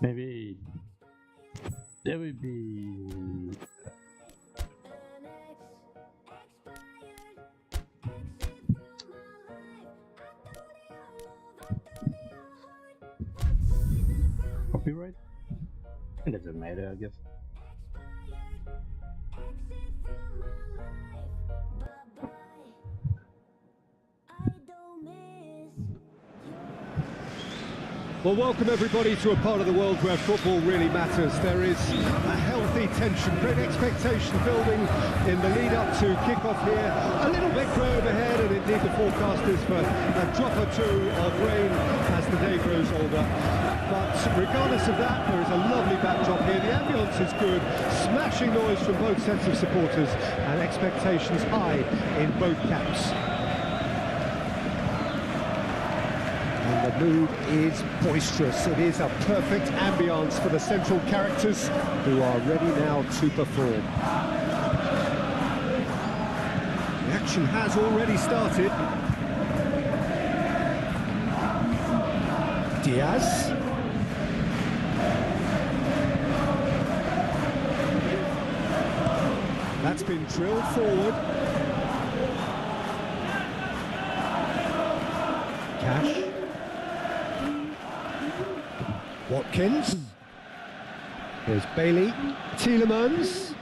Maybe there will be copyright? It doesn't matter, I guess. Well, welcome everybody to a part of the world where football really matters. There is a healthy tension, great expectation building in the lead up to kick-off here. A little bit grey overhead, and indeed the forecast is for a drop or two of rain as the day grows older. But regardless of that, there is a lovely backdrop here. The ambience is good, smashing noise from both sets of supporters, and expectations high in both camps. And the mood is boisterous. It is a perfect ambience for the central characters who are ready now to perform. The action has already started. Diaz. That's been drilled forward. Cash. Watkins. There's Bailey. Tielemans.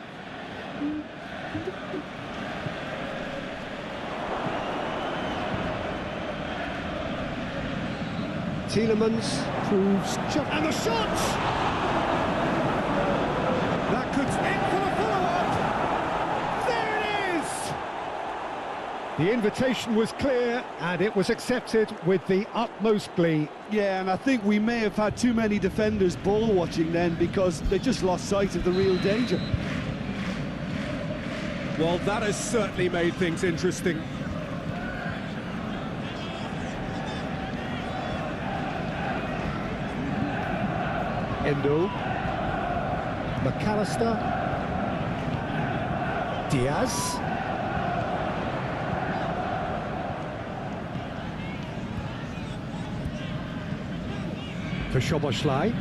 Tielemans proves just... And the shot! That could end for the follow-up! There it is! The invitation was clear, and it was accepted with the utmost glee. Yeah, and I think we may have had too many defenders ball watching then, because they just lost sight of the real danger. Well, that has certainly made things interesting. Endo. McAllister. Diaz. For Szoboszlai.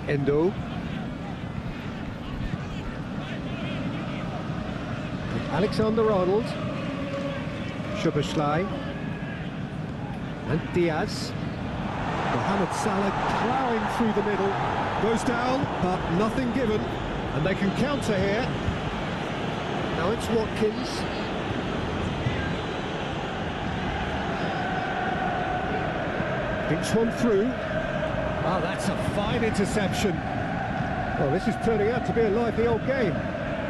Endo. Alexander-Arnold. Szoboszlai. And Diaz. Mohamed Salah ploughing through the middle. Goes down, but nothing given. And they can counter here. Now it's Watkins. Pinch one through. Oh, that's a fine interception. Well, this is turning out to be a lively old game.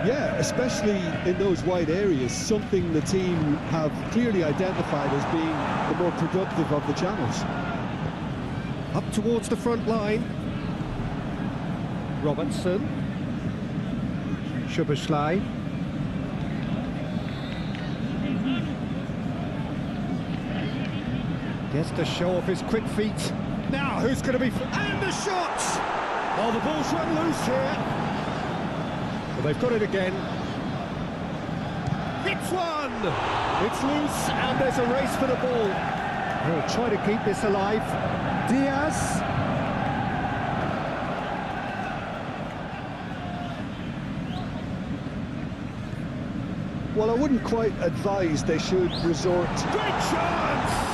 Yeah, especially in those wide areas, something the team have clearly identified as being the more productive of the channels. Up towards the front line. Robertson. Szoboszlai. Gets to show off his quick feet. Now, who's going to be... And the shot! Oh, the ball's run loose here. Well, they've got it again. It's one! It's loose, and there's a race for the ball. They'll try to keep this alive. Diaz. Well, I wouldn't quite advise they should resort... Great chance!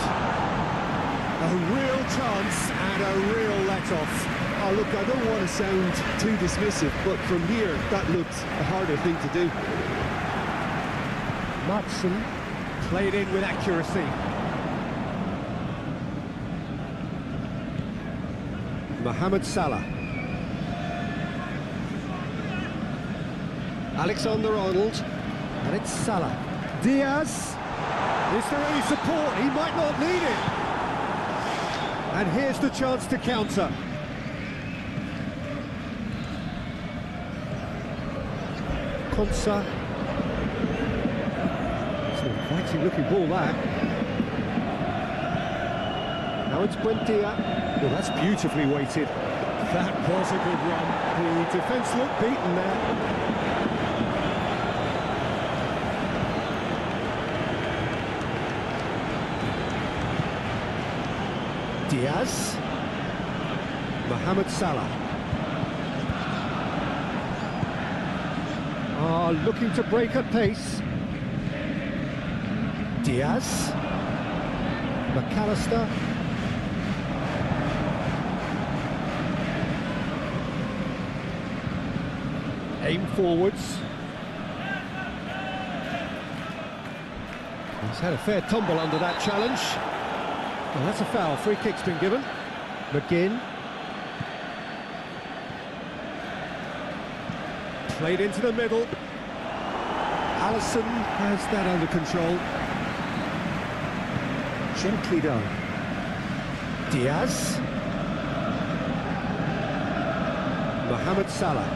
A real chance and a real let-off. Oh, look, I don't want to sound too dismissive, but from here, that looked a harder thing to do. Matson played in with accuracy. Mohamed Salah. Alexander-Arnold. And it's Salah. Diaz. Is there any support? He might not need it. And here's the chance to counter. Konsa. It's an inviting looking ball, that. Now it's Buendia. Well, that's beautifully weighted. That was a good run. The defence looked beaten there. Diaz. Mohamed Salah. Looking to break at pace. Diaz. McAllister. Aim forwards. He's had a fair tumble under that challenge. Well, that's a foul. Free kick's been given. McGinn. Played into the middle. Allison has that under control. Gently done. Diaz. Mohamed Salah.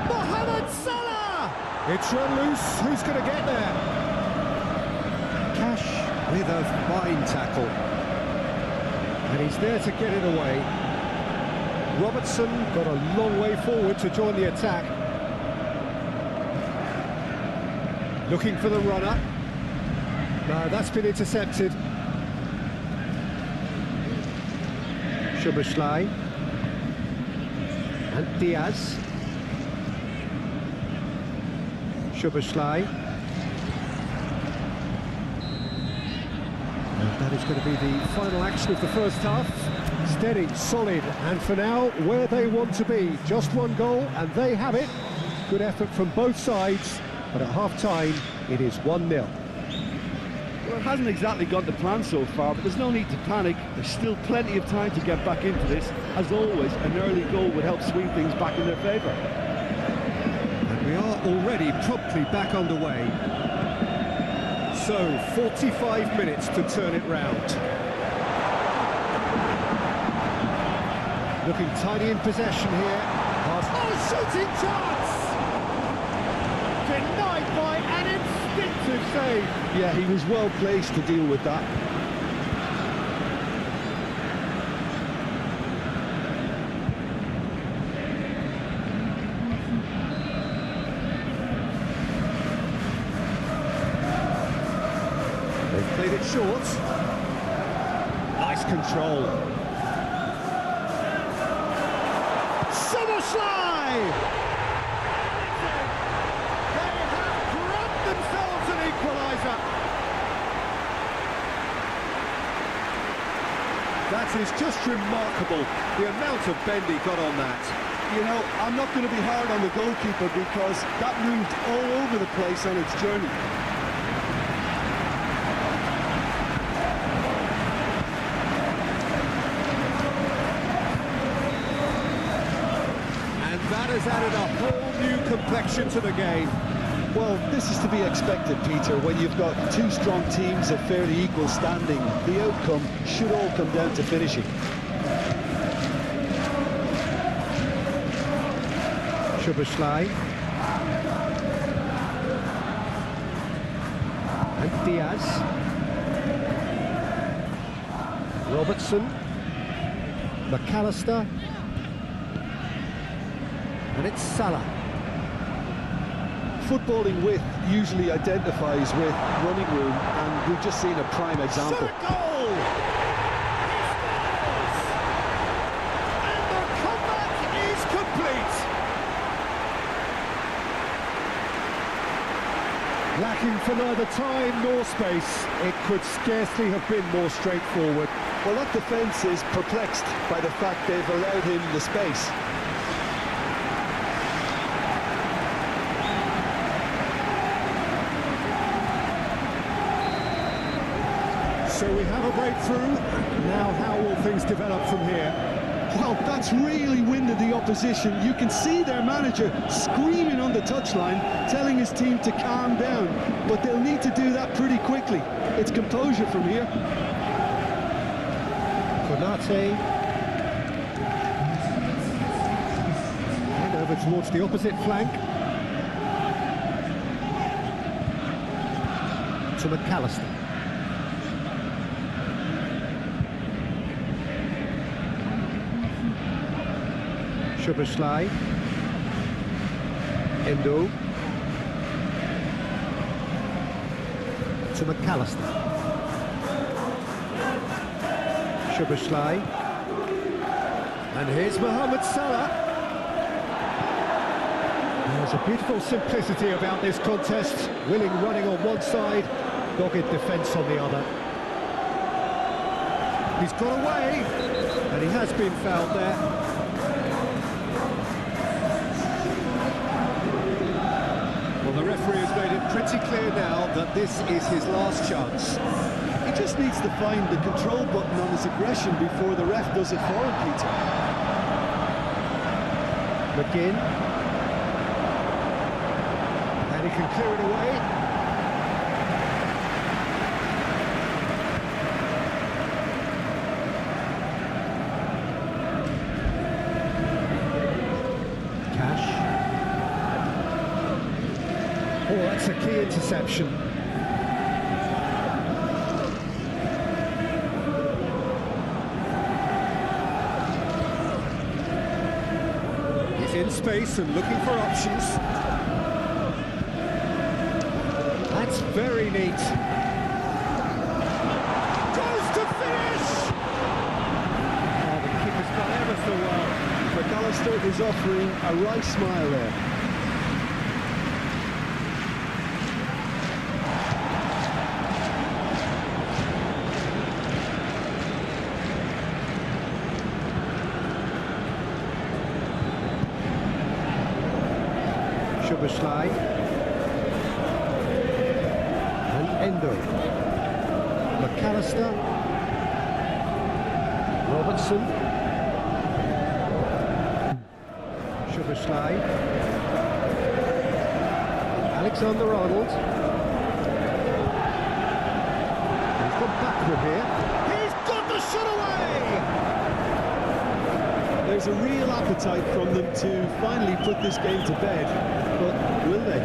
Mohamed Salah! It's run loose. Who's going to get there? Cash with a fine tackle. And he's there to get it away. Robertson got a long way forward to join the attack. Looking for the runner. No, that's been intercepted. Szoboszlai. And Diaz. Szoboszlai. And that is going to be the final action of the first half. Steady, solid, and for now, where they want to be. Just one goal, and they have it. Good effort from both sides, but at half-time, it is 1-0. Well, it hasn't exactly gone to plan so far, but there's no need to panic. There's still plenty of time to get back into this. As always, an early goal would help swing things back in their favour. And we are already promptly back underway. So, 45 minutes to turn it round. Looking tidy in possession here. Oh, shooting chance! Denied by an instinctive save. Yeah, he was well placed to deal with that. They've played it short. Nice control. Szoboszlai! They have grabbed themselves an equaliser. That is just remarkable, the amount of bend he got on that. You know, I'm not going to be hard on the goalkeeper because that moved all over the place on its journey. That has added a whole new complexion to the game. Well, this is to be expected, Peter. When you've got two strong teams of fairly equal standing, the outcome should all come down to finishing. Szoboszlai. And Diaz. Robertson. McAllister. And it's Salah. Footballing width usually identifies with running room, and we've just seen a prime example. Shot a goal! And the comeback is complete! Lacking for neither time nor space, it could scarcely have been more straightforward. Well, that defence is perplexed by the fact they've allowed him the space. So we have a breakthrough. Now how will things develop from here? Well, that's really winded the opposition. You can see their manager screaming on the touchline, telling his team to calm down. But they'll need to do that pretty quickly. It's composure from here. Konate. And over towards the opposite flank. To McAllister. Szoboszlai. Endo. To McAllister. Szoboszlai. And here's Mohamed Salah. There's a beautiful simplicity about this contest. Willing running on one side, dogged defence on the other. He's got away, and he has been fouled there. Well, the referee has made it pretty clear now that this is his last chance. He just needs to find the control button on his aggression before the ref does it for him, Peter. McGinn. And he can clear it away. Cash. Oh, that's a key interception. He's in space and looking for options. That's very neat. Goes to finish! Oh, the keeper's done ever so well. McAllister is offering a right smile there. Szoboszlai. And Endo. McAllister. Robertson. Szoboszlai. Alexander-Arnold. He's gone backward here. He's got the shot away! There's a real appetite from them to finally put this game to bed, but will they?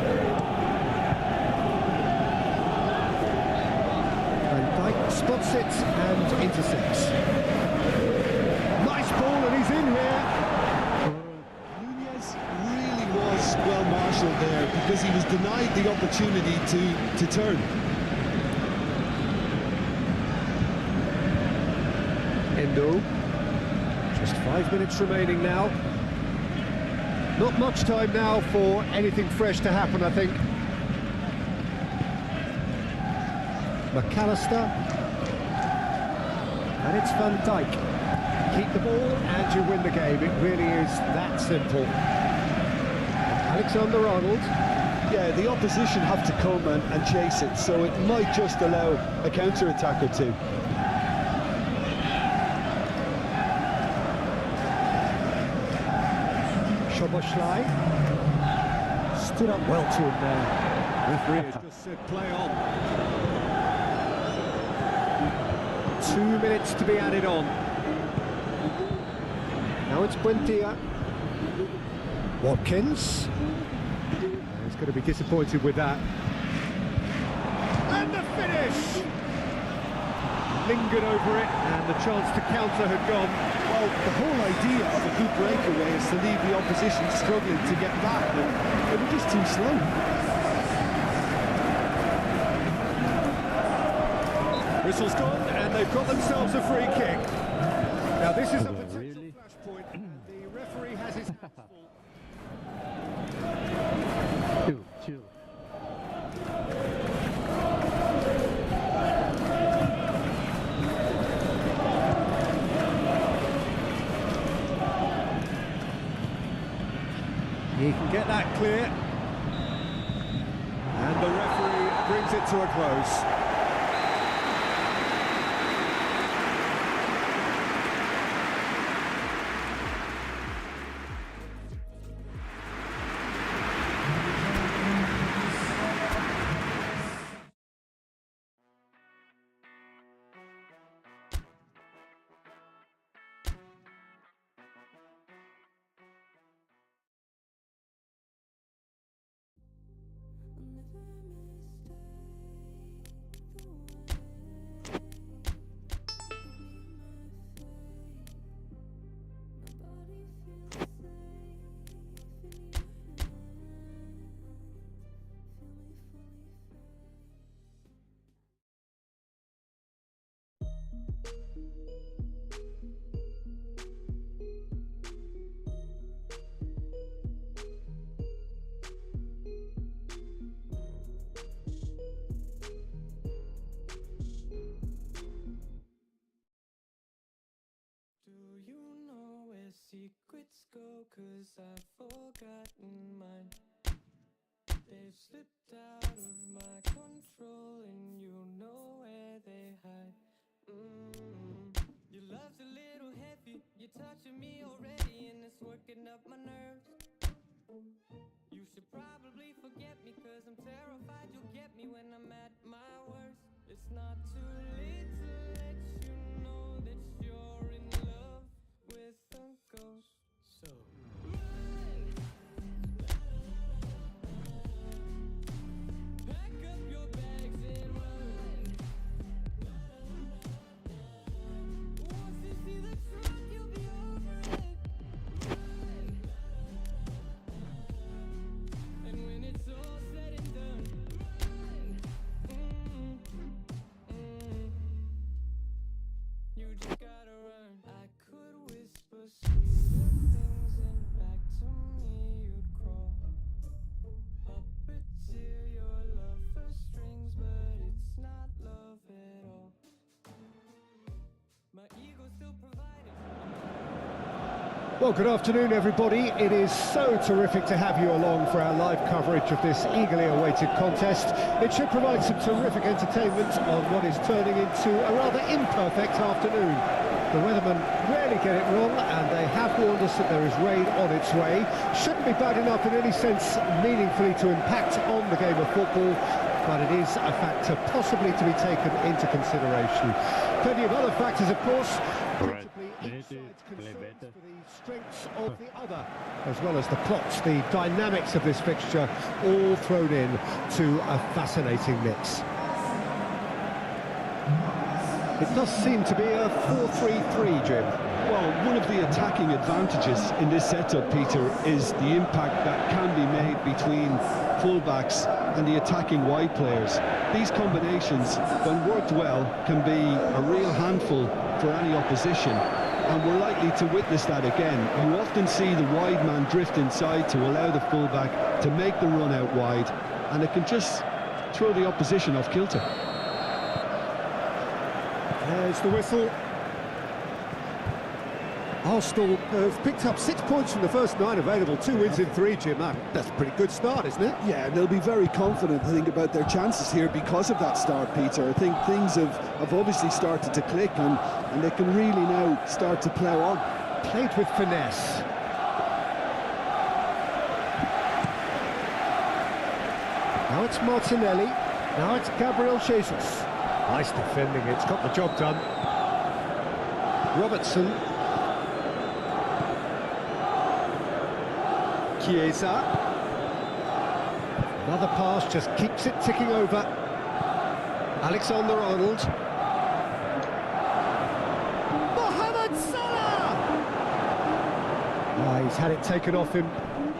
And Dyke spots it and intercepts. Nice ball, and he's in here. Nunez really was well marshalled there because he was denied the opportunity to turn. Endo. Just 5 minutes remaining now. Not much time now for anything fresh to happen, I think. McAllister. And it's Van Dijk. Keep the ball and you win the game. It really is that simple. Alexander-Arnold. Yeah, the opposition have to come and chase it, so it might just allow a counter-attack or two. Szoboszlai stood up well to him there. Referee has just said play on. 2 minutes to be added on. Now it's Buendia. Watkins. He's going to be disappointed with that. And the finish! Lingered over it, and the chance to counter had gone. Well, the whole idea of a good breakaway is to leave the opposition struggling to get back, and they were just too slow. Whistle's gone, and they've got themselves a free kick. Now this is a potential flashpoint, and the referee has his hands full. Chill. He can get that clear. And the referee brings it to a close. go, 'cause I've forgotten mine. They've slipped out of my control, and you know where they hide. Your love's a little heavy, you're touching me already, and it's working up my nerves. You should probably forget me, 'cause I'm terrified you'll get me when I'm at my worst. It's not too late to let you know that you're in love with a ghost. So run! Pack up your bags and run. Once you see the truth, you'll be over it. Run! And when it's all said and done, run. You just gotta run. I could whisper sweeter things, and back to me you'd crawl. Puppeteer your love for strings, but it's not love at all. My ego's still provided. Well, good afternoon, everybody. It is so terrific to have you along for our live coverage of this eagerly awaited contest. It should provide some terrific entertainment on what is turning into a rather imperfect afternoon. The weathermen rarely get it wrong, and they have warned us that there is rain on its way. Shouldn't be bad enough in any sense meaningfully to impact on the game of football, but it is a factor possibly to be taken into consideration. Plenty of other factors, of course. Alright, Principally they need each to side's play concerns better. for the strengths of the other, as well as the plots, the dynamics of this fixture, all thrown in to a fascinating mix. It does seem to be a 4-3-3, Jim. Well, one of the attacking advantages in this setup, Peter, is the impact that can be made between fullbacks and the attacking wide players. These combinations, when worked well, can be a real handful for any opposition, and we're likely to witness that again. You often see the wide man drift inside to allow the fullback to make the run out wide, and it can just throw the opposition off kilter. There's the whistle. Arsenal have picked up 6 points from the first 9 available, 2 wins in 3, Jim. That's a pretty good start, isn't it? Yeah, they'll be very confident, I think, about their chances here because of that start, Peter. I think things have obviously started to click, and they can really now start to plough on. Played with finesse. Now it's Martinelli. Now it's Gabriel Jesus. Nice defending, it's got the job done. Robertson. Chiesa. Another pass, just keeps it ticking over. Alexander-Arnold. Mohamed Salah! Ah, he's had it taken off him.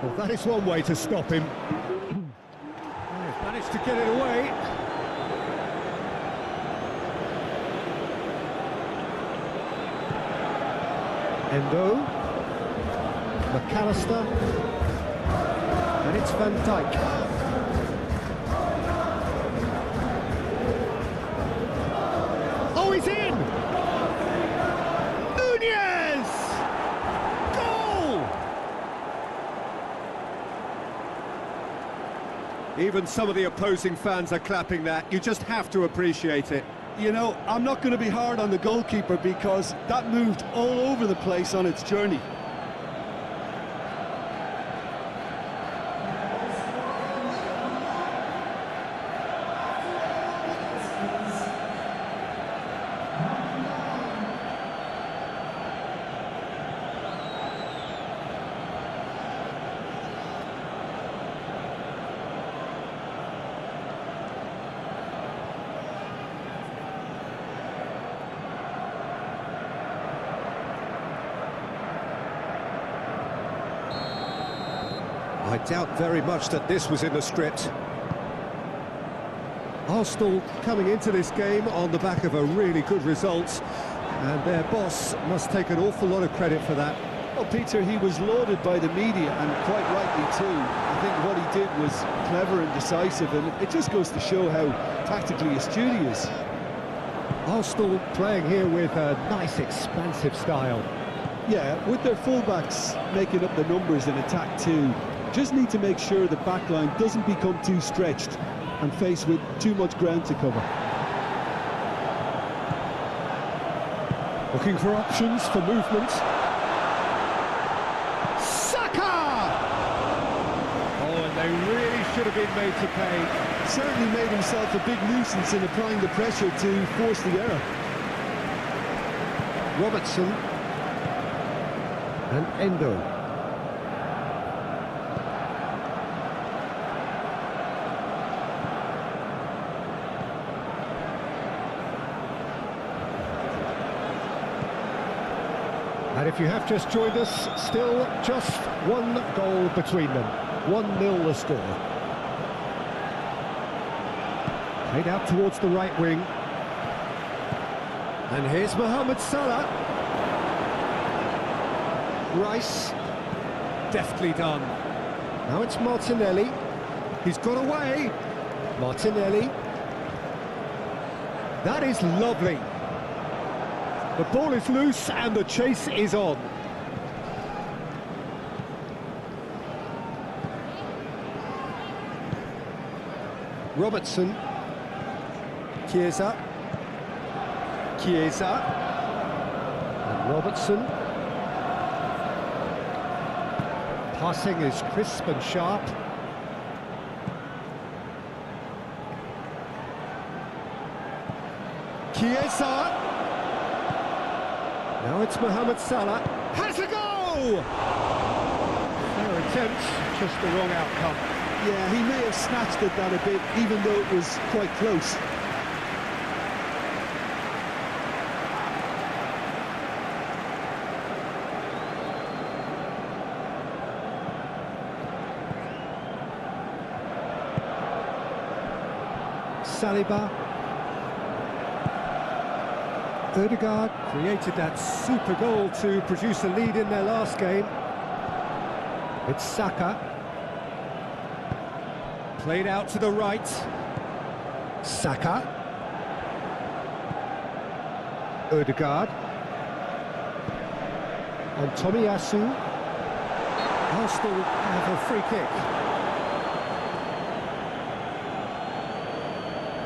Well, that is one way to stop him. He's managed to get it away. Endo. McAllister. And it's Van Dijk. Oh, he's in! Nunez! Goal! Even some of the opposing fans are clapping that. You just have to appreciate it. You know, I'm not going to be hard on the goalkeeper because that moved all over the place on its journey. I doubt very much that this was in the script. Arsenal coming into this game on the back of a really good result, and their boss must take an awful lot of credit for that. Well, Peter, he was lauded by the media, and quite rightly too. I think what he did was clever and decisive, and it just goes to show how tactically astute he is. Arsenal playing here with a nice expansive style. Yeah, with their fullbacks making up the numbers in attack too, just need to make sure the back line doesn't become too stretched and faced with too much ground to cover. Looking for options for movement. Saka! Oh, and they really should have been made to pay. Certainly made himself a big nuisance in applying the pressure to force the error. Robertson. And Endo. And if you have just joined us, still just one goal between them. 1-0 the score. Played out towards the right wing. And here's Mohamed Salah. Rice. Deftly done. Now it's Martinelli. He's got away. Martinelli. That is lovely. The ball is loose and the chase is on. Robertson. Chiesa. Chiesa. And Robertson. Passing is crisp and sharp. Chiesa. Now it's Mohamed Salah. Has a goal! Fair attempt, just the wrong outcome. Yeah, he may have snatched at that a bit, even though it was quite close. Saliba. Odegaard created that super goal to produce a lead in their last game. It's Saka. Played out to the right. Saka. Odegaard. And Tomiyasu. Arsenal have a free kick.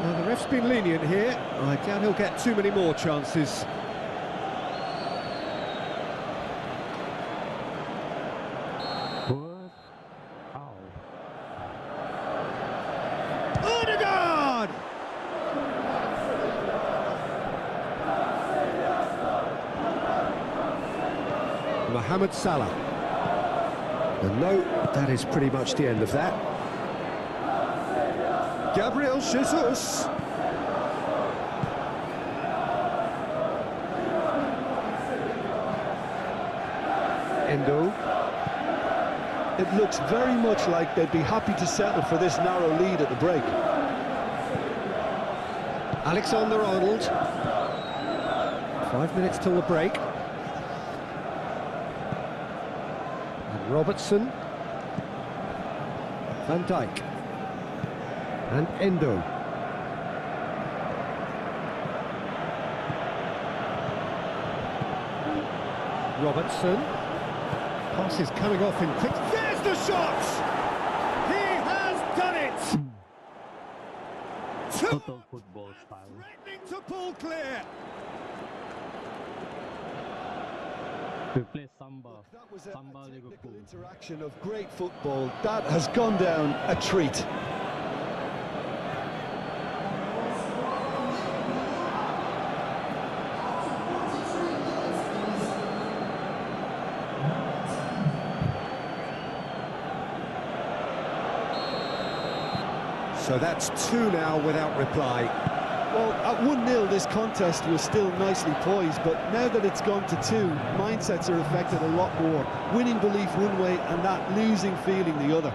Now the ref's been lenient here. I doubt he'll get too many more chances. What? Ow. Odegaard! Mohamed Salah. And no, that is pretty much the end of that. Gabriel Jesus. Endo. It looks very much like they'd be happy to settle for this narrow lead at the break. Alexander-Arnold. 5 minutes till the break. And Robertson. Van Dijk. And Endo. Robertson. Pass is coming off in quick. There's the shot! He has done it! Total football style. Threatening to pull clear. We play Samba. That was a Samba technical Liverpool. interaction of great football. That has gone down a treat. So that's 2 now without reply. Well, at 1-0 this contest was still nicely poised, but now that it's gone to 2, mindsets are affected a lot more. Winning belief one way and that losing feeling the other.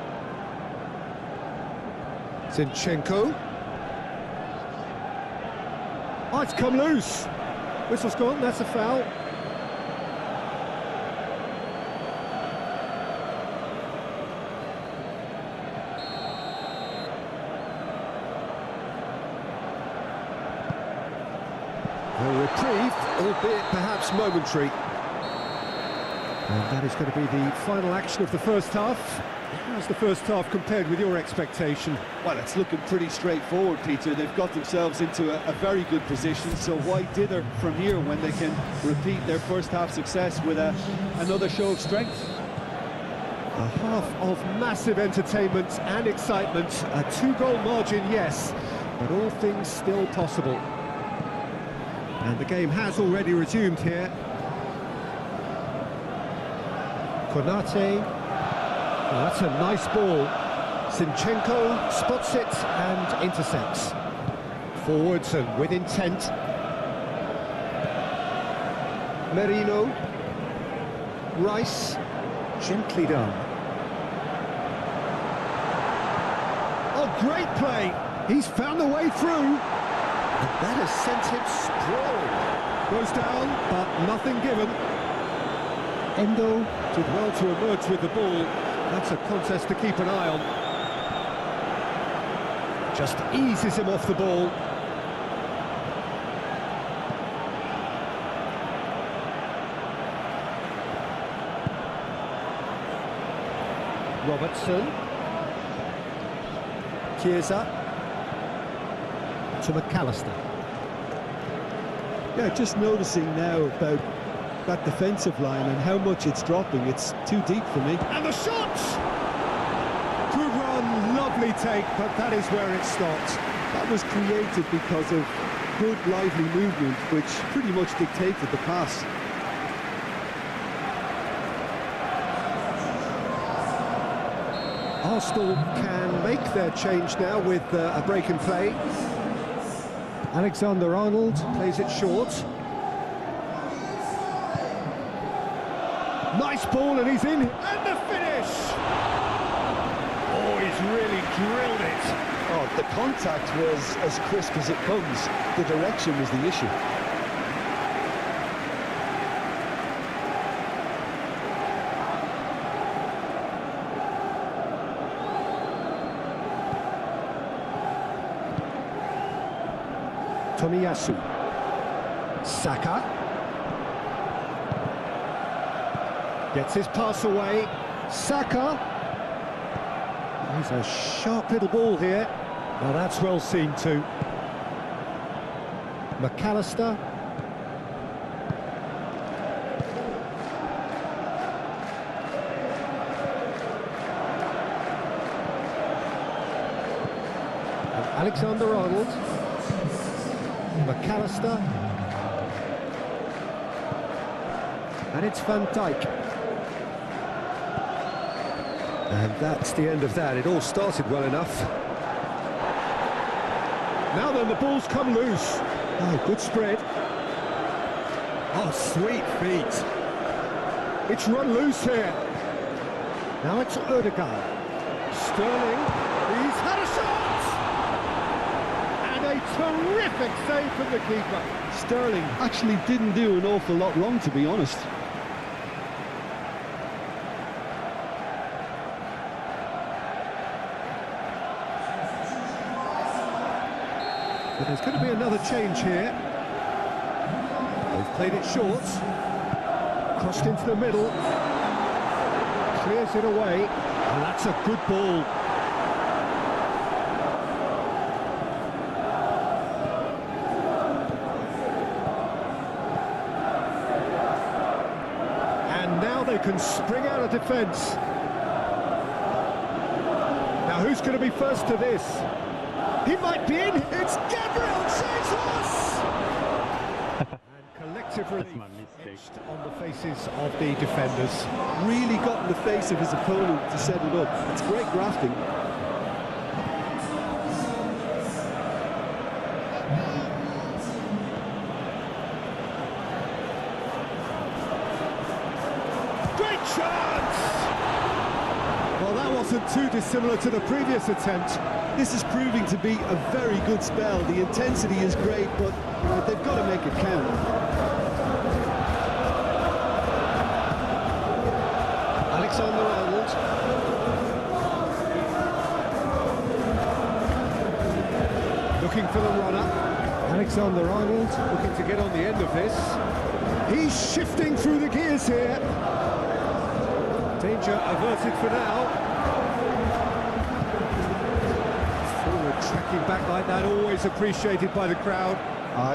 Zinchenko. Oh, it's come loose. Whistle's gone, that's a foul. A reprieve, albeit perhaps momentary. And that is going to be the final action of the first half. How's the first half compared with your expectation? Well, it's looking pretty straightforward, Peter. They've got themselves into a very good position, so why dither from here when they can repeat their first half success with another show of strength? A half of massive entertainment and excitement. A 2-goal margin, yes, but all things still possible. And the game has already resumed here. Konate. Oh, that's a nice ball. Zinchenko spots it and intercepts. Forwards and with intent. Merino. Rice. Gently done. Oh, great play! He's found the way through. And that has sent him sprawling. Goes down, but nothing given. Endo did well to emerge with the ball. That's a contest to keep an eye on. Just eases him off the ball. Robertson. Chiesa. To McAllister. Yeah, just noticing now about that defensive line and how much it's dropping. It's too deep for me. And the shot! Good run, lovely take, but that is where it stopped. That was created because of good, lively movement, which pretty much dictated the pass. Arsenal can make their change now with a break in play. Alexander-Arnold plays it short. Nice ball and he's in, and the finish! Oh, he's really drilled it. Oh, the contact was as crisp as it comes. The direction was the issue. Tomiyasu. Saka. Gets his pass away. Saka. He's a sharp little ball here. Well, that's well seen too. McAllister. Alexander-Arnold. McAllister. And it's Van Dijk. And that's the end of that. It all started well enough. Now then, the ball's come loose. Oh, good spread. Oh, sweet feet. It's run loose here. Now it's Odegaard. Sterling. He's had a shot! And a terrific save from the keeper. Sterling actually didn't do an awful lot wrong, to be honest. But there's going to be another change here. They've played it short. Crossed into the middle. Clears it away. And that's a good ball. And now they can spring out of defence. Now who's going to be first to this? He might be in. It's Gabriel Jesus! And collective relief etched on the faces of the defenders. Really got in the face of his opponent to set it up. It's great grafting. Great chance! Well, that wasn't too dissimilar to the previous attempt. This is proving to be a very good spell. The intensity is great, but they've got to make it count. Alexander-Arnold. Looking for the runner. Alexander-Arnold looking to get on the end of this. He's shifting through the gears here. Danger averted for now. Forward tracking back like that, always appreciated by the crowd.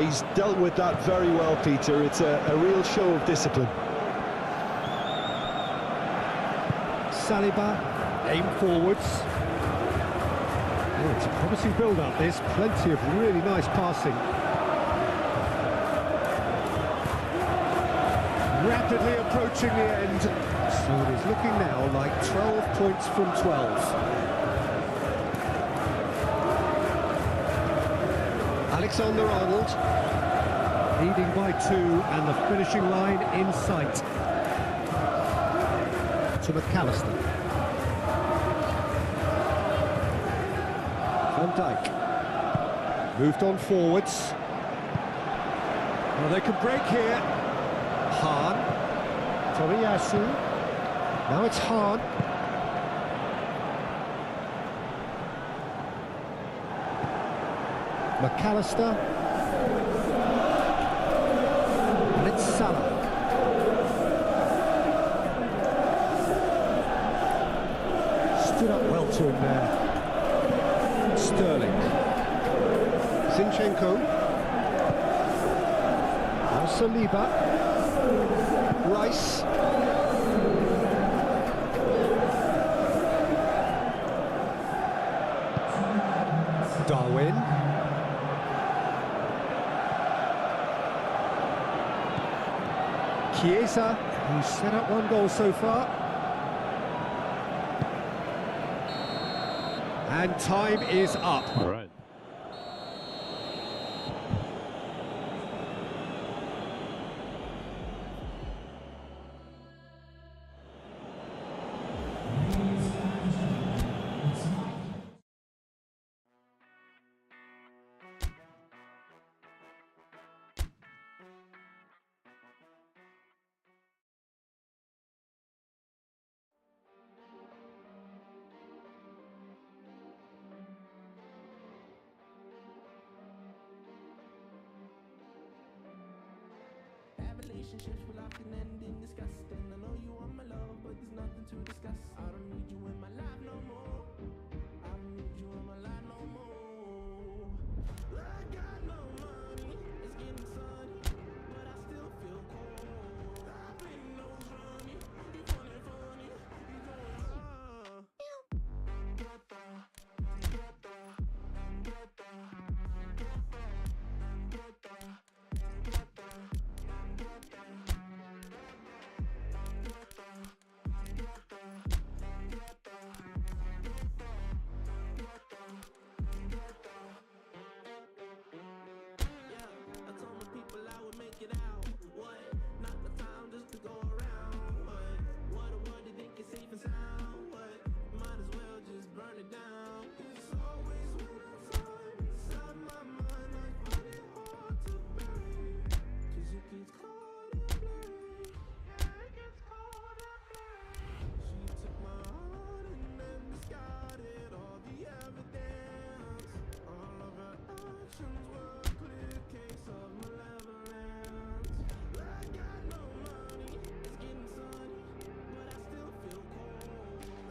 He's dealt with that very well, Peter. It's a real show of discipline. Saliba, aim forwards. Oh, it's a promising build-up, this. Plenty of really nice passing. Rapidly approaching the end. So it is looking now like 12 points from 12. Alexander-Arnold leading by 2 and the finishing line in sight. To McAllister. Van Dijk moved on forwards. Well, they can break here. Hahn, Toriyasu. Now it's Hahn. McAllister. And it's Salah. Stood up well to him there. Sterling. Zinchenko. Now Saliba. Rice. Darwin. Chiesa, who's set up 1 goal so far. And time is up. All right. Relationships will often end in disgusting. I know you want my love, but there's nothing to discuss. I don't need you in my life no more. I don't need you in my life no more. I got no money, it's getting sunny, but I still feel cold. I've been no funny, you funny, you going it out. What? Not the time just to go around. What do you think is safe and sound? What? Might as well just burn it down. It's always when I'm time inside my mind, I find it hard to bury. 'Cause it gets cold and blurry. Yeah, it gets cold and blurry. She took my heart and then discarded all the evidence. All of her actions were a clear case of malevolence. I got no money, it's getting sunny, but I still feel cold.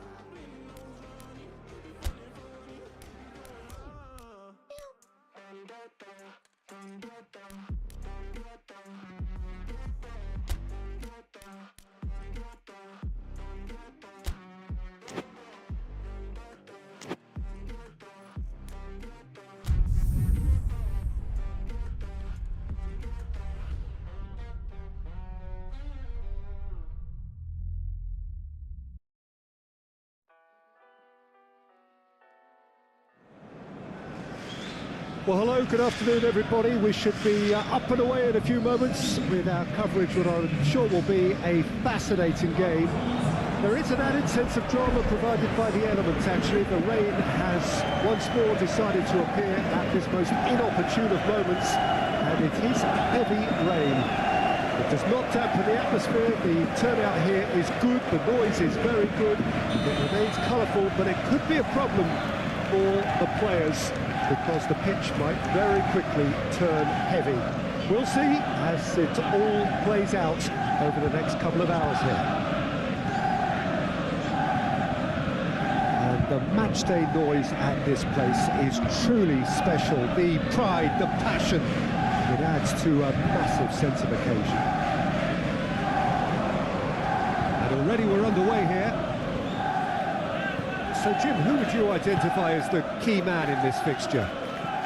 I've been no funny, you funny, you Well, hello, good afternoon, everybody. We should be up and away in a few moments with our coverage, what I'm sure will be a fascinating game. There is an added sense of drama provided by the elements, actually. The rain has once more decided to appear at this most inopportune of moments, and it is heavy rain. It does not dampen the atmosphere. The turnout here is good, the noise is very good, it remains colourful, but it could be a problem for the players, because the pitch might very quickly turn heavy. We'll see as it all plays out over the next couple of hours here. The matchday noise at this place is truly special. The pride, the passion, it adds to a massive sense of occasion. And already we're underway here. So Jim, who would you identify as the key man in this fixture?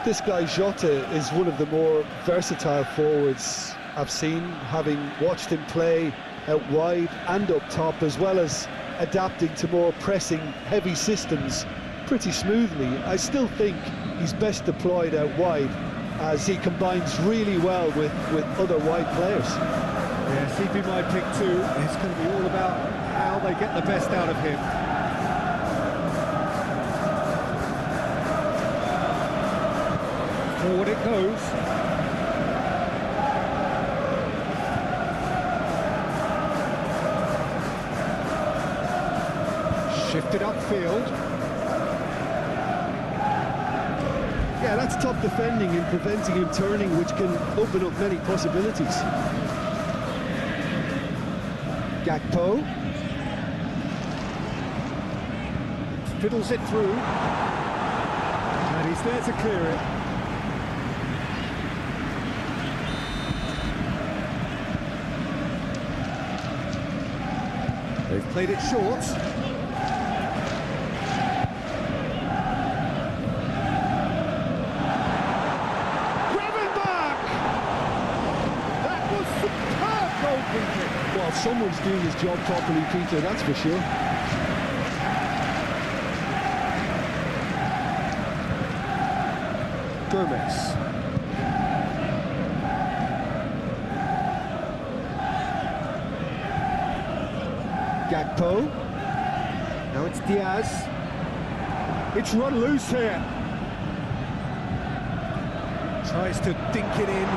This guy Jota is one of the more versatile forwards I've seen, having watched him play out wide and up top, as well as adapting to more pressing, heavy systems pretty smoothly. I still think he's best deployed out wide, as he combines really well with other wide players. Yes, he'd be my pick too. It's going to be all about how they get the best out of him. Forward it goes. Shifted upfield. Yeah, that's top defending and preventing him turning, which can open up many possibilities. Gakpo. Fiddles it through. And he's there to clear it. They've played it short. Well, someone's doing his job properly, Peter, that's for sure. Gomez. Gakpo. Now it's Diaz. It's run loose here. Tries to dink it in.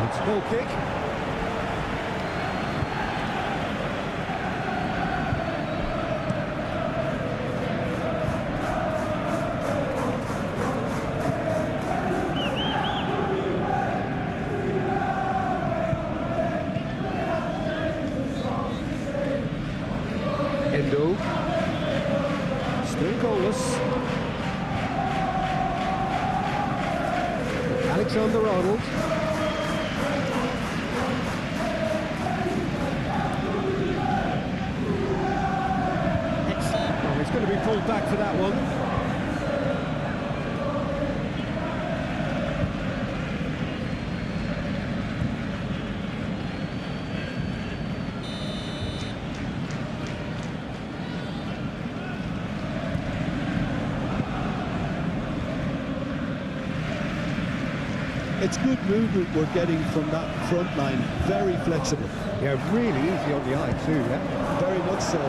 It's goal kick. Endo. Still goalless. Alexander-Arnold. He's going to be pulled back for that one. It's good movement we're getting from that front line, very flexible. Yeah, really easy on the eye too, yeah? Very much so.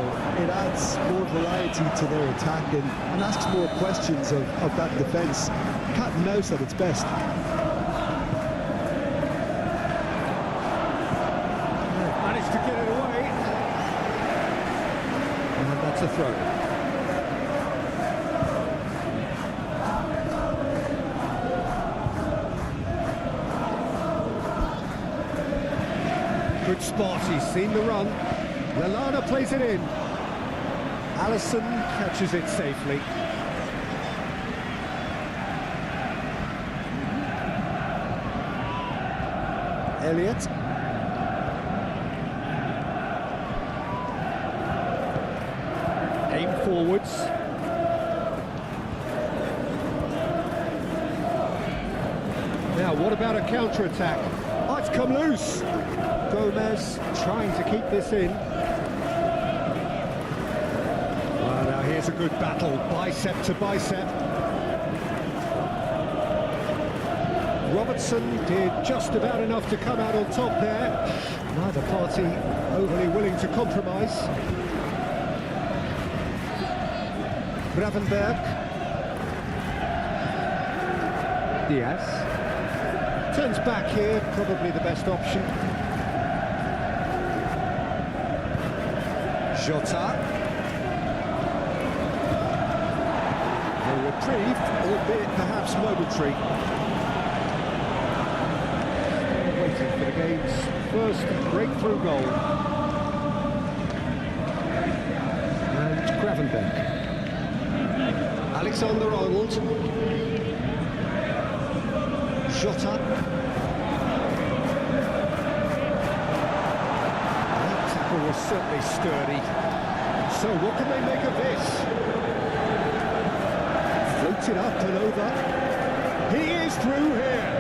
It adds more variety to their attack and asks more questions of that defence. Cat and mouse at its best. Managed to get it away. And that's a throw. Good spot, he's seen the run. Lallana plays it in. Allison catches it safely. Elliott. Aim forwards. Now, what about a counter-attack? Oh, it's come loose. Gomez trying to keep this in. Well, now here's a good battle, bicep to bicep. Robertson did just about enough to come out on top there. Neither party overly willing to compromise. Gravenberg. Diaz. Turns back here, probably the best option. Jota. A reprieve, albeit perhaps momentary. Waiting for the game's first breakthrough goal. And Gravenberg. Benq. Alexander-Arnold. Jota. That tackle was certainly sturdy. So what can they make of this? Floated up and over. He is through here.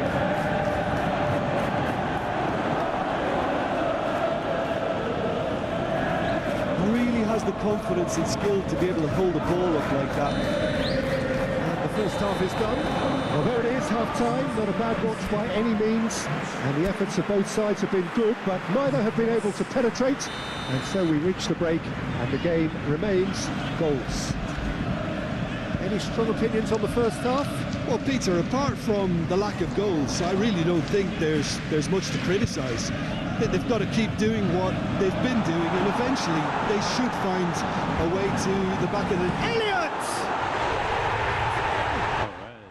Really has the confidence and skill to be able to hold the ball up like that. And the first half is done. Well, there it is, half-time. Not a bad watch by any means. And the efforts of both sides have been good, but neither have been able to penetrate. And so we reach the break, and the game remains goals. Any strong opinions on the first half? Well, Peter, apart from the lack of goals, I really don't think there's much to criticise. They've got to keep doing what they've been doing, and eventually they should find a way to the back of the... Elliott! Alright.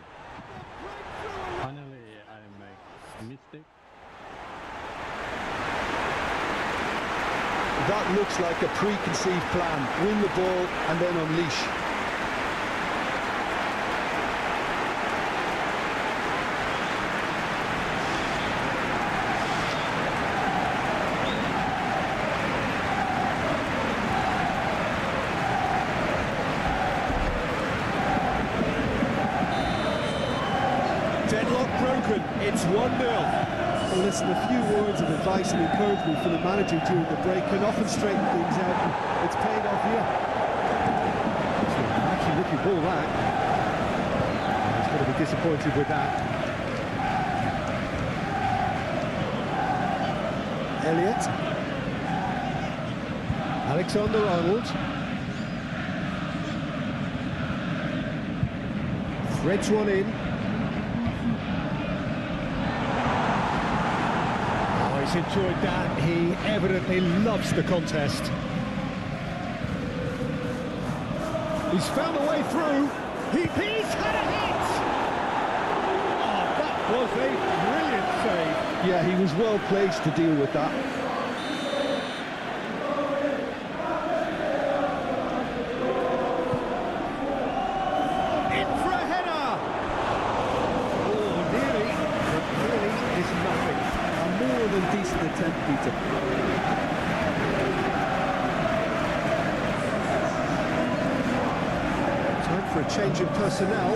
Finally, I make a mistake. That looks like a preconceived plan. Win the ball and then unleash. Deadlock broken. It's 1-0. Well, listen, a few words of advice and encouragement from the manager during the break can often straighten things out, and it's paid off here. It's an actually looking ball, that. He's going to be disappointed with that. Elliott. Alexander-Arnold. Threads one in. Oh, he's enjoyed that. He evidently loves the contest. He's found a way through. He's had a hit! Oh, that was a brilliant save. Yeah, he was well placed to deal with that. In for a header! Oh, nearly, but really is nothing. A more than decent attempt, Peter. Time for a change in personnel.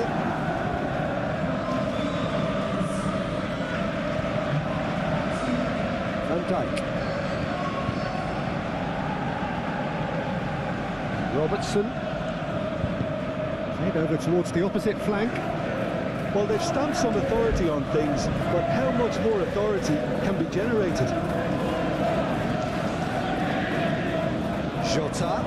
Van Dijk. Robertson. Played over towards the opposite flank. Well, they've stamped some authority on things, but how much more authority can be generated? Jota.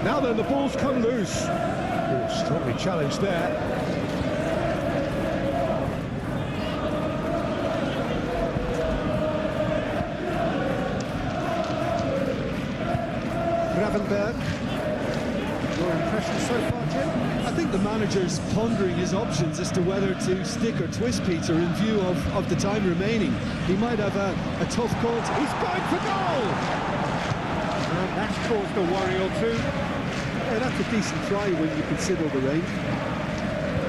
Now then, the ball's come loose. Oh, strongly challenged there. Gravenberg. Your impression so far, Jim? I think the manager's pondering his options as to whether to stick or twist, Peter, in view of the time remaining. He might have a tough call. He's going for goal! And that's caused a worry or two. Yeah, that's a decent try when you consider the rain.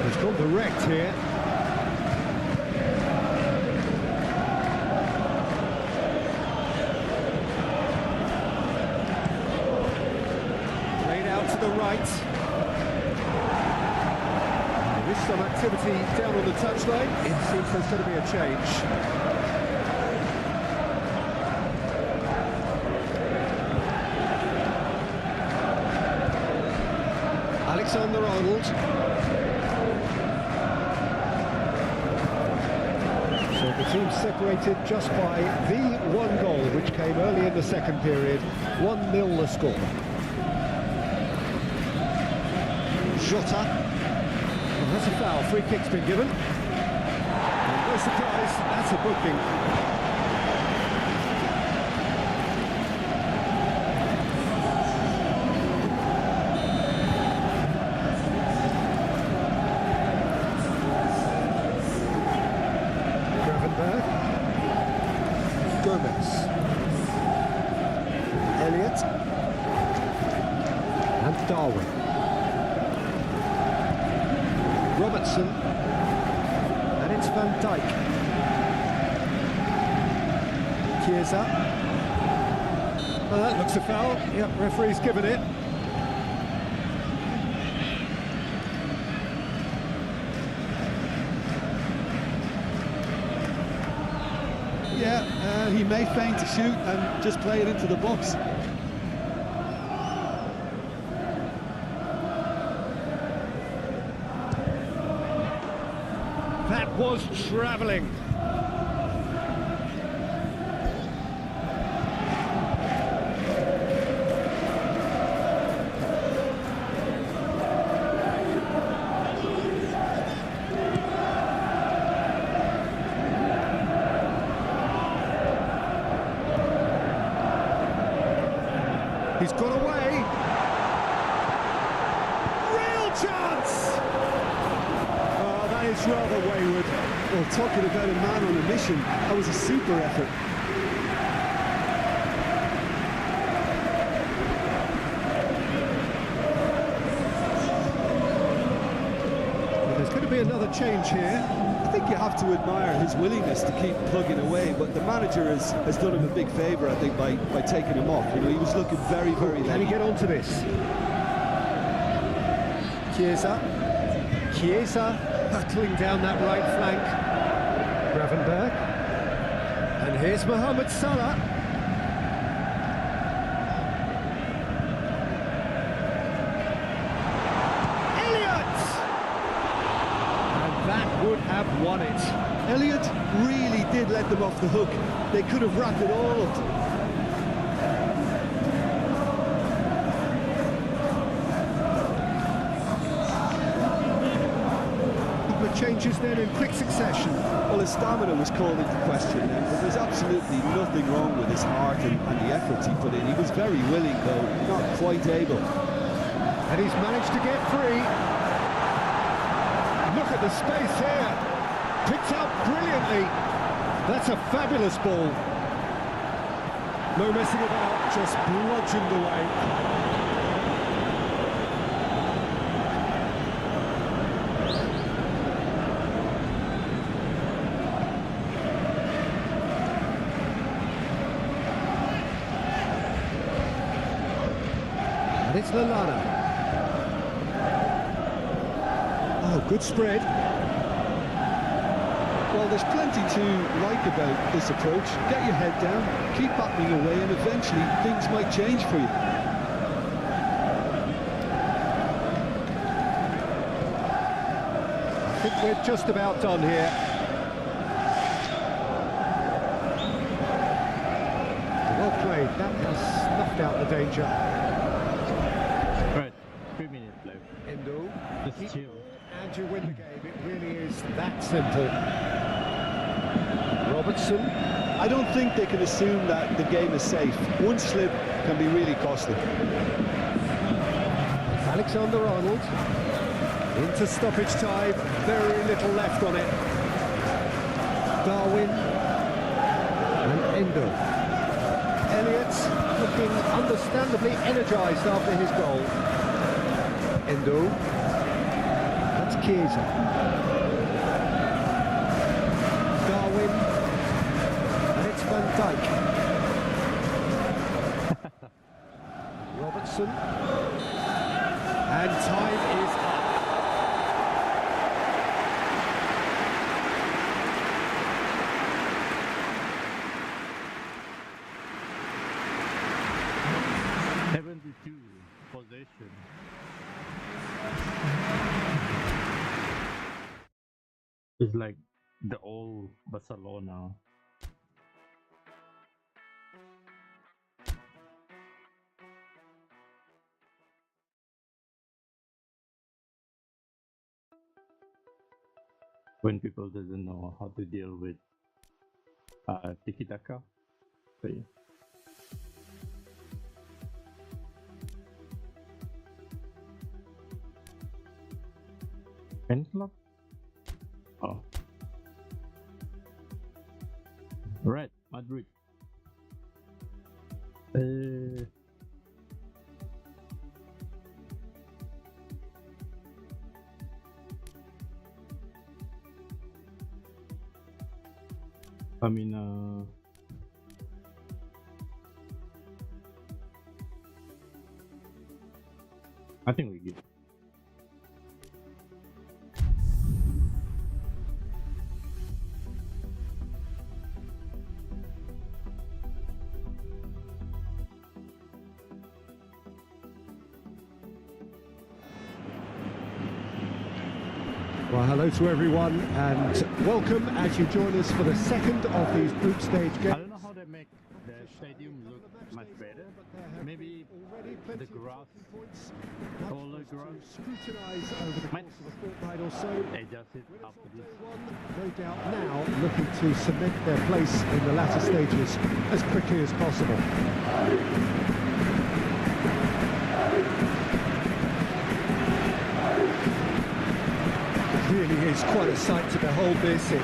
He's gone direct here. Played out to the right. There is some activity down on the touchline. It seems there's going to be a change. Alexander-Arnold. So the team separated just by the one goal, which came early in the second period. 1-0 the score. Jota. Well, that's a foul. Free kick's been given. And no surprise, that's a booking. Gomez. Elliott. Darwin. Robertson. And it's Van Dijk. Chiesa. Well, that looks a foul. Yep, referee's given it. Yeah, he may feign to shoot and just play it into the box. That was travelling. He's got away. Real chance! Oh, that is rather wayward. Well, talking about a man on a mission, that was a super effort. Well, there's going to be another change here. I think you have to admire his willingness to keep plugging away, but the manager has done him a big favour, I think, by taking him off. You know, he was looking very, very Can he late. get onto this? Chiesa battling down that right flank. Gravenberg. And here's Mohamed Salah. Elliott! And that would have won it. Elliott really did let them off the hook. They could have wrapped it all up. Changes then in quick succession. Well, his stamina was called into question then, but there's absolutely nothing wrong with his heart and the efforts he put in. He was very willing, though, not quite able. And he's managed to get free. Look at the space here. Picked up brilliantly. That's a fabulous ball. No messing about, just bludgeoned away. It's Lallana. Oh, good spread. Well, there's plenty to like about this approach. Get your head down, keep battling away, and eventually things might change for you. I think we're just about done here. Well played. That has snuffed out the danger. Right, 3 minutes left. Endo. Just chill. And you win the game. It really is that simple. Robertson. I don't think they can assume that the game is safe. One slip can be really costly. Alexander-Arnold. Into stoppage time. Very little left on it. Darwin. And Endo. Elliott looking understandably energised after his goal. Endo. That's Chiesa. Darwin. And it's Van Dijk. Robertson. And time is up. Possession. It's like the old Barcelona. When people doesn't know how to deal with tiki-taka. So yeah. Pen club? Oh. Right, Madrid. I mean, I think we good. Well, hello to everyone and welcome as you join us for the second of these group stage I games. don't know how they make the stadium look much better. Maybe the grass, taller grass. Scrutinise over the course of a fortnight or so. Adjust it after this. No doubt now looking to cement their place in the latter stages as quickly as possible. It really is quite a sight to behold this. It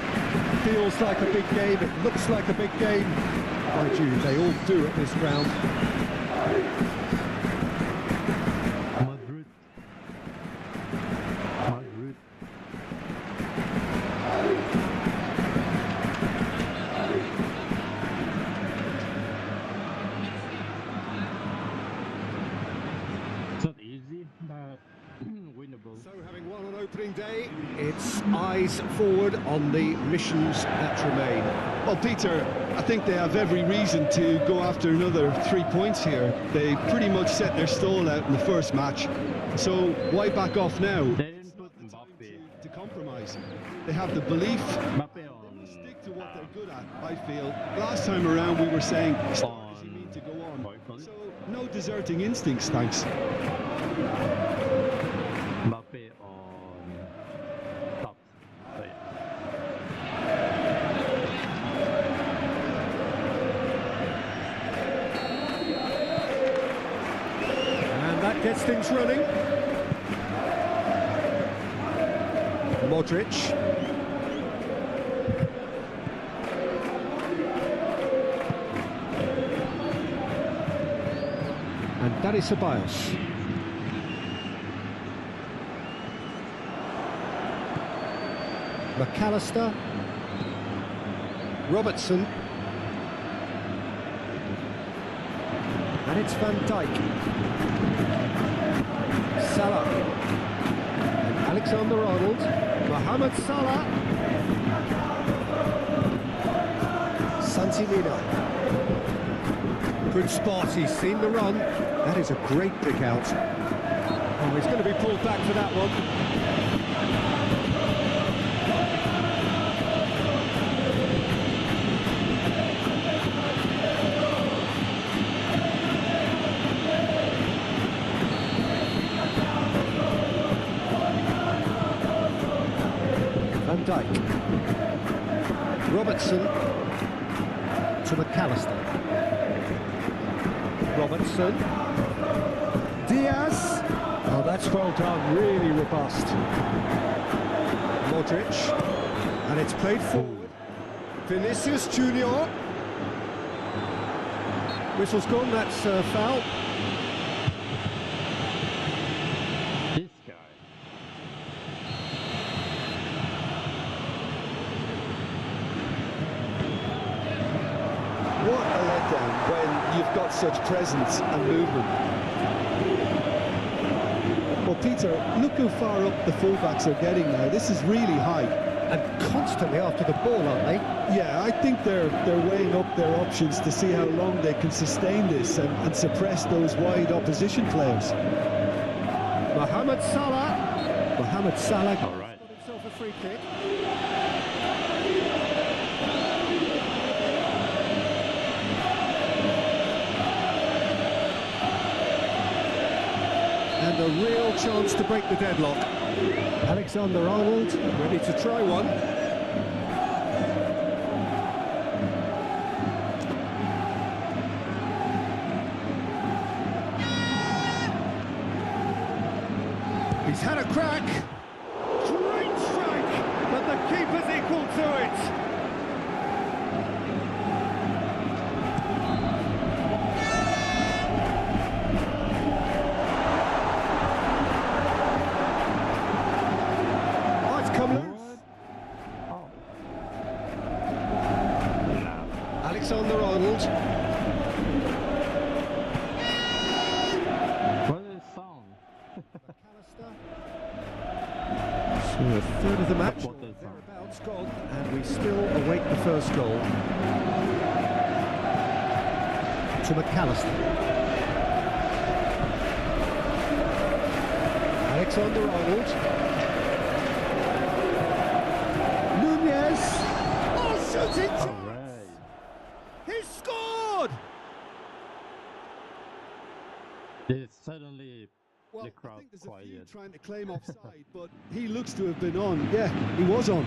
feels like a big game, it looks like a big game. Mind you, they all do at this round. Madrid. It's not easy, but winnable. So having won on opening day, it's eyes forward on the missions that remain. Well, Peter, I think they have every reason to go after another 3 points here. They pretty much set their stall out in the first match, so why back off now? They didn't put Mbappe. To compromise. They have the belief. Mbappe on. Stick to what they're good at, I feel. Last time around we were saying, as long as you mean to go on. Boycott. So, no deserting instincts, thanks. Mbappe on top. So, yeah. And that gets things running. Modric. And Dani Ceballos. McAllister. Robertson. And it's Van Dijk. Salah. And Alexander-Arnold. Mohamed Salah. Santimina. Good spot, he's seen the run. That is a great pick out. Oh, he's going to be pulled back for that one. Van Dijk. Robertson to McAllister. Robertson. Diaz. Oh, that's well done, really robust. Modric. And it's played forward. Vinicius Junior. Whistle's gone, that's foul. This guy. What a letdown when you've got such presence and movement. Well, Peter, look how far up the fullbacks are getting now. This is really high. And constantly after the ball, aren't they? Yeah, I think they're weighing up their options to see how long they can sustain this and suppress those wide opposition players. Mohamed Salah. Mohamed Salah All right. got himself a free kick. And a real chance to break the deadlock. Alexander-Arnold ready to try one. He's had a crack. Great strike, but the keeper's equal to it. Oh, it's come loose. Alexander-Arnold. What is song? So a third of the match, What is song? thereabouts gone, and we still await the first goal. To McAllister. Alexander-Arnold. Nunez. Oh, shooting chance! All right. He scored! It's suddenly Well, the I crowd think there's a few quiet. trying to claim offside, but he looks to have been on. Yeah, he was on.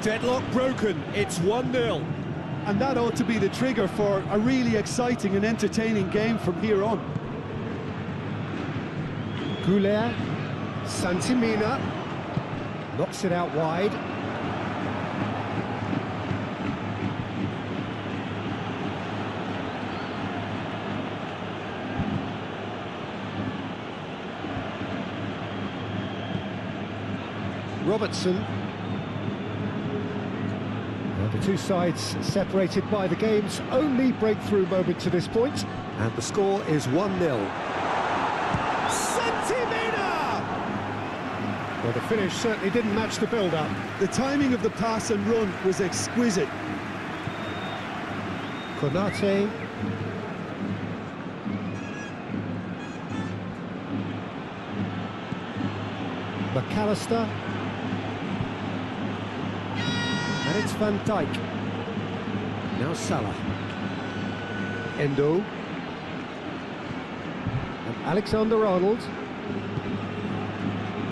Deadlock broken, it's 1-0. And that ought to be the trigger for a really exciting and entertaining game from here on. Goulet, Santimina, knocks it out wide. Robertson. The two sides separated by the game's only breakthrough moment to this point, and the score is 1-0. Santimina! Well, the finish certainly didn't match the build-up. The timing of the pass and run was exquisite. Konate. McAllister. And it's Van Dijk. Now Salah. Endo. And Alexander-Arnold.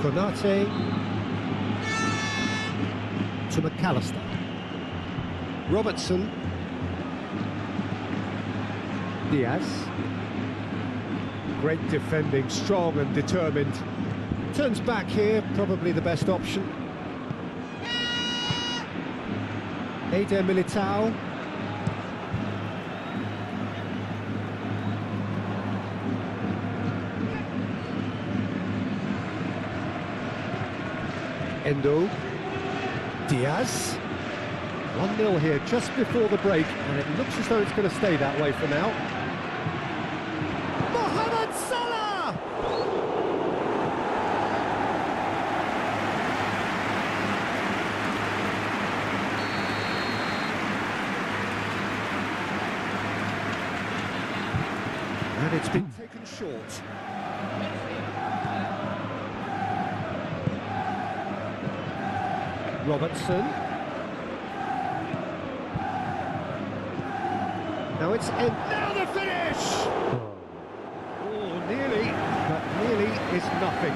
Konate. To McAllister. Robertson. Diaz. Great defending, strong and determined. Turns back here, probably the best option. Eder Militao. Endo. Diaz. 1-0 here just before the break, and it looks as though it's going to stay that way for now. Mohamed Salah! And it's been taken short. Robertson. Now it's in. Now the finish! Oh, nearly, but nearly is nothing.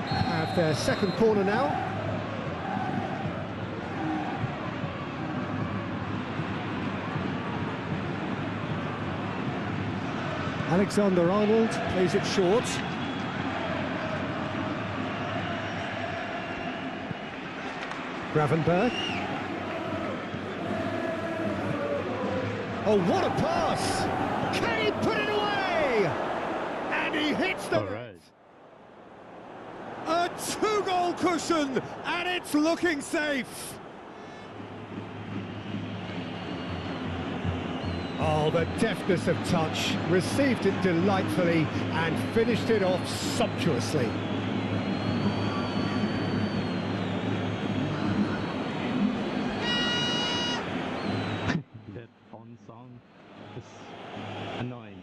Have their second corner now. Alexander-Arnold plays it short. Gravenberg. Oh, what a pass! Can he put it away? And he hits the net. A two-goal cushion, and it's looking safe. Oh, the deftness of touch, received it delightfully and finished it off sumptuously. That on song is annoying.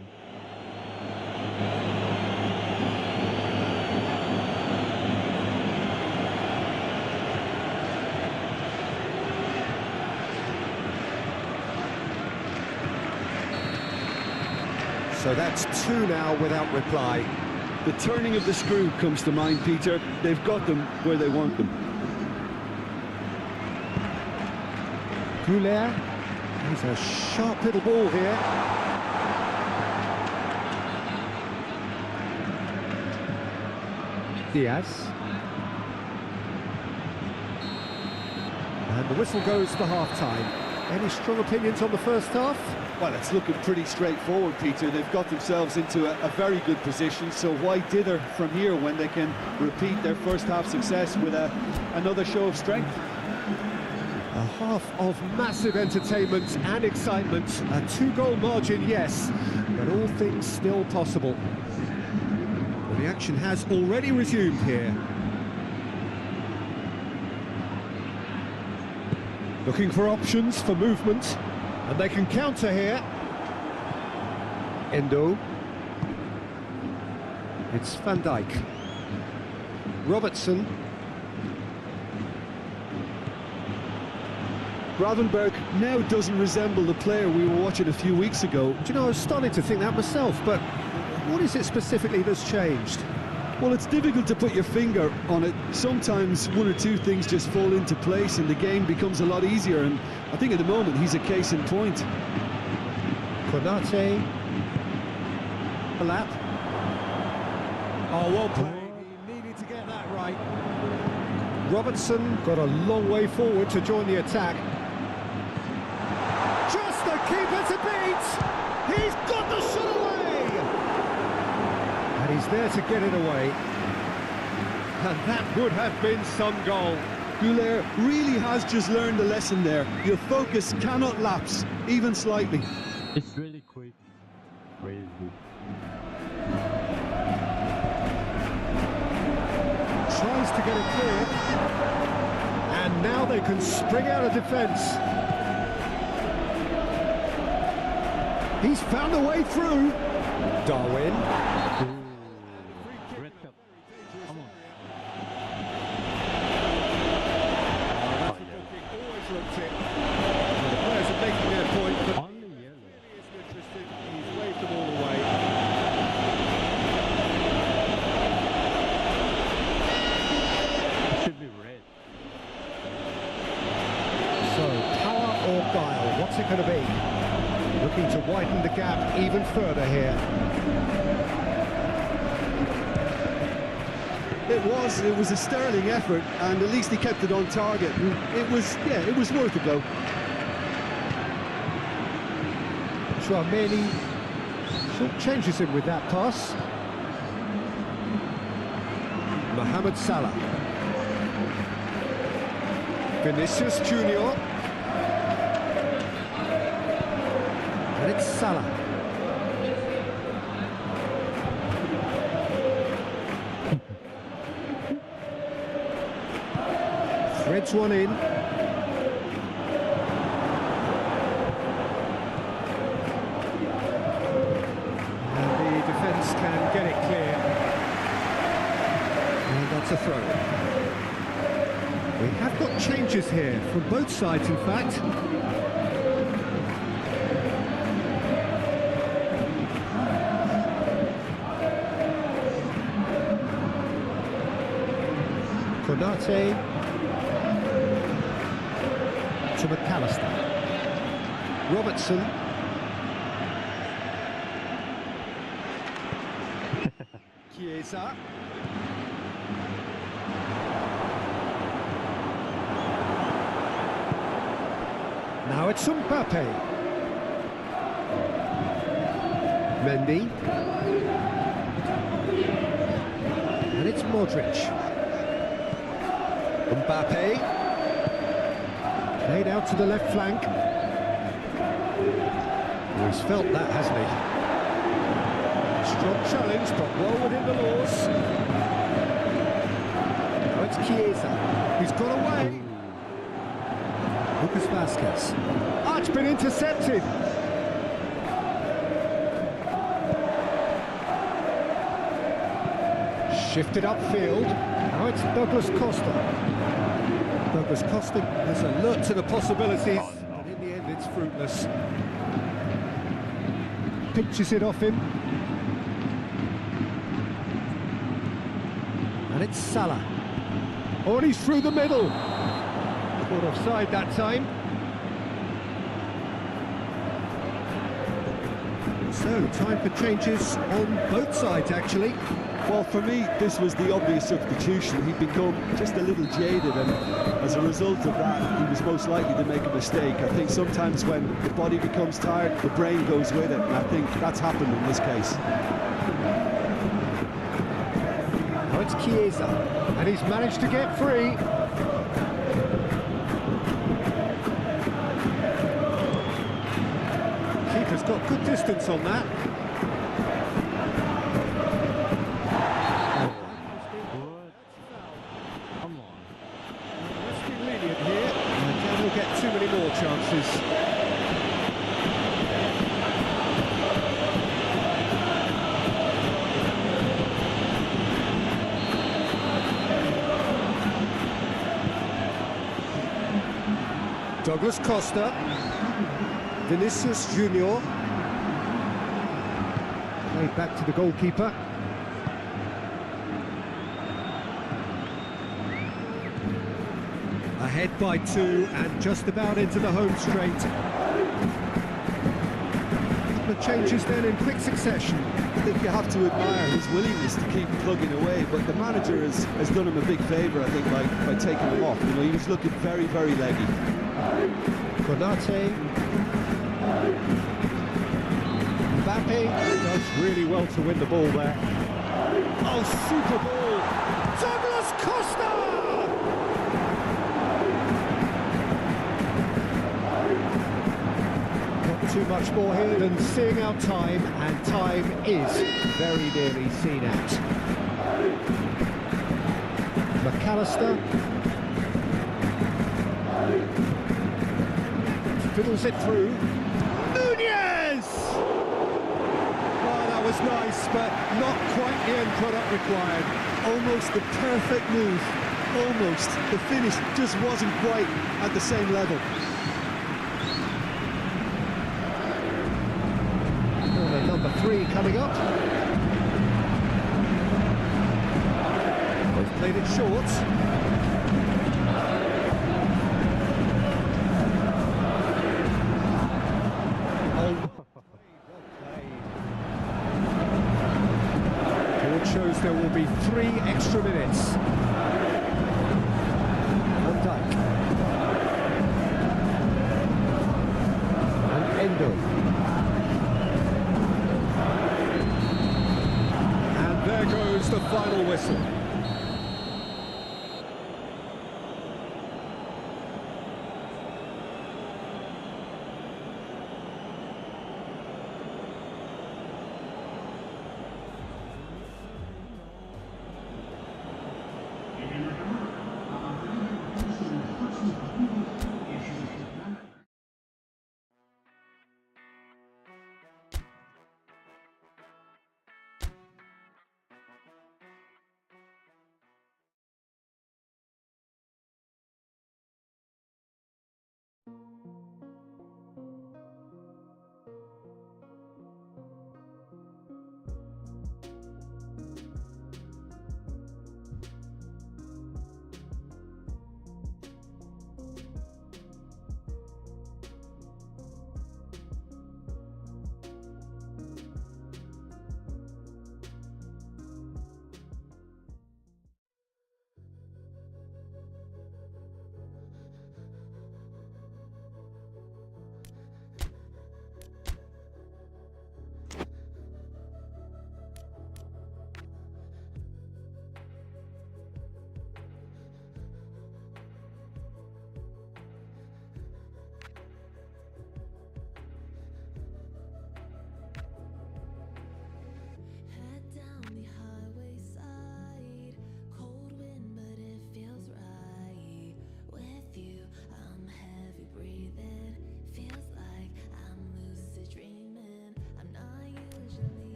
So that's two now without reply. The turning of the screw comes to mind, Peter. They've got them where they want them. Goulet. He's a sharp little ball here. Diaz. And the whistle goes for half-time. Any strong opinions on the first half? Well, it's looking pretty straightforward, Peter. They've got themselves into a very good position, so why dither from here when they can repeat their first half success with another show of strength? A half of massive entertainment and excitement. A 2-goal margin, yes, but all things still possible. Well, the action has already resumed here. Looking for options for movement, and they can counter here. Endo. It's Van Dijk. Robertson. Gravenberg now doesn't resemble the player we were watching a few weeks ago. Do you know, I was starting to think that myself, but what is it specifically that's changed? Well, it's difficult to put your finger on it. Sometimes one or two things just fall into place and the game becomes a lot easier, and I think at the moment he's a case in point. Konate. A lap. Oh, well played. He needed to get that right. Robertson got a long way forward to join the attack. Just the keeper to beat! He's got the shot away! And he's there to get it away. And that would have been some goal. Goulet really has just learned a lesson there. Your focus cannot lapse, even slightly. It's really quick. Crazy. Tries to get it clear. And now they can spring out of defence. He's found a way through. Darwin. Red cup. Come on. Always looked it. Well, the players are making their point, but Only yellow. he isn't interested. He's waved them all away. It should be red. So, power or guile? What's it going to be? Looking to widen the gap even further here. It was a sterling effort, and at least he kept it on target. It was worth a go. Chouameni short changes him with that pass. Mohamed Salah. Vinicius Junior. And it's Salah. Threads one in. And the defence can get it clear. And that's a throw. We have got changes here from both sides, in fact. Konate to McAllister. Robertson. Chiesa. Now it's Mbappe. Mendy. And it's Modric. Mbappe. Played out to the left flank. Oh, he's felt that, hasn't he? Strong challenge, but well within the laws. Now it's Chiesa. He's got away. Lucas Vasquez. Ah, it's been intercepted. Shifted upfield. Now it's Douglas Costa. Douglas Costa is alert to the possibilities, but in the end it's fruitless. Pinches it off him. And it's Salah. Oh, and he's through the middle. Caught offside that time. So, time for changes on both sides, actually. Well, for me, this was the obvious substitution. He'd become just a little jaded, and as a result of that, he was most likely to make a mistake. I think sometimes when the body becomes tired, the brain goes with it, and I think that's happened in this case. Now it's Chiesa, and he's managed to get free. Keeper's got good distance on that. Let's be lenient here, and then we'll get too many more chances. Douglas Costa, Vinicius Junior, played back to the goalkeeper. Ahead by 2 and just about into the home straight. The changes then in quick succession. I think you have to admire his willingness to keep plugging away, but the manager has done him a big favour, I think, by taking him off. You know, he was looking very, very leggy. Konate. Mbappe does really well to win the ball there. Oh, super ball! Douglas Costa! Not too much more here than seeing out time, and time is very nearly seen out. McAllister. Fiddles it through. Nunez! Oh, that was nice, but not quite the end product required. Almost the perfect move. Almost. The finish just wasn't quite at the same level. Corner number 3 coming up. Both played it short. Shows there will be 3 extra minutes. Van Dijk. And Endo. And there goes the final whistle.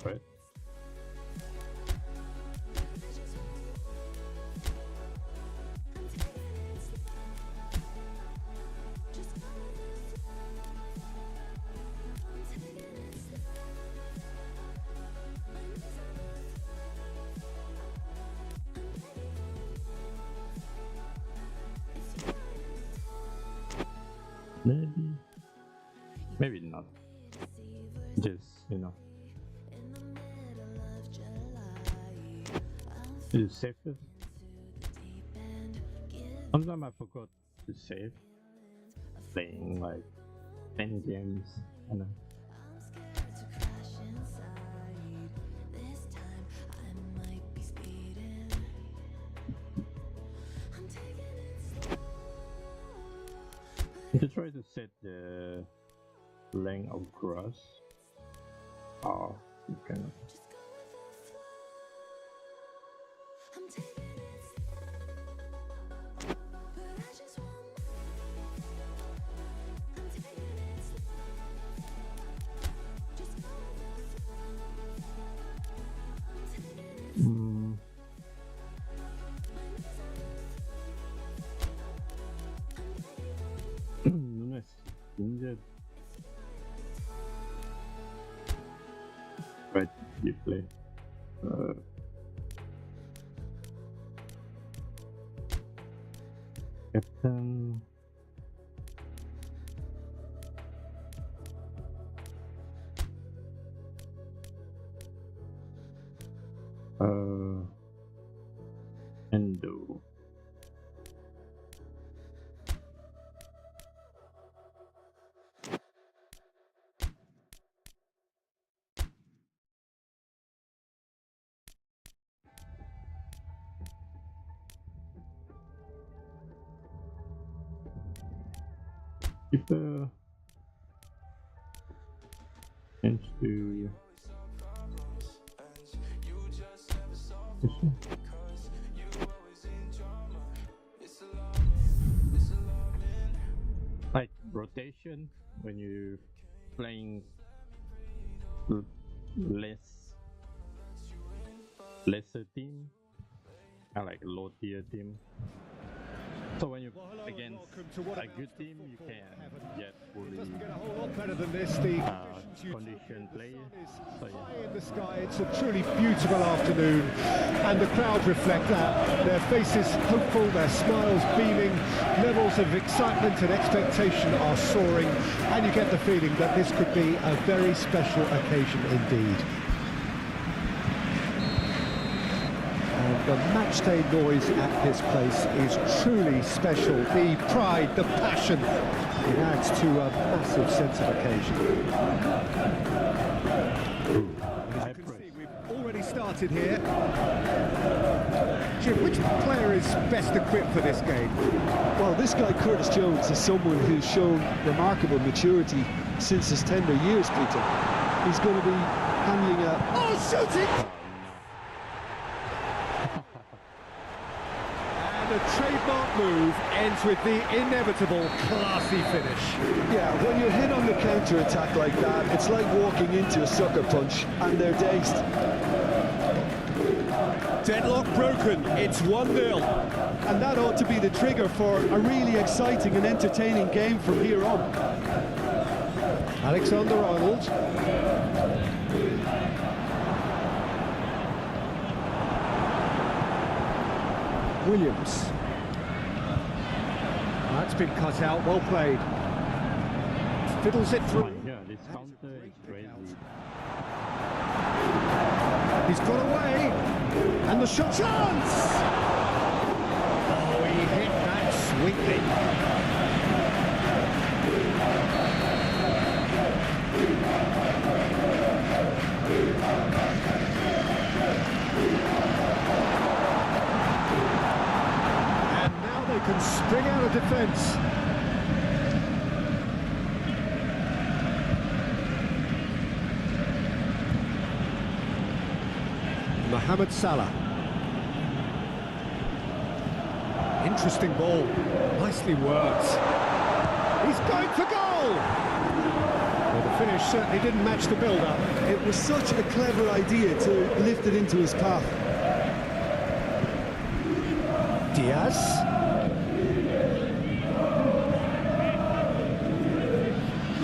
right? Maybe not. Just, you know, it's safest. Sometimes I forgot to save. Playing like 10 games, you know. To try to set the length of grass, you can. Injured. Right, you play. Captain. Endo. Keeper change to this one. Like rotation when you're playing lesser team, I like low tier team. So when you're against a good team, you can get fully Get a whole lot better than this. The condition play. So high yeah. in the sky. It's a truly beautiful afternoon, and the crowd reflect that. Their faces hopeful, their smiles beaming, levels of excitement and expectation are soaring, and you get the feeling that this could be a very special occasion indeed. The matchday noise at this place is truly special. The pride, the passion, it adds to a massive sense of occasion. As you can see, we've already started here. Jim, which player is best equipped for this game? Well, this guy Curtis Jones is someone who's shown remarkable maturity since his tender years, Peter. He's going to be handling a... Oh, shooting! The trademark move ends with the inevitable classy finish. Yeah, when you hit on the counter-attack like that, it's like walking into a sucker punch, and they're dazed. Deadlock broken, it's 1-0. And that ought to be the trigger for a really exciting and entertaining game from here on. Alexander-Arnold. Williams. That's been cut out, well played. Fiddles it through. Yeah, this counter is crazy. He's got away, and the shot chance! Oh, he hit that sweetly. Can spring out of defence. Mohamed Salah. Interesting ball. Nicely worked. He's going for goal! Well, the finish certainly didn't match the build-up. It was such a clever idea to lift it into his path. Diaz.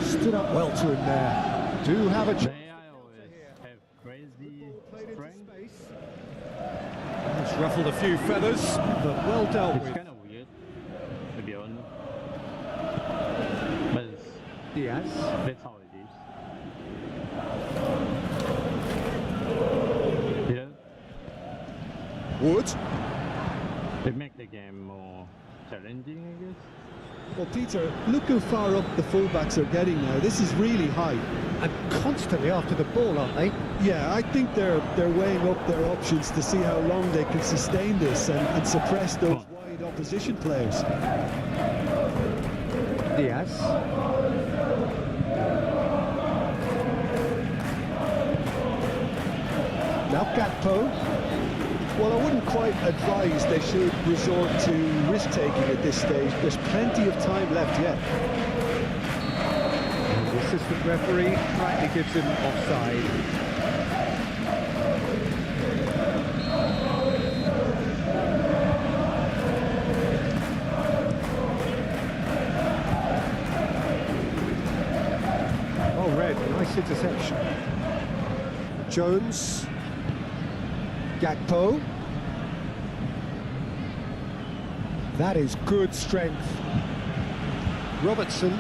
Stood up well to him there. Do have a chance. They always have crazy strength. It's ruffled a few feathers, but well dealt It's with. kind of weird, to be honest. But Diaz. that's how it is. Yeah, Wood. it makes the game more challenging, I guess. Well, Peter, look how far up the fullbacks are getting now. This is really high. And constantly after the ball, aren't they? Yeah, I think they're weighing up their options to see how long they can sustain this and suppress those wide opposition players. Diaz. Now Gakpo. Well, I wouldn't quite advise they should resort to risk-taking at this stage. There's plenty of time left yet. And the assistant referee rightly gives him offside. Oh, red, nice interception. Jones. Gakpo. That is good strength. Robertson.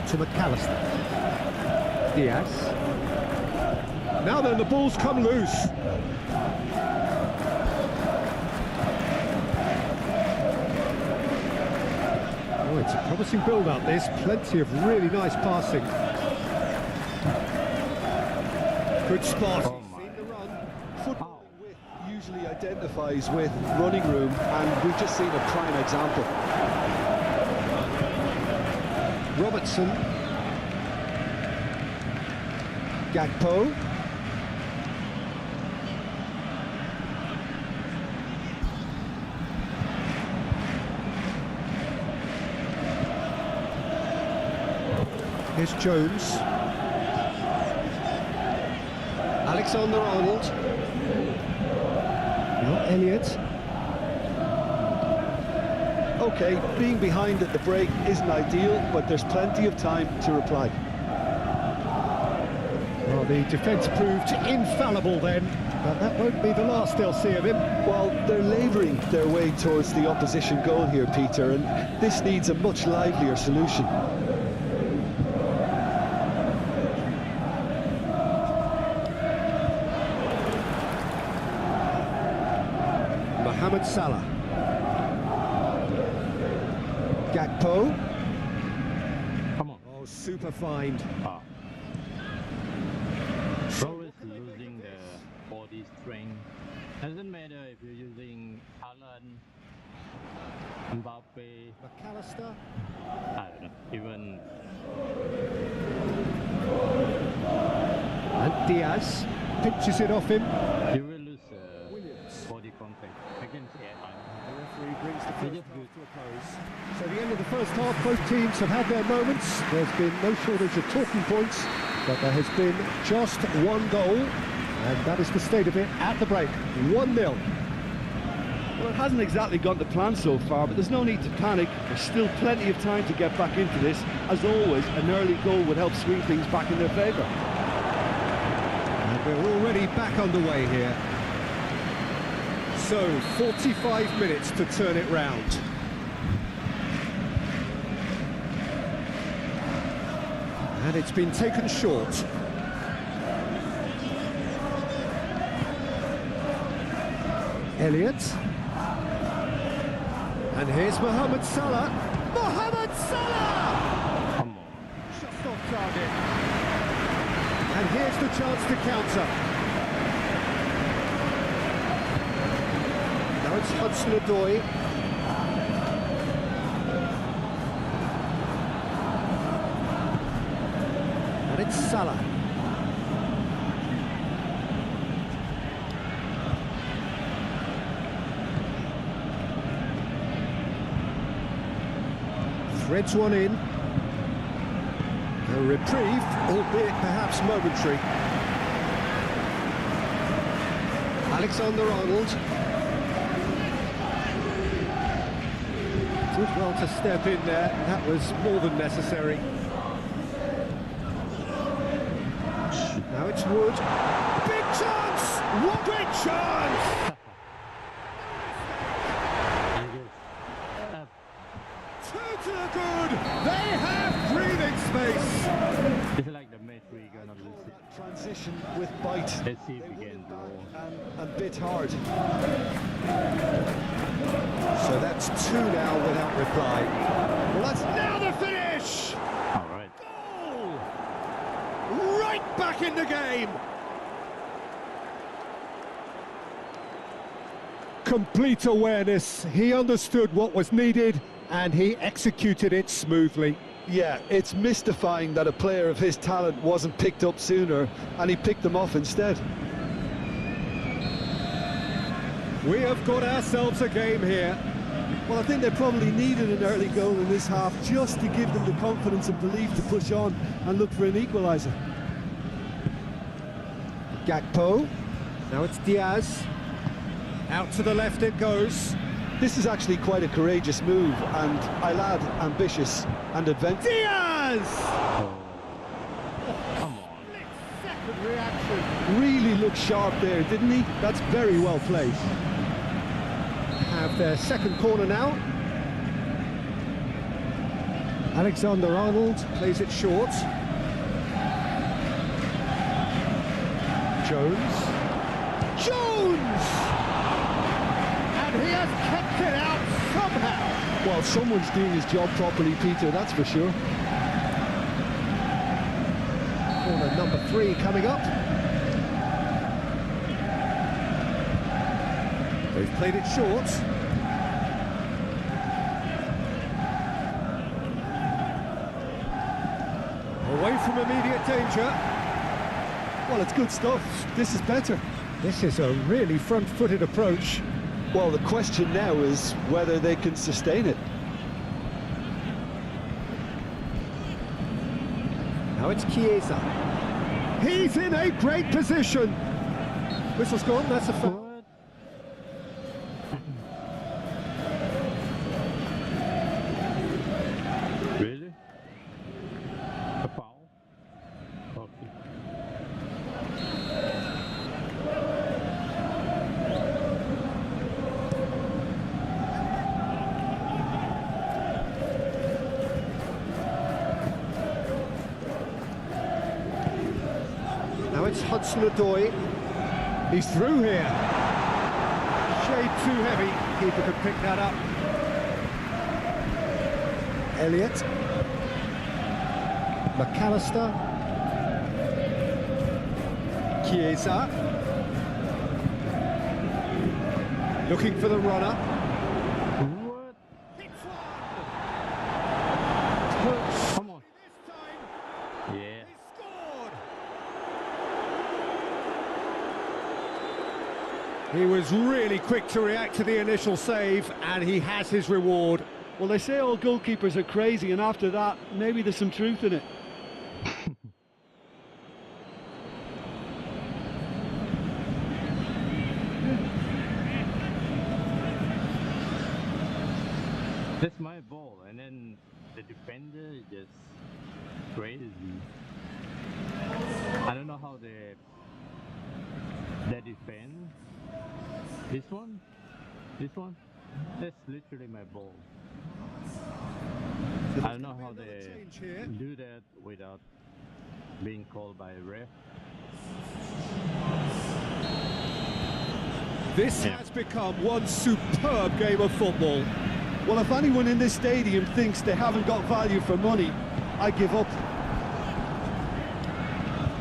To McAllister. Diaz. Now then, the ball's come loose. Oh, it's a promising build-up, this. Plenty of really nice passing. Good spot. Oh my. Seen the run. Footballing width usually identifies with running room, and we've just seen a prime example. Robertson. Gakpo. Here's Jones. Alexander-Arnold. Now Elliott. Okay, being behind at the break isn't ideal, but there's plenty of time to reply. Well, the defence proved infallible then, but that won't be the last they'll see of him. Well, they're labouring their way towards the opposition goal here, Peter, and this needs a much livelier solution. Mohamed Salah. Gakpo. Come on. Oh, super find. Ah. Bro is losing the body strength. Doesn't matter if you're using Haaland, Mbappe, McAllister. I don't know, even And Diaz pinches it off him. you will lose body contact against AI. The referee brings the first They half just to a close. So the end of the first half, both teams have had their moments. There's been no shortage of talking points, but there has been just one goal, and that is the state of it at the break. 1-0. Well, it hasn't exactly gone to plan so far, but there's no need to panic. There's still plenty of time to get back into this. As always, an early goal would help swing things back in their favour. And we're already back underway here. So, 45 minutes to turn it round. And it's been taken short. Elliott. And here's Mohamed Salah. Mohamed Salah! Come on. Just off target. And here's the chance to counter. Now it's Hudson-Odoi. And it's Salah. threads one in. A reprieve, albeit perhaps momentary. Alexander-Arnold. Did well to step in there. That was more than necessary. Now it's Wood. Big chance! What big chance! Two to the good! They have breathing space! This is like the match where you're gonna lose it. Transition with bite. Let's see if we can draw. And bit hard. So that's two now without reply. Well, that's now the finish! All right. Goal! Right back in the game! Complete awareness. He understood what was needed and he executed it smoothly. Yeah, it's mystifying that a player of his talent wasn't picked up sooner, and he picked them off instead. We have got ourselves a game here. Well, I think they probably needed an early goal in this half just to give them the confidence and belief to push on and look for an equaliser. Gakpo. Now it's Diaz. Out to the left it goes. This is actually quite a courageous move, and Ilad ambitious and adventurous. Diaz! Oh, come on. Second reaction. Really looked sharp there, didn't he? That's very well played. Have their second corner now. Alexander-Arnold plays it short. Jones! And he has kept it out somehow. Well, someone's doing his job properly, Peter, that's for sure. Corner number 3 coming up. They've played it short. Away from immediate danger. Well, it's good stuff. This is better. This is a really front-footed approach. Well, the question now is whether they can sustain it. Now it's Chiesa. He's in a great position. Whistle's gone, that's a foul. Really? A foul? Okay. Now it's Hudson-Odoi. He's through here. Shade too heavy. Keeper could pick that up. Elliott. McAllister. Chiesa. Looking for the runner. What? Hits one. Come on. This time. Yeah. He scored! He was really quick to react to the initial save, and he has his reward. Well, they say all goalkeepers are crazy, and after that, maybe there's some truth in it. That's my ball, and then the defender is just crazy. I don't know how they defend. This one, that's literally my ball. I don't know how they do that without being called by a ref. This has become one superb game of football. Well, if anyone in this stadium thinks they haven't got value for money, I give up.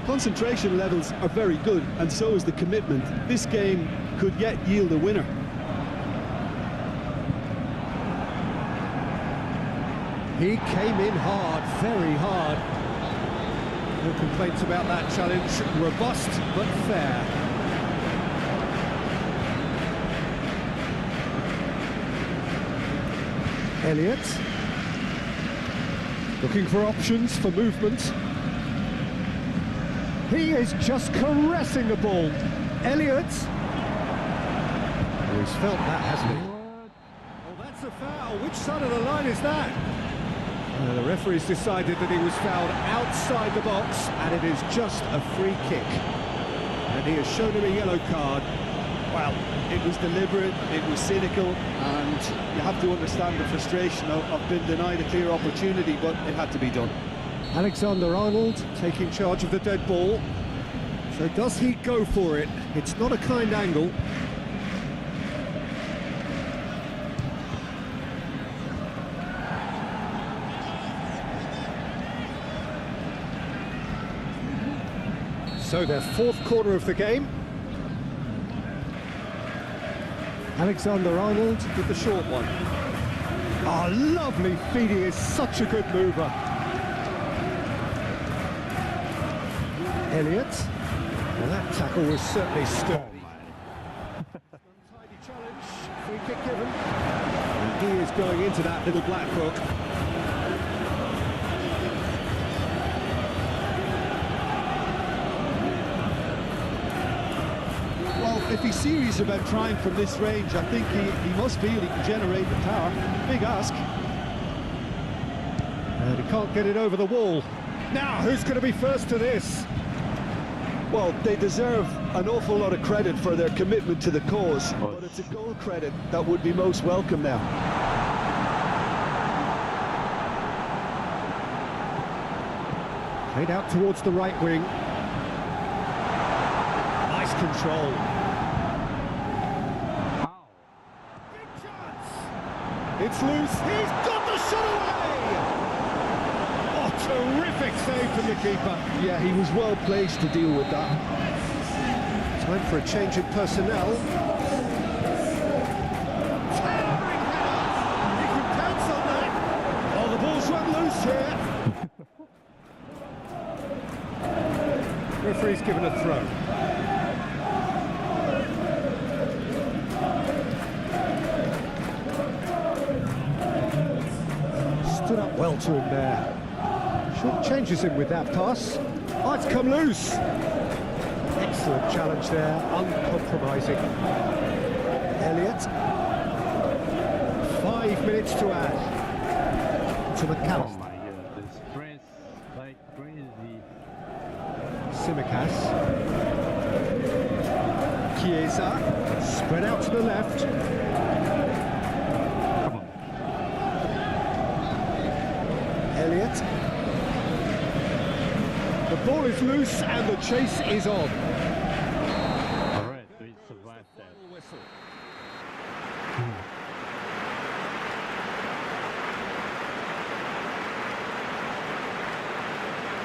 Concentration levels are very good, and so is the commitment. This game could yet yield a winner. He came in hard, very hard. No complaints about that challenge. Robust, but fair. Elliott. Looking for options for movement. He is just caressing the ball. Elliott. Oh, he's felt that, hasn't he? Oh, that's a foul. Which side of the line is that? The referee's decided that he was fouled outside the box, and it is just a free kick. And he has shown him a yellow card. Well, it was deliberate, it was cynical, and you have to understand the frustration of being denied a clear opportunity, but it had to be done. Alexander-Arnold taking charge of the dead ball. So does he go for it? It's not a kind angle. So their fourth quarter of the game. Alexander-Arnold with the short one. Oh, lovely feed, he is such a good mover. Elliott. Well, that tackle was certainly sturdy. Untidy challenge, free kick given. And he is going into that little black book. If he's serious about trying from this range, I think he must feel he can generate the power. Big ask. And he can't get it over the wall. Now, who's going to be first to this? Well, they deserve an awful lot of credit for their commitment to the cause, but it's a goal credit that would be most welcome now. Played out towards the right wing. Nice control. It's loose, he's got the shot away! Oh, terrific save from the keeper. Yeah, he was well placed to deal with that. Time for a change in personnel. Towering header! He can pounce on that! Oh, the ball's run loose here. Referee's given a throw. Stood up well to him there. Short changes him with that pass. Oh, it's come loose. Excellent challenge there, uncompromising. Elliott. 5 minutes to add. To McCallum. Oh my god, this press like crazy. Simicas. Chiesa. Spread out to the left. Elliott. The ball is loose and the chase is on. Alright, we survived that.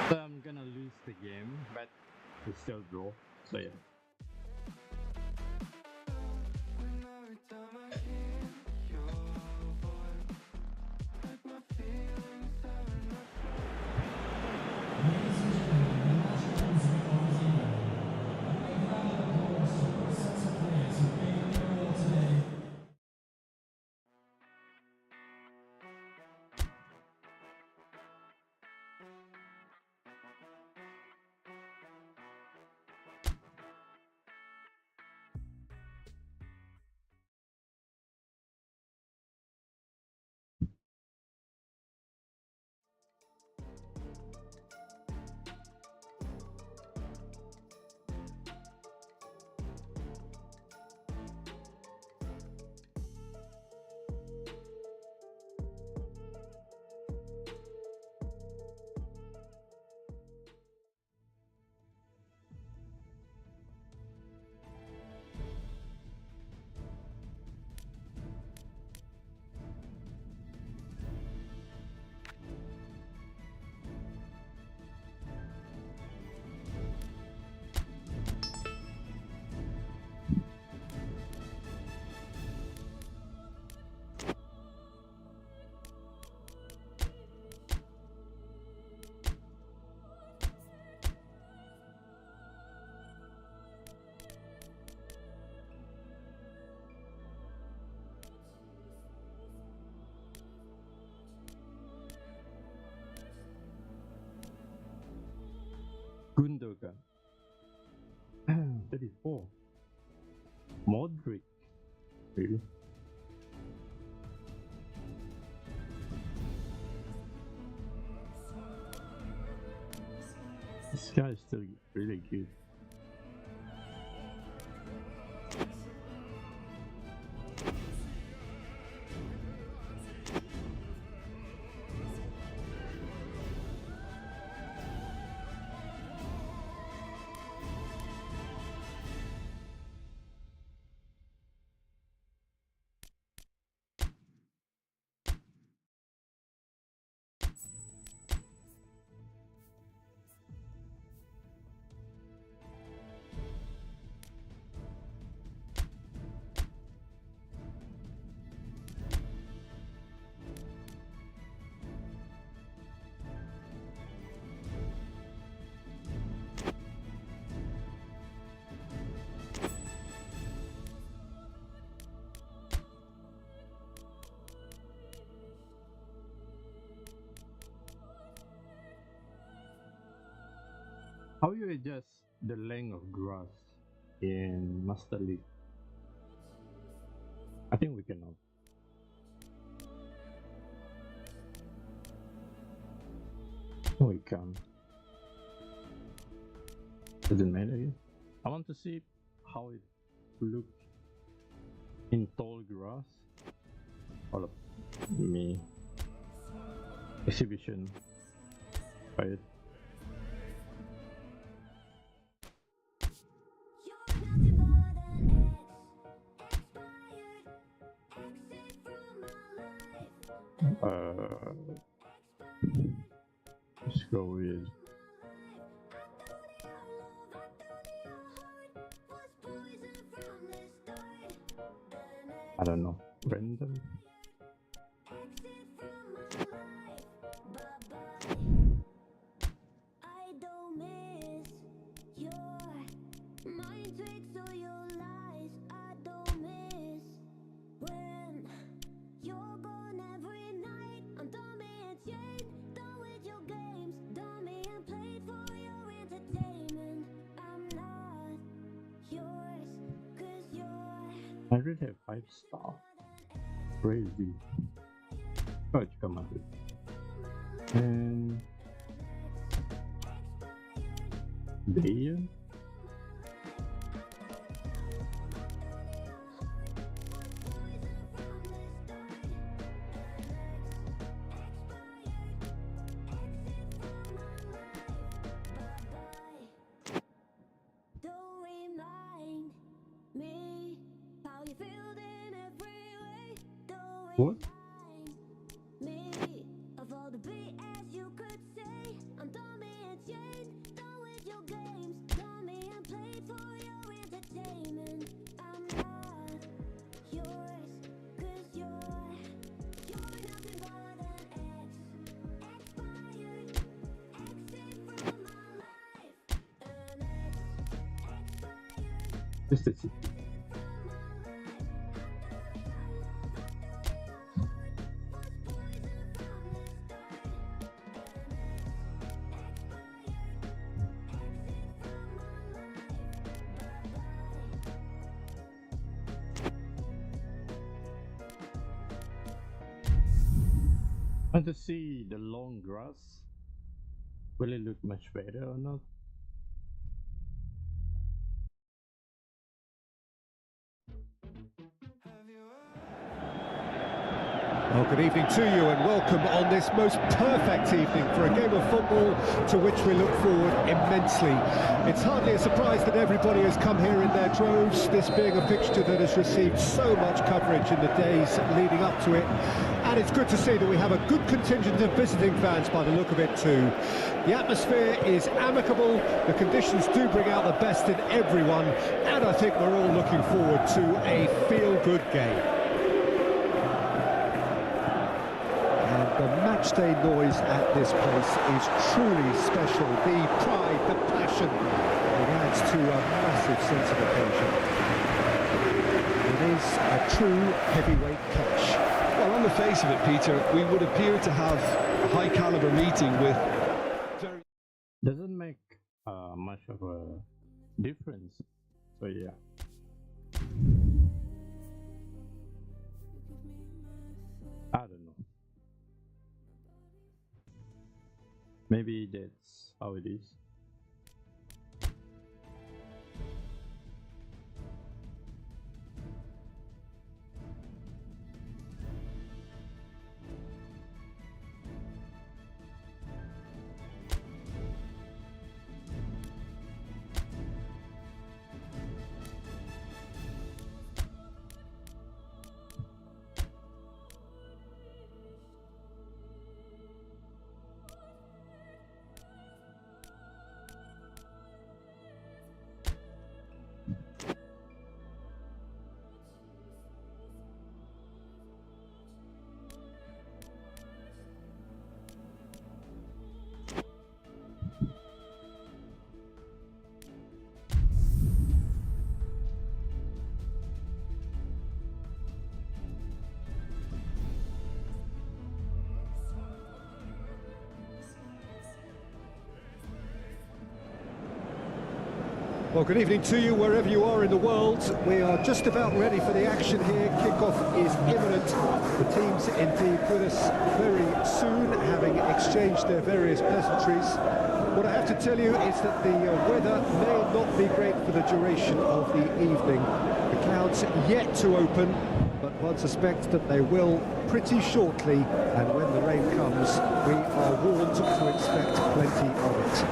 So I'm gonna lose the game, but we still draw, so yeah. kan. 34. Modric. Really? This guy is still really good. How you adjust the length of grass in Master League? I think we cannot. No, we can't. Doesn't matter. I want to see how it looks in tall grass. All of me exhibition. Right. Let's go with I don't know, random. I already have 5 star. Crazy. Oh, it's come out. And there. What? Just a second. And to see the long grass, will it look much better or not? Well, good evening to you and welcome on this most perfect evening for a game of football to which we look forward immensely. It's hardly a surprise that everybody has come here in their droves, this being a fixture that has received so much coverage in the days leading up to it. And it's good to see that we have a good contingent of visiting fans by the look of it too. The atmosphere is amicable, the conditions do bring out the best in everyone, and I think we're all looking forward to a feel-good game. The matchday noise at this place is truly special. The pride, the passion, it adds to a massive sense of occasion. It is a true heavyweight clash. Well, on the face of it, Peter, we would appear to have a high-caliber meeting with very... Doesn't make much of a difference. So yeah. I don't know. Maybe that's how it is. Well, good evening to you wherever you are in the world. We are just about ready for the action here. Kickoff is imminent. The teams indeed with us very soon, having exchanged their various pleasantries. What I have to tell you is that the weather may not be great for the duration of the evening. The clouds yet to open, but one suspects that they will pretty shortly, and when the rain comes, we are warned to expect plenty of it.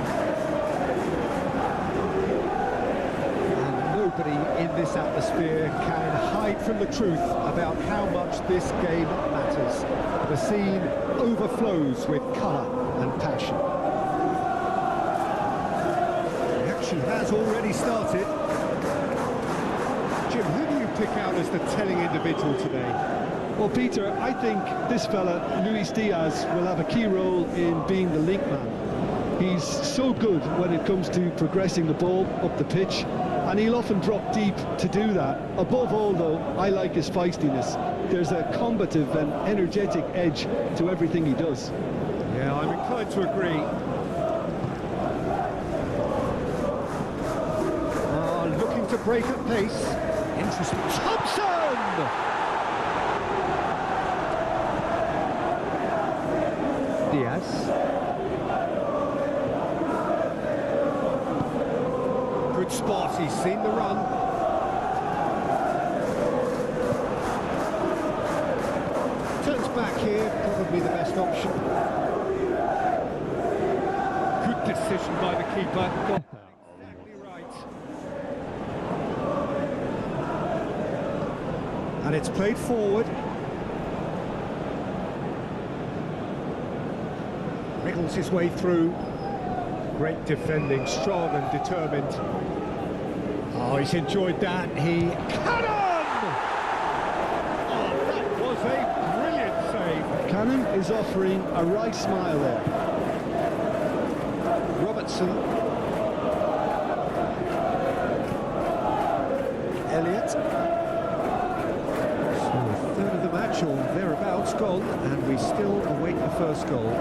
Nobody in this atmosphere can hide from the truth about how much this game matters. The scene overflows with colour and passion. The action has already started. Jim, who do you pick out as the telling individual today? Well, Peter, I think this fella, Luis Diaz, will have a key role in being the link man. He's so good when it comes to progressing the ball up the pitch, and he'll often drop deep to do that. Above all, though, I like his feistiness. There's a combative and energetic edge to everything he does. Yeah, I'm inclined to agree. Looking to break at pace. Interesting. Thompson! Diaz. Good spot, he's seen the run. Turns back here, probably the best option. Good decision by the keeper. Got exactly right. And it's played forward. Wriggles his way through. Great defending, strong and determined. Oh, he's enjoyed that. He... Cannon! Oh, that was a brilliant save. Cannon is offering a right smile there. Robertson. Elliott. So a third of the match or thereabouts gone, and we still await the first goal.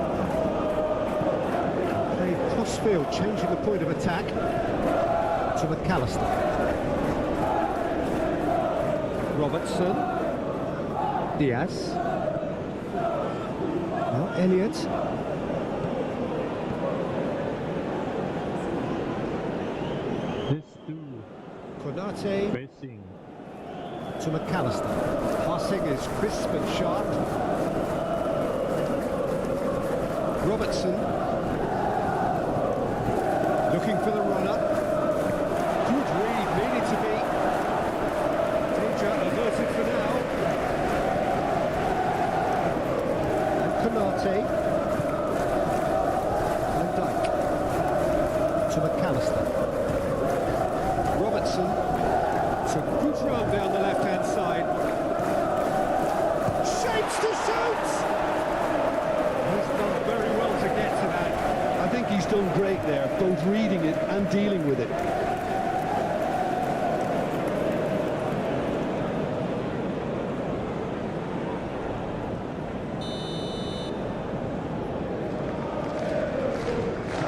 Crossfield changing the point of attack to McAllister. Robertson. Diaz. Now Elliott. This two Konate facing to McAllister. Passing is crisp and sharp. Robertson. Looking for the run-up. Good read, needed to be. Danger averted for now. And Konate. And Dyke. To McAllister. Robertson. It's a good run down the left-hand side. Shapes to shoot! He's done very well to get to that. I think he's done great there, both reading it and dealing with it.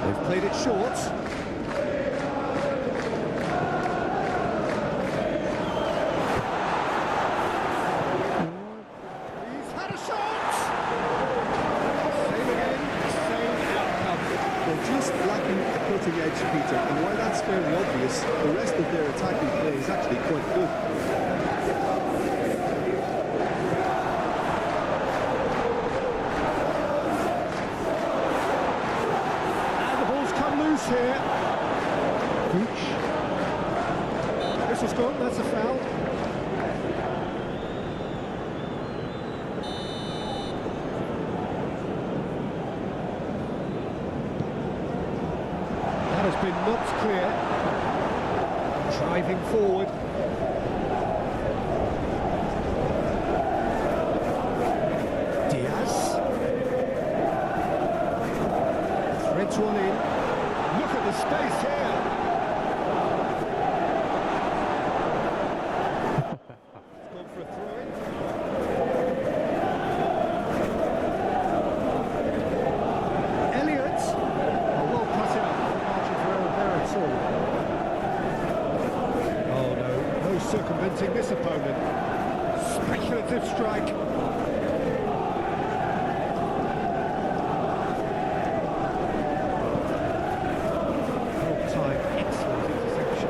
They've played it short. that a shot? Same again, same outcome. They're just lacking a cutting edge, Peter, and while that's fairly obvious, the rest of their attacking play is actually quite good. And the ball's come loose here. This was good, that's a foul. That has been knocked clear. Driving forward. Diaz. Threads one in. Look at the space here. It's gone for a throw-in. Elliott. Oh, well cut it up. Oh no, no circumventing this opponent. Speculative strike. Time, excellent interception.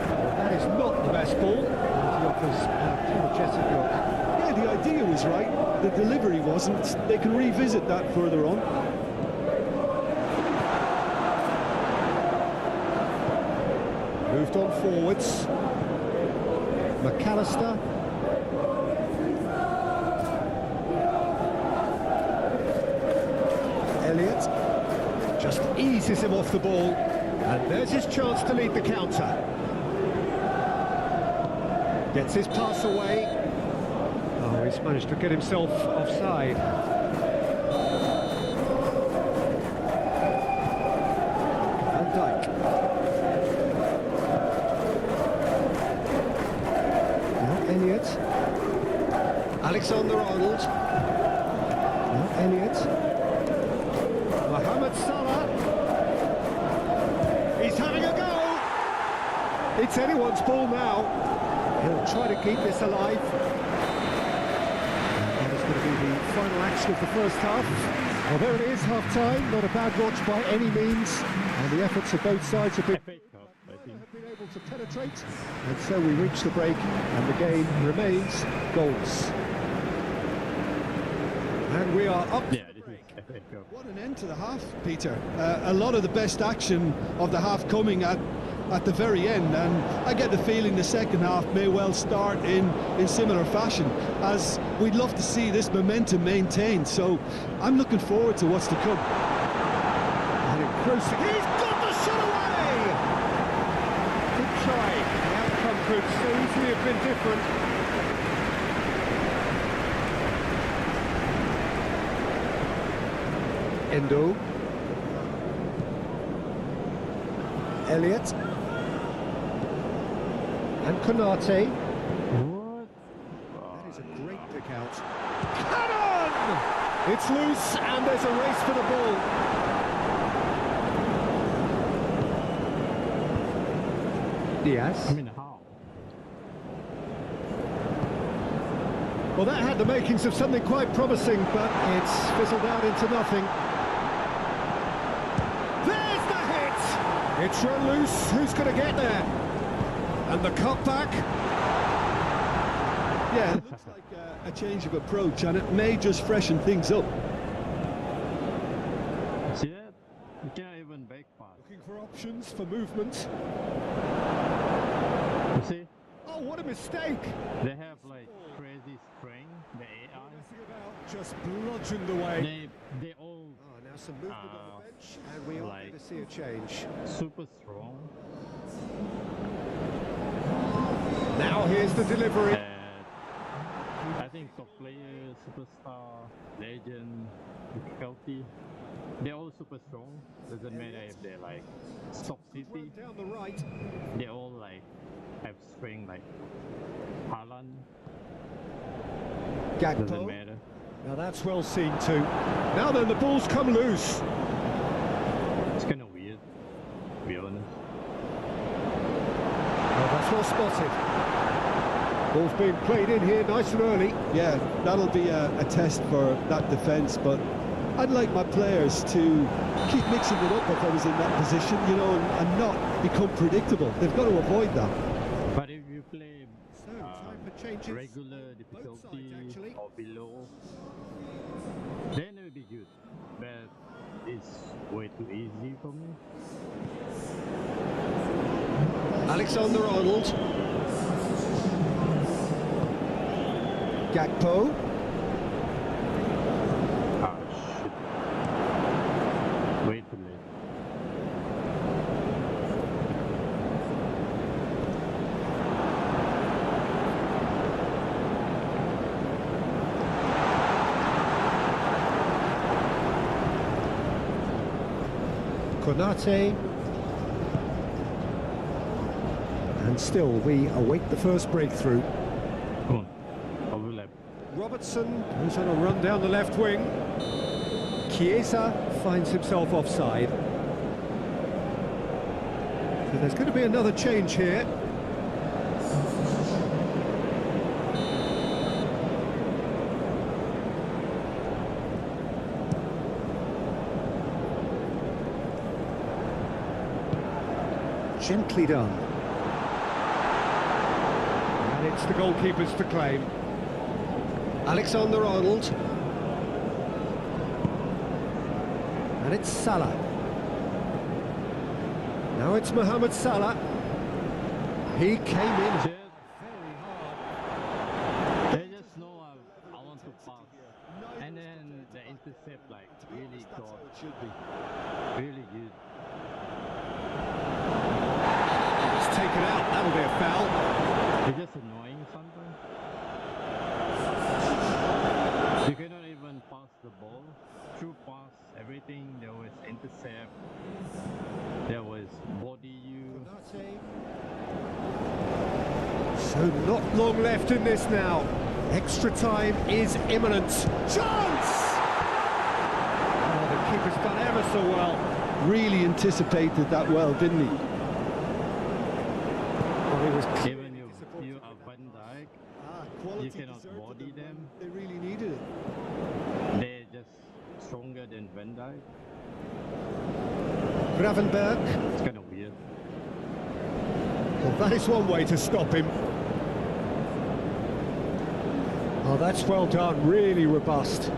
Well, that is not the best ball. He offers an apologetic look. Yeah, the idea was right, the delivery wasn't. They can revisit that further on. Moved on forwards. McAllister. Elliott just eases him off the ball. And there's his chance to lead the counter. Gets his pass away. Oh, he's managed to get himself offside. Van Dijk. Elliott. Alexander-Arnold. Elliott. Mohamed Salah. He's having a go! It's anyone's ball now. He'll try to keep this alive. And that is going to be the final action of the first half. Well, there it is, half-time. Not a bad watch by any means. And the efforts of both sides have been able to penetrate, and so we reach the break and the game remains goals. And we are up. Yeah, this is What an end to the half, Peter. A lot of the best action of the half coming at the very end, and I get the feeling the second half may well start in similar fashion, as we'd love to see this momentum maintained, so I'm looking forward to what's to come. And engrossing, he's got the shot away! Good try, the outcome could so easily have been different. Endo. Elliott. And Konate. what? That is a great pick out. Cannon! It's loose and there's a race for the ball. Diaz. I mean, how? Well, that had the makings of something quite promising, but it's fizzled out into nothing. There's the hit! It's run loose. Who's going to get there? And the cutback. Yeah, it looks like a change of approach, and it may just freshen things up. See that? You can't even back pass. Looking for options for movement. You see? Oh, what a mistake! They have like crazy strength, the AI. Messing about, just bludgeoned away. They all Oh, now some movement on the bench, and we are like- going to see a change. super strong. Now here's the delivery. And I think top player, superstar, legend, difficulty, they're all super strong. Doesn't matter if they're like top city, Run down the right. they all like have strength like Haaland. Doesn't Gakpo. matter. Now that's well seen too. Now then, the ball's come loose. It's kind of weird, to be honest. Oh, that's well spotted. Ball's being played in here nice and early. Yeah, that'll be a test for that defence, but I'd like my players to keep mixing it up if I was in that position, you know, and not become predictable. They've got to avoid that. But if you play Time for changes. regular Both sides, difficulty actually. or below, then it will be good. But it's way too easy for me. Alexander-Arnold. Gakpo. Ah, shit. Way too late. Konate. And still we await the first breakthrough. Come on. Overlap. Robertson goes on a run down the left wing. Chiesa finds himself offside. So there's going to be another change here. Gently done. And it's the goalkeepers to claim. Alexander-Arnold. And it's Salah. Now it's Mohamed Salah. He came in very hard. They just know I want to pass. And then the intercept like really got Should be. really good. It's taken out. That'll be a foul. It's just annoying sometimes. You cannot even pass the ball. True pass, everything. There was intercept. There was body you. So not long left in this now. Extra time is imminent. Chance! Oh, the keeper's done ever so well. Really anticipated that well, didn't he? Oh, he was Even you are Van Dijk, you cannot body them. They really needed it. They're just stronger than Van Dijk. Gravenberg. It's kind of weird. Well, that is one way to stop him. Oh, that's well done. Really robust.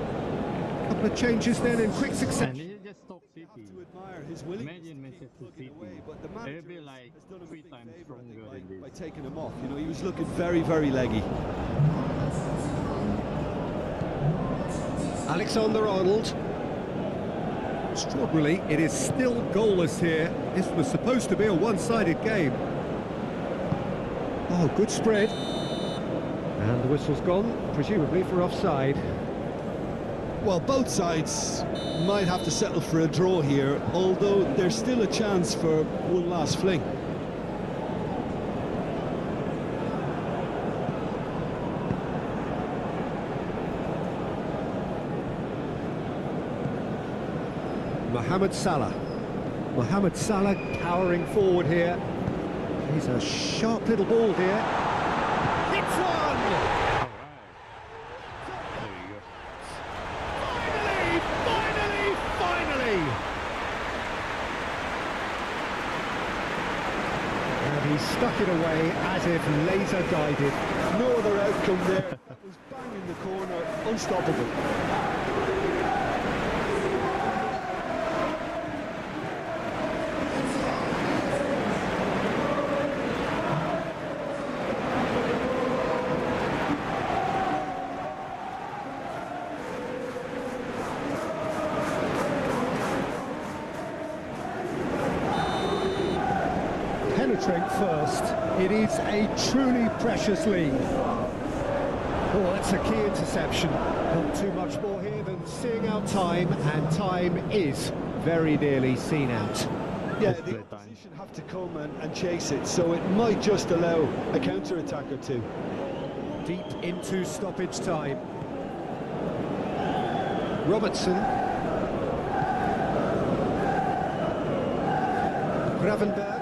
Couple of changes then in quick And succession. he just top City. To admire his willingness Imagine to Manchester plug it City. away, but the They'll manager be like has done him a 3 big times favour, I stronger think, than by this. taking him off. You know, he was looking very, very leggy. Alexander-Arnold. Extraordinarily, it is still goalless here. This was supposed to be a one-sided game. Oh, good spread. And the whistle's gone, presumably for offside. Well, both sides might have to settle for a draw here, although there's still a chance for one last fling. Mohamed Salah. Mohamed Salah powering forward here. He's a sharp little ball here. Hits one! Alright. There you go. Finally! And he stuck it away as if laser guided. No other outcome there. That was bang in the corner, unstoppable. Penetrate first. It is a truly precious lead. Oh, that's a key interception. Not too much more here than seeing out time, and time is very nearly seen out. Yeah, That's the great time. opposition have to come and chase it, so it might just allow a counter-attack or two. Deep into stoppage time. Robertson. Gravenberg.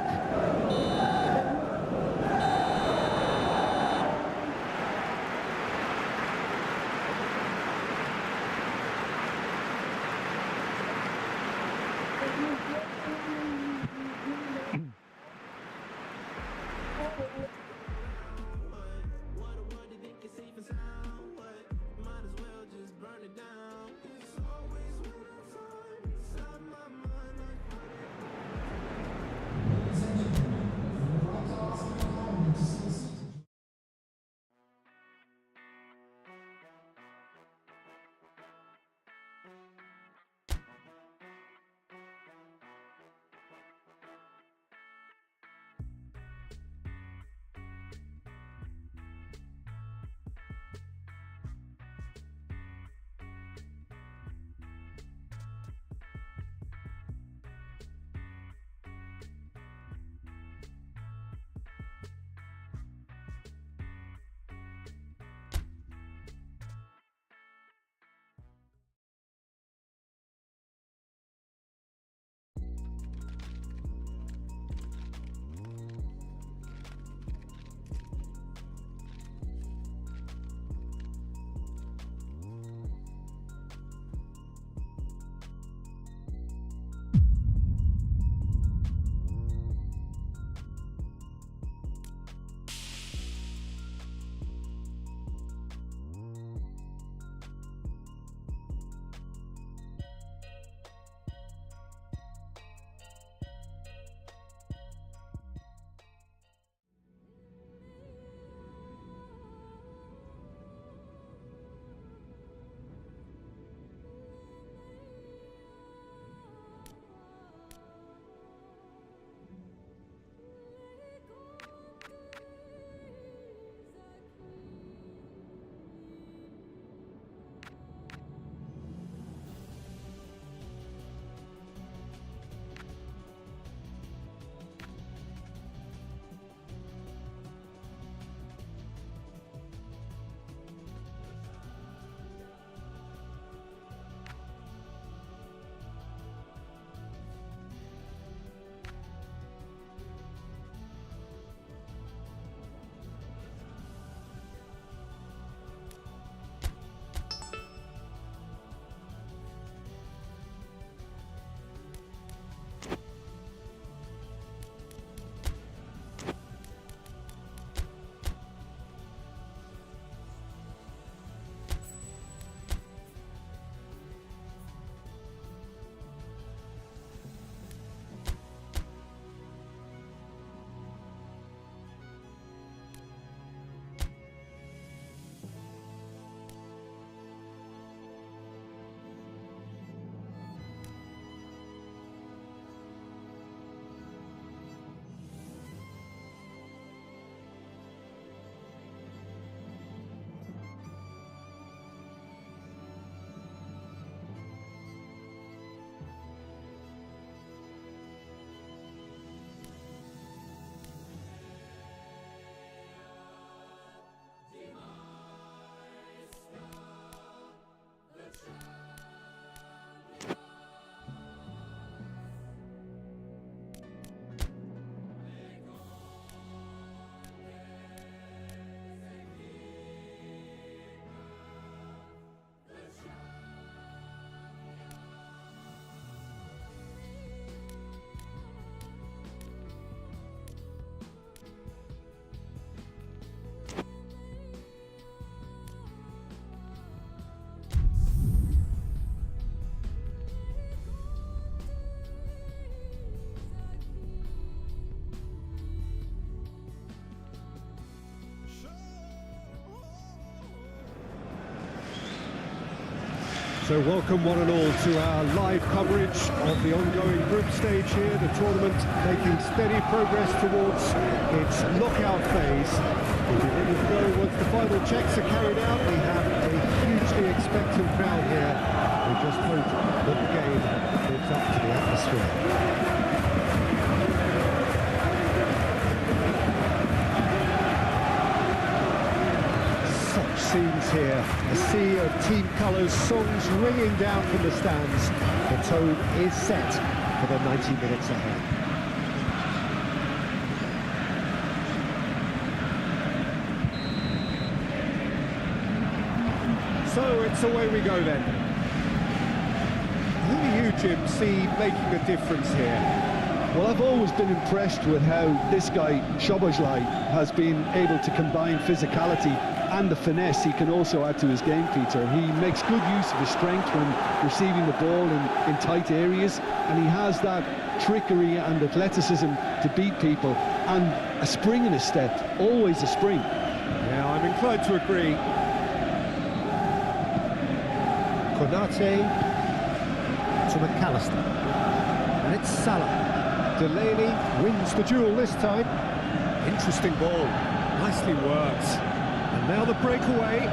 So welcome one and all to our live coverage of the ongoing group stage here, the tournament making steady progress towards its knockout phase. If you let us go once the final checks are carried out, we have a hugely expectant crowd here. We just hope that the game lives up to the atmosphere. Scenes here, a sea of team colours, songs ringing down from the stands. The tone is set for the 90 minutes ahead. So it's away we go then. Who do you, Jim, see making a difference here? Well, I've always been impressed with how this guy, Szoboszlai, has been able to combine physicality and the finesse he can also add to his game, Peter. He makes good use of his strength when receiving the ball in tight areas, and he has that trickery and athleticism to beat people, and a spring in his step, always a spring. Yeah, I'm inclined to agree. Konate to McAllister, and it's Salah. Delaney wins the duel this time. Interesting ball, nicely worked. And now the breakaway.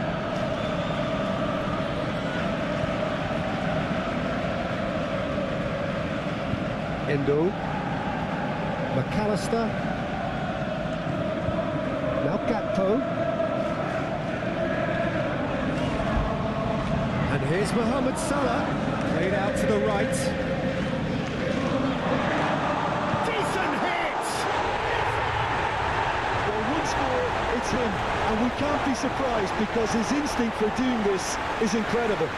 Endo, McAllister, now Gakpo. And here's Mohamed Salah, played out to the right. Decent hit! Well, once more, it's him, and we can't be surprised because his instinct for doing this is incredible.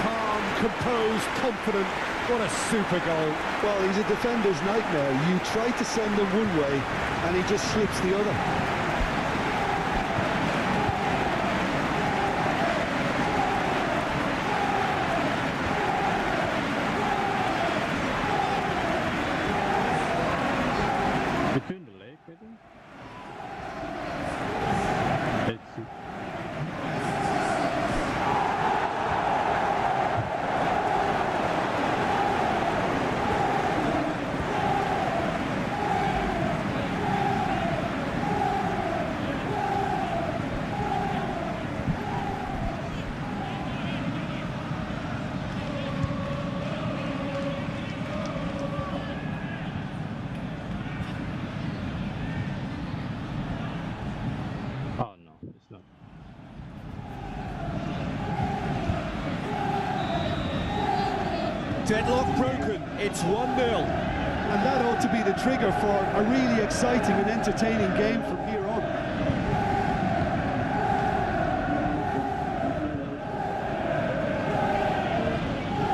Calm, composed, confident. What a super goal. Well, he's a defender's nightmare. You try to send him one way, and he just slips the other. Between the leg, I think. Let's see. Oh no, it's not. Deadlock broken. It's 1-0. And that ought to be the trigger for a really exciting and entertaining game from here on.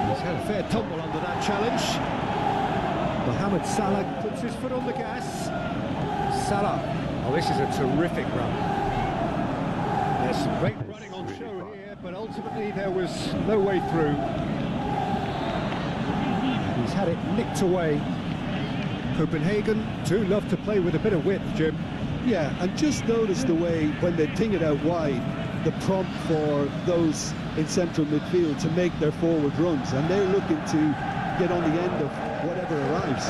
He's had a fair tumble under that challenge. Mohamed Salah puts his foot on the gas. Salah. Oh, this is a terrific run. There's some great running on show here, but ultimately there was no way through. He's had it nicked away. Copenhagen do love to play with a bit of width, Jim. Yeah, and just notice the way, when they ping it out wide, the prompt for those in central midfield to make their forward runs, and they're looking to get on the end of whatever arrives.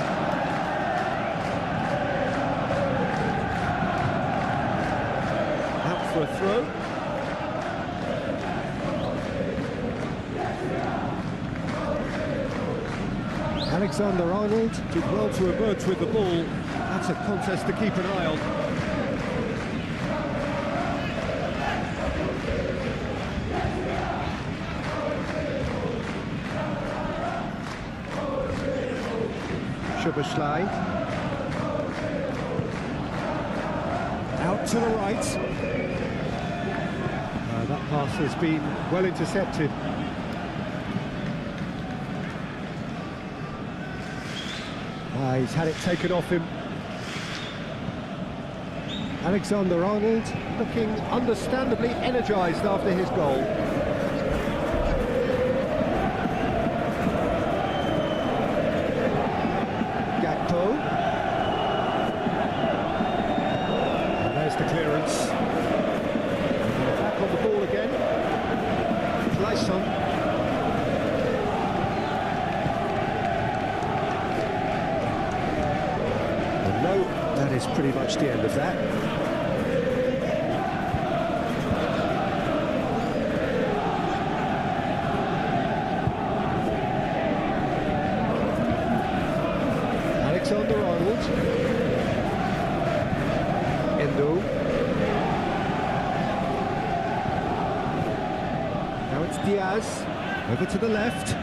Out for a throw. Alexander-Arnold did well to emerge with the ball. That's a contest to keep an eye on. Szoboszlai. Out to the right. That pass has been well intercepted. He's had it taken off him. Alexander-Arnold looking understandably energised after his goal. Gakpo. And there's the clearance. And back on the ball again. Lyson. That is pretty much the end of that. Alexander-Arnold. Endo. Now it's Diaz. Over to the left.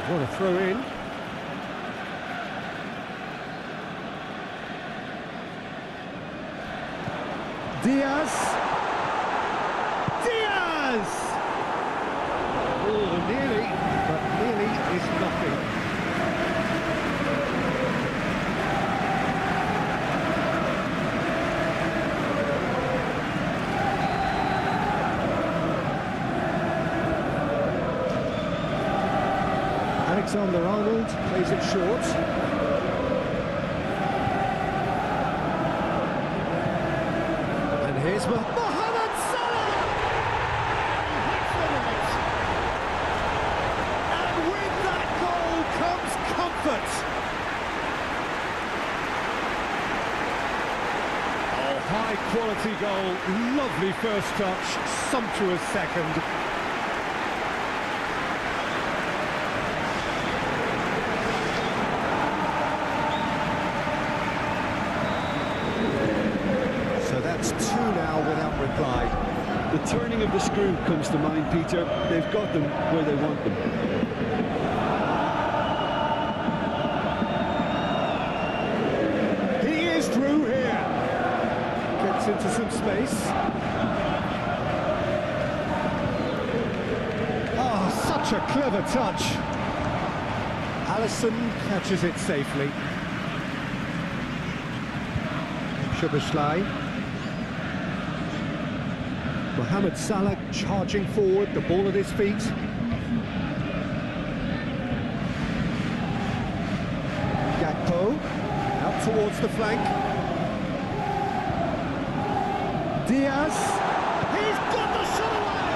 What a throw in. Diaz! Oh, nearly, but nearly is nothing. Alexander-Arnold plays it short. And here's Mohamed Salah! He hits the net. And with that goal comes comfort. Oh, high quality goal, lovely first touch, sumptuous second. That's two now without reply. The turning of the screw comes to mind, Peter. They've got them where they want them. He is through here. Gets into some space. Oh, such a clever touch. Alisson catches it safely. Szoboszlai. Mohamed Salah charging forward, the ball at his feet. Gakpo out towards the flank. Diaz, he's got the shot away!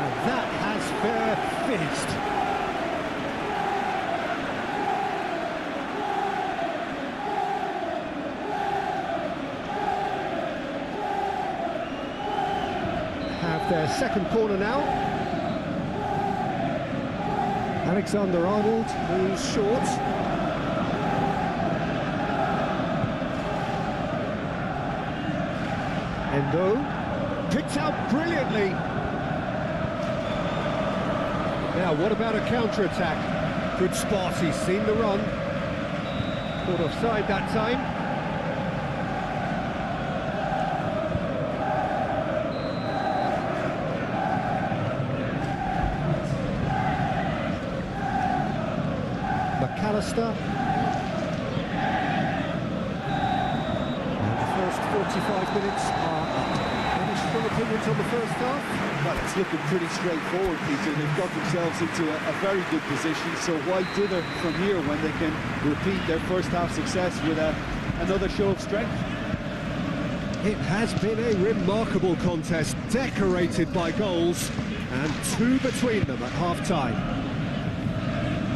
And that has fair finished. Have their second corner now. Alexander-Arnold moves short. Endo picked out brilliantly. Now what about a counter-attack? Good spot, he's seen the run. Caught offside that time. McAllister. And the first 45 minutes are up. Any strong opinions on the first half? Well, it's looking pretty straightforward, Peter. They've got themselves into a very good position, so why dither from here when they can repeat their first half success with another show of strength? It has been a remarkable contest, decorated by goals, and two between them at half-time.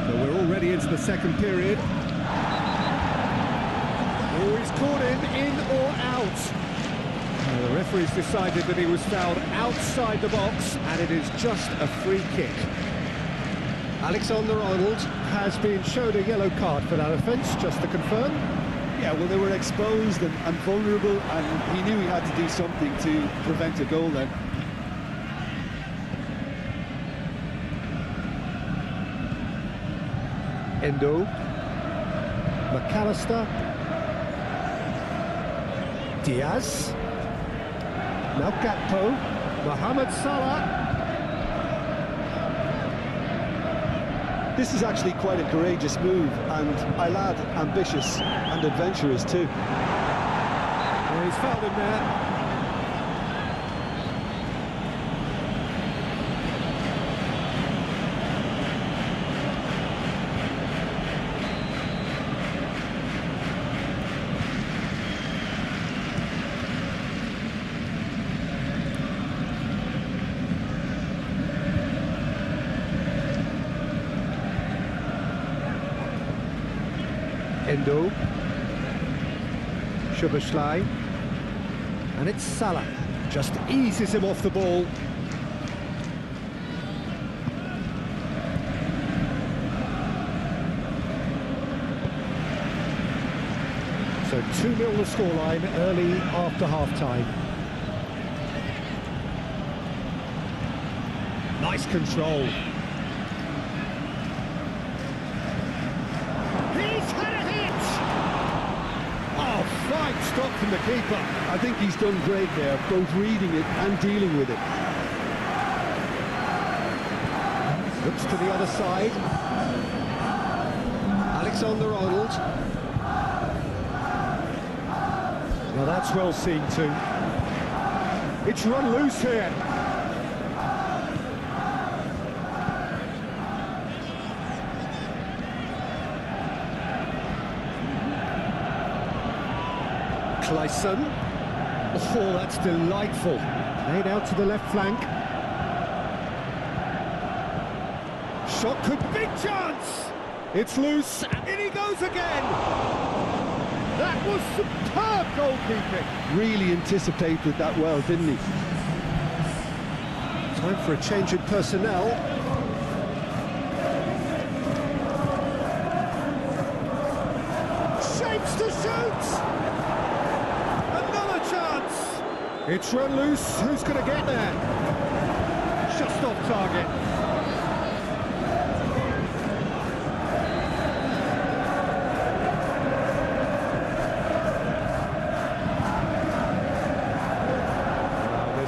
So we're already into the second period. Oh, he's caught him in or out. The referee's decided that he was fouled outside the box, and it is just a free kick. Alexander-Arnold has been shown a yellow card for that offence, just to confirm. Yeah, well, they were exposed and vulnerable, and he knew he had to do something to prevent a goal then. Endo, McAllister, Diaz, now Gakpo, Mohamed Salah. This is actually quite a courageous move, and I'll add ambitious and adventurous too. Well, he's fouled him there. Endo, Szoboszlai, and it's Salah, just eases him off the ball. So 2-0 the scoreline early after half-time. Nice control. fine stop from the keeper. I think he's done great there, both reading it and dealing with it. Looks to the other side. Alexander-Arnold. Now that's well seen too. It's run loose here. Clayson. Oh, that's delightful. Played out to the left flank. Shot could big chance. It's loose, and in he goes again. That was superb goalkeeping. Really anticipated that well, didn't he? Time for a change in personnel. Shapes to shoot. Another chance. It's run loose. Who's going to get there? Just off target.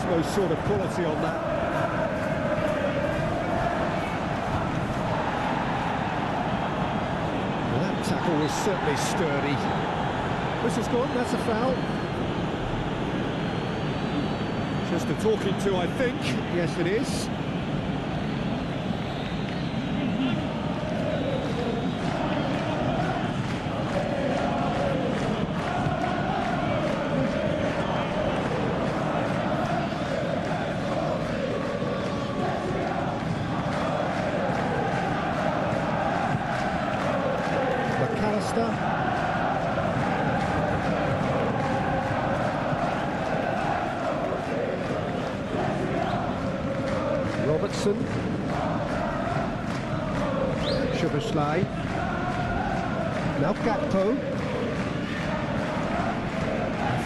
No sort of quality on that. Well, that tackle was certainly sturdy. Whistle's gone, that's a foul. Just a talking to, I think. Yes, it is. Robertson. Szoboszlai. Now Gakpo.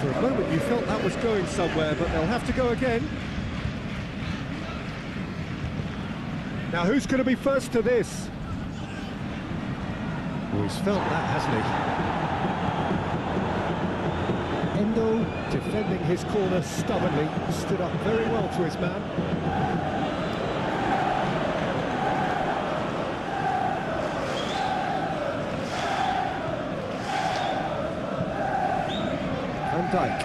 For a moment you felt that was going somewhere, but they'll have to go again. Now who's going to be first to this? Oh, he's felt that, hasn't he? Endo, defending his corner stubbornly, stood up very well to his man. Van Dijk.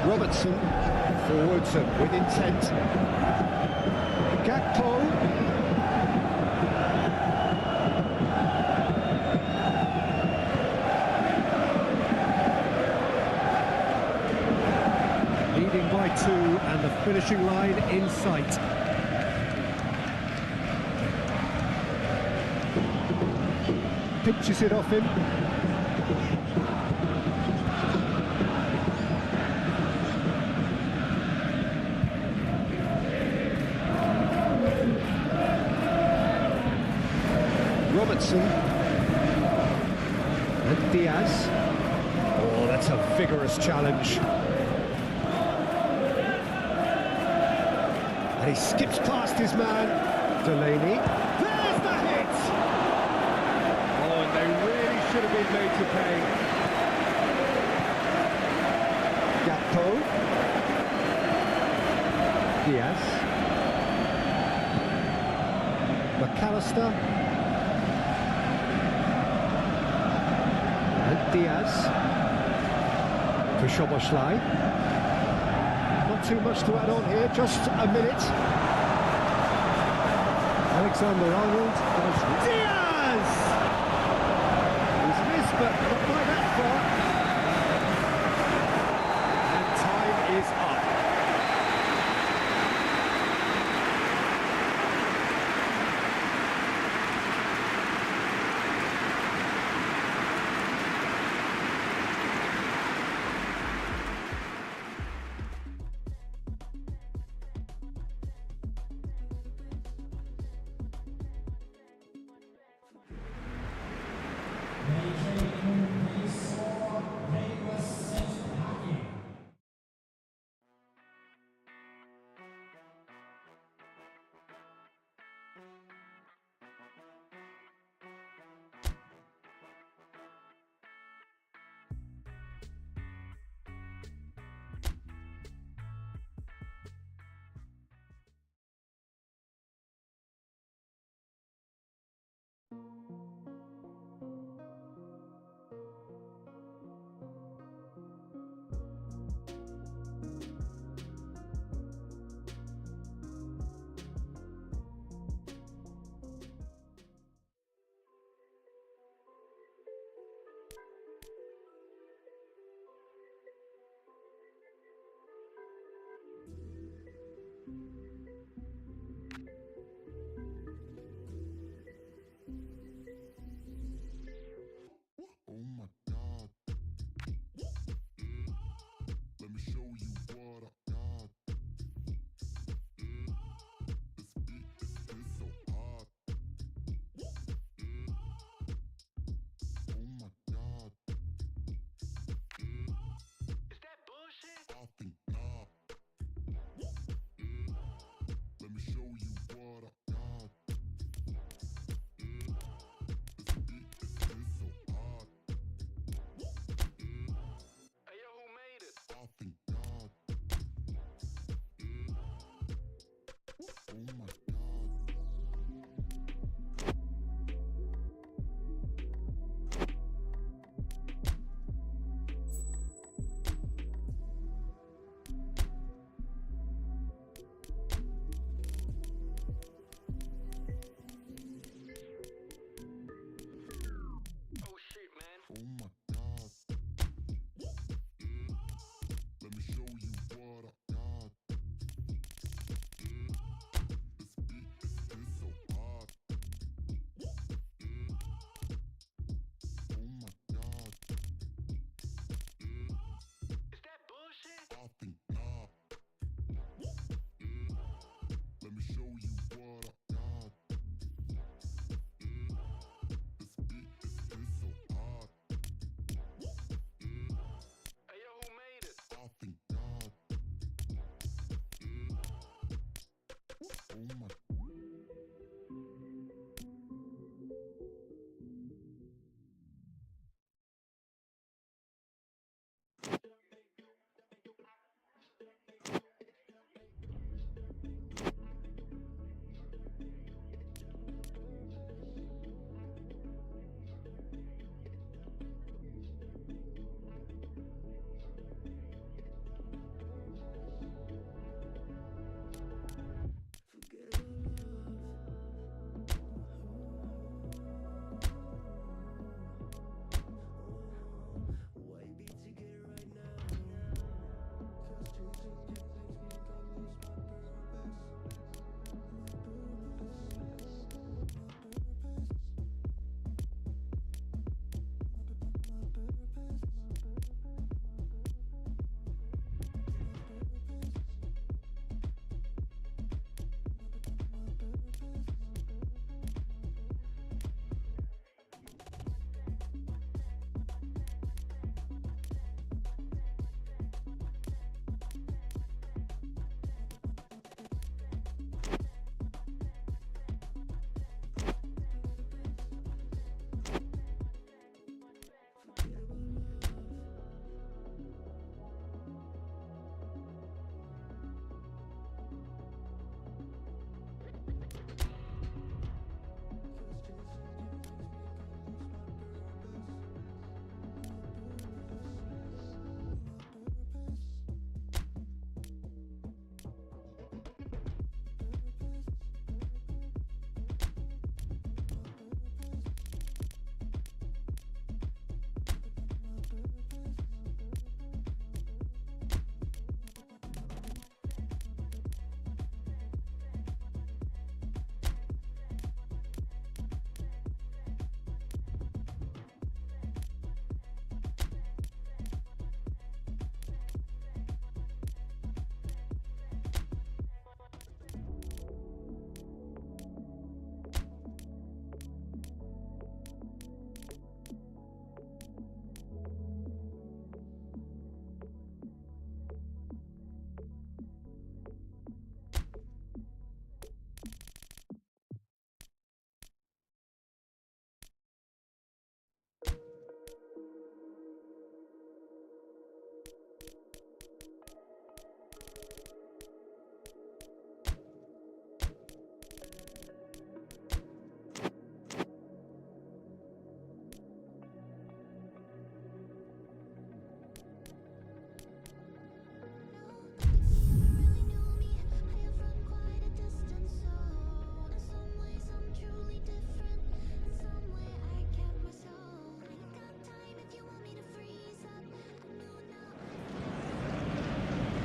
Robertson, forwards and with intent. Gakpo. Leading by 2 and the finishing line in sight. Pinches it off him. Robertson and Diaz. Oh, that's a vigorous challenge. And he skips past his man, Delaney. There's the hit! Oh, and they really should have been made to pay. Gakpo. Diaz. McAllister. And Diaz. For Szoboszlai. Not too much to add on here, just a minute. Alexander-Arnold does Diaz! He's missed, but not by that far. And time is up.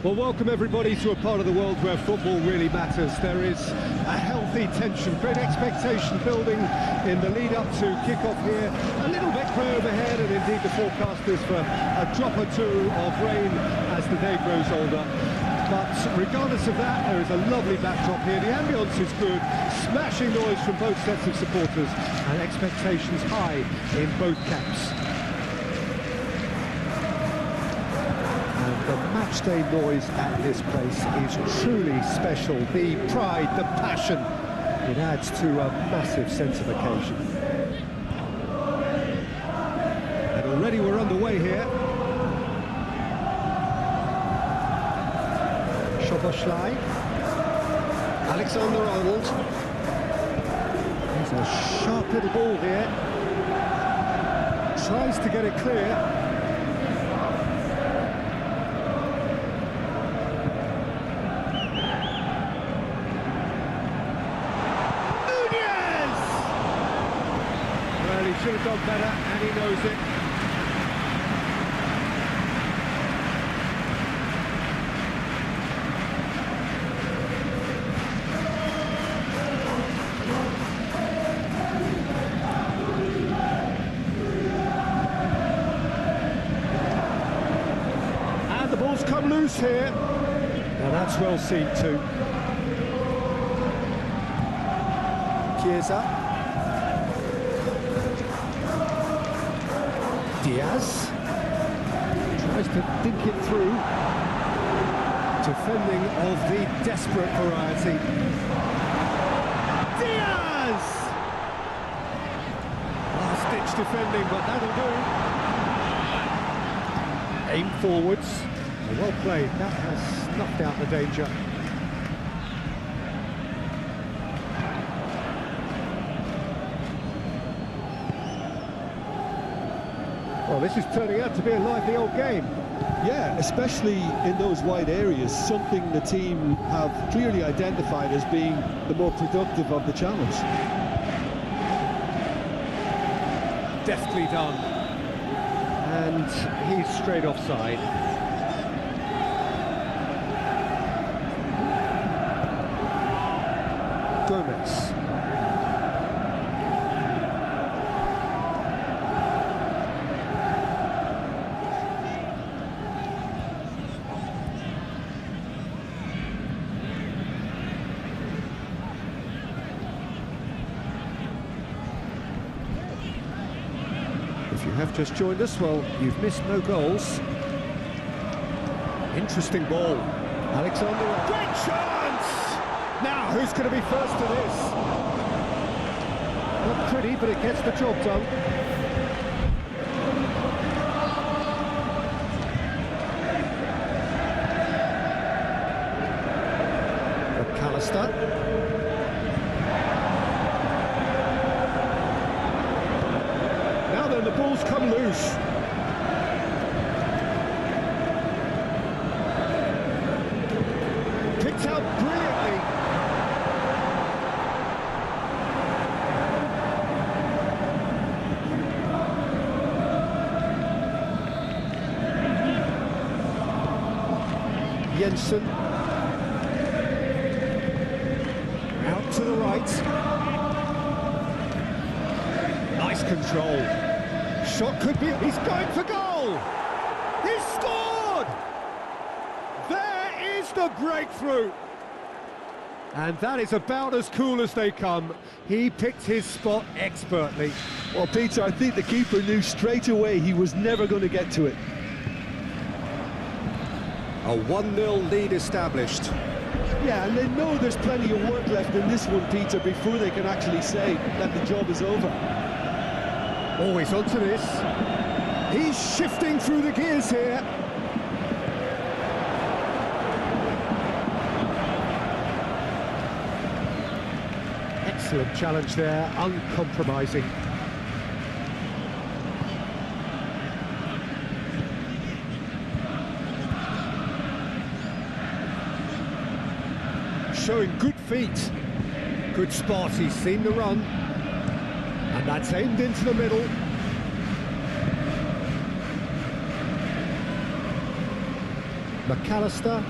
Well, welcome everybody to a part of the world where football really matters. There is a healthy tension, great expectation building in the lead up to kick-off here. A little bit grey overhead, and indeed the forecast is for a drop or two of rain as the day grows older. But regardless of that, there is a lovely backdrop here. The ambience is good, smashing noise from both sets of supporters, and expectations high in both camps. The matchday noise at this place is truly special. The pride, the passion, it adds to a massive sense of occasion. And already we're underway here. Szoboszlai. Alexander-Arnold. There's a sharp little ball here. Tries to get it clear. Nunez! Well, he should have done better, and he knows it. Come loose here. Now that's well seen too. Chiesa. Diaz. Tries to dink it through. Defending of the desperate variety. Diaz! Last-ditch defending, but that'll do. Aim forwards. Well played, that has snuffed out the danger. Well, this is turning out to be a lively old game. Yeah, especially in those wide areas, something the team have clearly identified as being the more productive of the channels. Deftly done. And he's straight offside. Gomez. If you have just joined us, well, you've missed no goals. Interesting ball. Alexander, great chance! Now, who's going to be first to this? Not pretty, but it gets the job done. McAllister. Now then, the ball's come loose. Picked out brilliantly. Jensen. Out to the right. Nice control. Shot could be... He's going for goal! He's scored! There is the breakthrough! And that is about as cool as they come. He picked his spot expertly. Well, Peter, I think the keeper knew straight away he was never going to get to it. A 1-0 lead established. Yeah, and they know there's plenty of work left in this one, Peter, before they can actually say that the job is over. Always onto this. He's shifting through the gears here. Excellent challenge there, uncompromising. Showing good feet. Good spot, he's seen the run. And that's aimed into the middle. McAllister.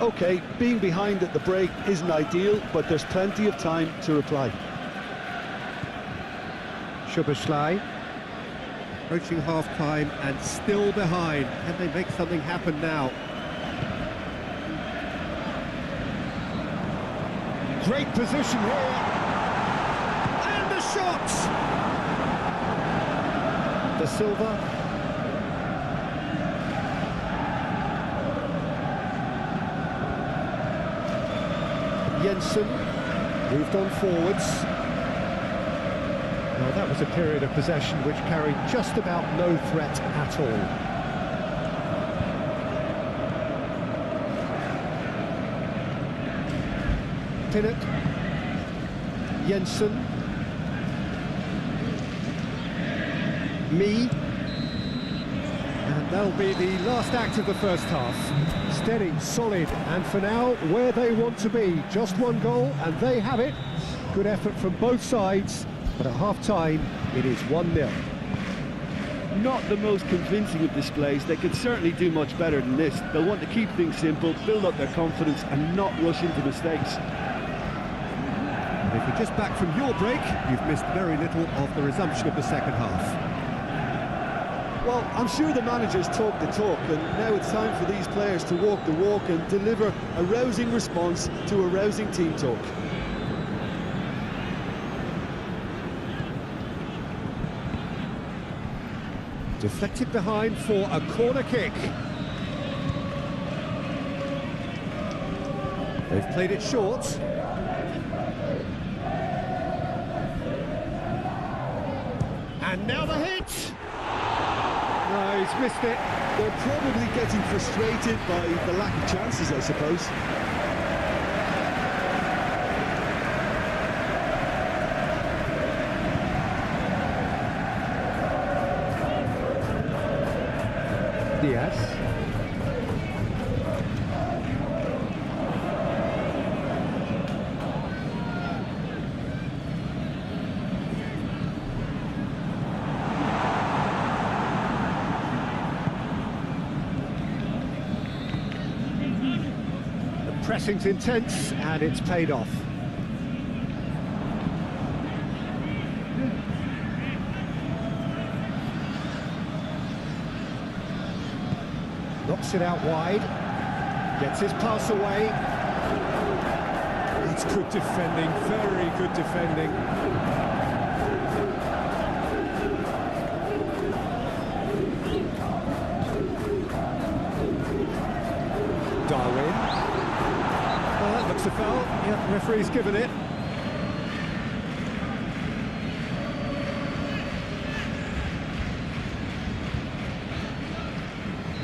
OK, being behind at the break isn't ideal, but there's plenty of time to reply. Szoboszlai. Approaching half-time and still behind. Can they make something happen now? Great position here. And the shot! Da Silva. Jensen moved on forwards. Well, that was a period of possession which carried just about no threat at all. Pinnock. Jensen. Me. And that'll be the last act of the first half. Steady, solid, and for now, where they want to be. Just one goal, and they have it. Good effort from both sides, but at half-time, it is 1-0. Not the most convincing of displays. They could certainly do much better than this. They'll want to keep things simple, build up their confidence, and not rush into mistakes. And if you're just back from your break, you've missed very little of the resumption of the second half. Well, I'm sure the managers talk the talk, and now it's time for these players to walk the walk and deliver a rousing response to a rousing team talk. Deflected behind for a corner kick. They've played it short. And now the hit! No, he's missed it. They're probably getting frustrated by the lack of chances, I suppose. Diaz. The pressing's intense and it's paid off. Knocks it out wide, gets his pass away. It's good defending, very good defending. Darwin. Oh, that looks a foul. Yeah, referee's given it.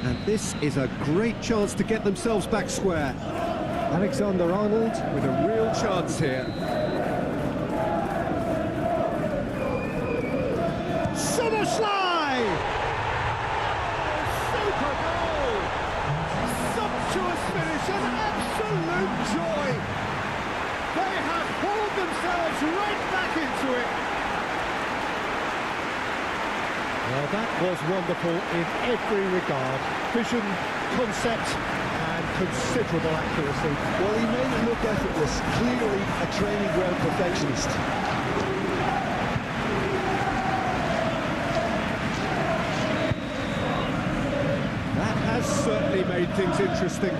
And this is a great chance to get themselves back square. Alexander-Arnold with a real chance here. Soboslai! Super goal! Sumptuous finish, an absolute joy! They have hauled themselves right back into it. Well, that was wonderful in every regard. Vision, concept, and considerable accuracy. Well, he made it look effortless. Clearly a training ground perfectionist. That has certainly made things interesting.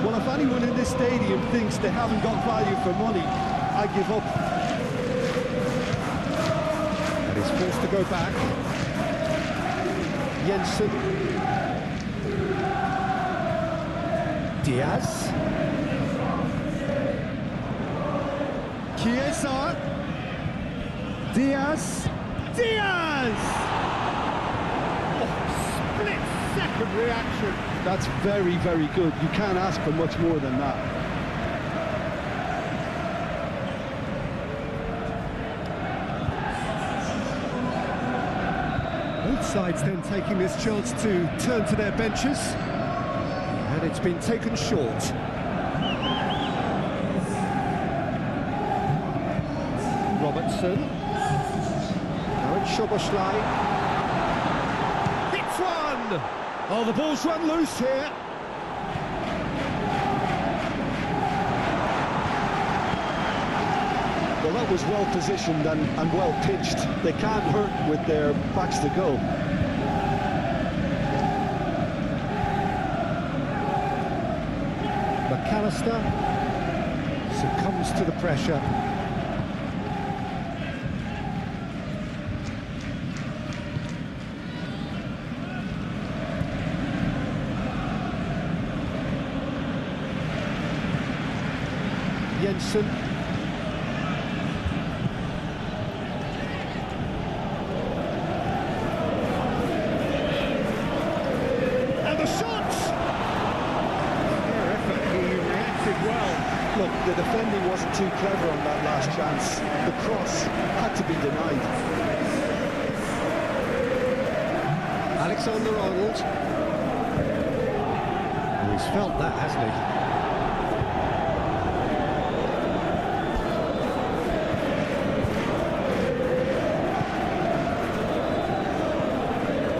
Well, if anyone in this stadium thinks they haven't got value for money, I give up. And he's forced to go back. Jensen. Diaz. Chiesa. Diaz. Diaz! Oh, split-second reaction. That's very, very good. You can't ask for much more than that. Both sides then taking this chance to turn to their benches, and it's been taken short. Robertson. Now it's Soboslai. Hits one! Oh, the ball's run loose here. Well, that was well positioned and well pitched. They can't hurt with their backs to goal. McAllister succumbs to the pressure. Jensen. Look, the defending wasn't too clever on that last chance. The cross had to be denied. Alexander-Arnold. Oh, he's felt that, hasn't he?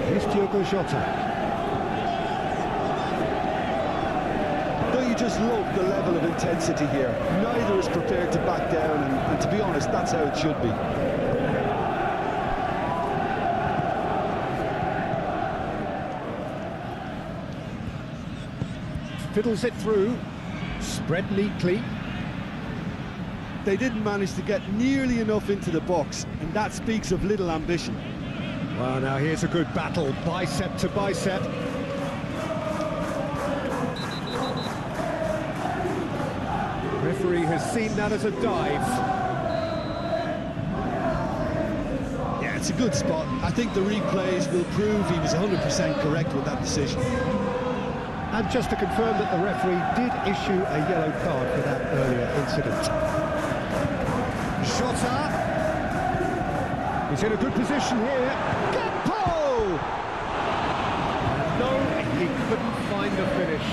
Here's Diogo Jota. Don't you just love the level of intensity here? Neither is prepared to back down, and to be honest, that's how it should be. Fiddles it through, spread neatly. They didn't manage to get nearly enough into the box, and that speaks of little ambition. Well, now here's a good battle, bicep to bicep. The referee has seen that as a dive. Yeah, it's a good spot. I think the replays will prove he was 100% correct with that decision. And just to confirm that the referee did issue a yellow card for that earlier incident. Jota! He's in a good position here. Gakpo! No, he couldn't find the finish.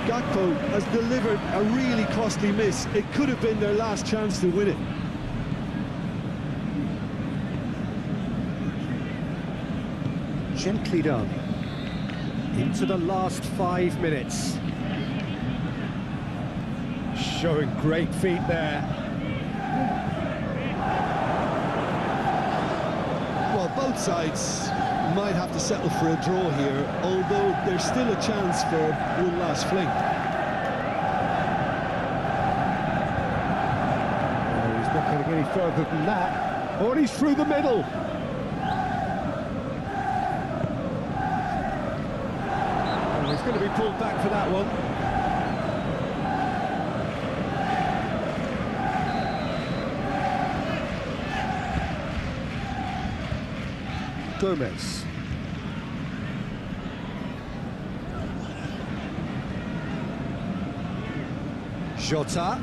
Gakpo has delivered a really costly miss. It could have been their last chance to win it. Gently done. Into the last 5 minutes. Showing great feet there. Well, both sides might have to settle for a draw here, although there's still a chance for one last fling. Oh, he's not going to get any further than that. Oh, and he's through the middle. He's going to be pulled back for that one. Gomez. Jota.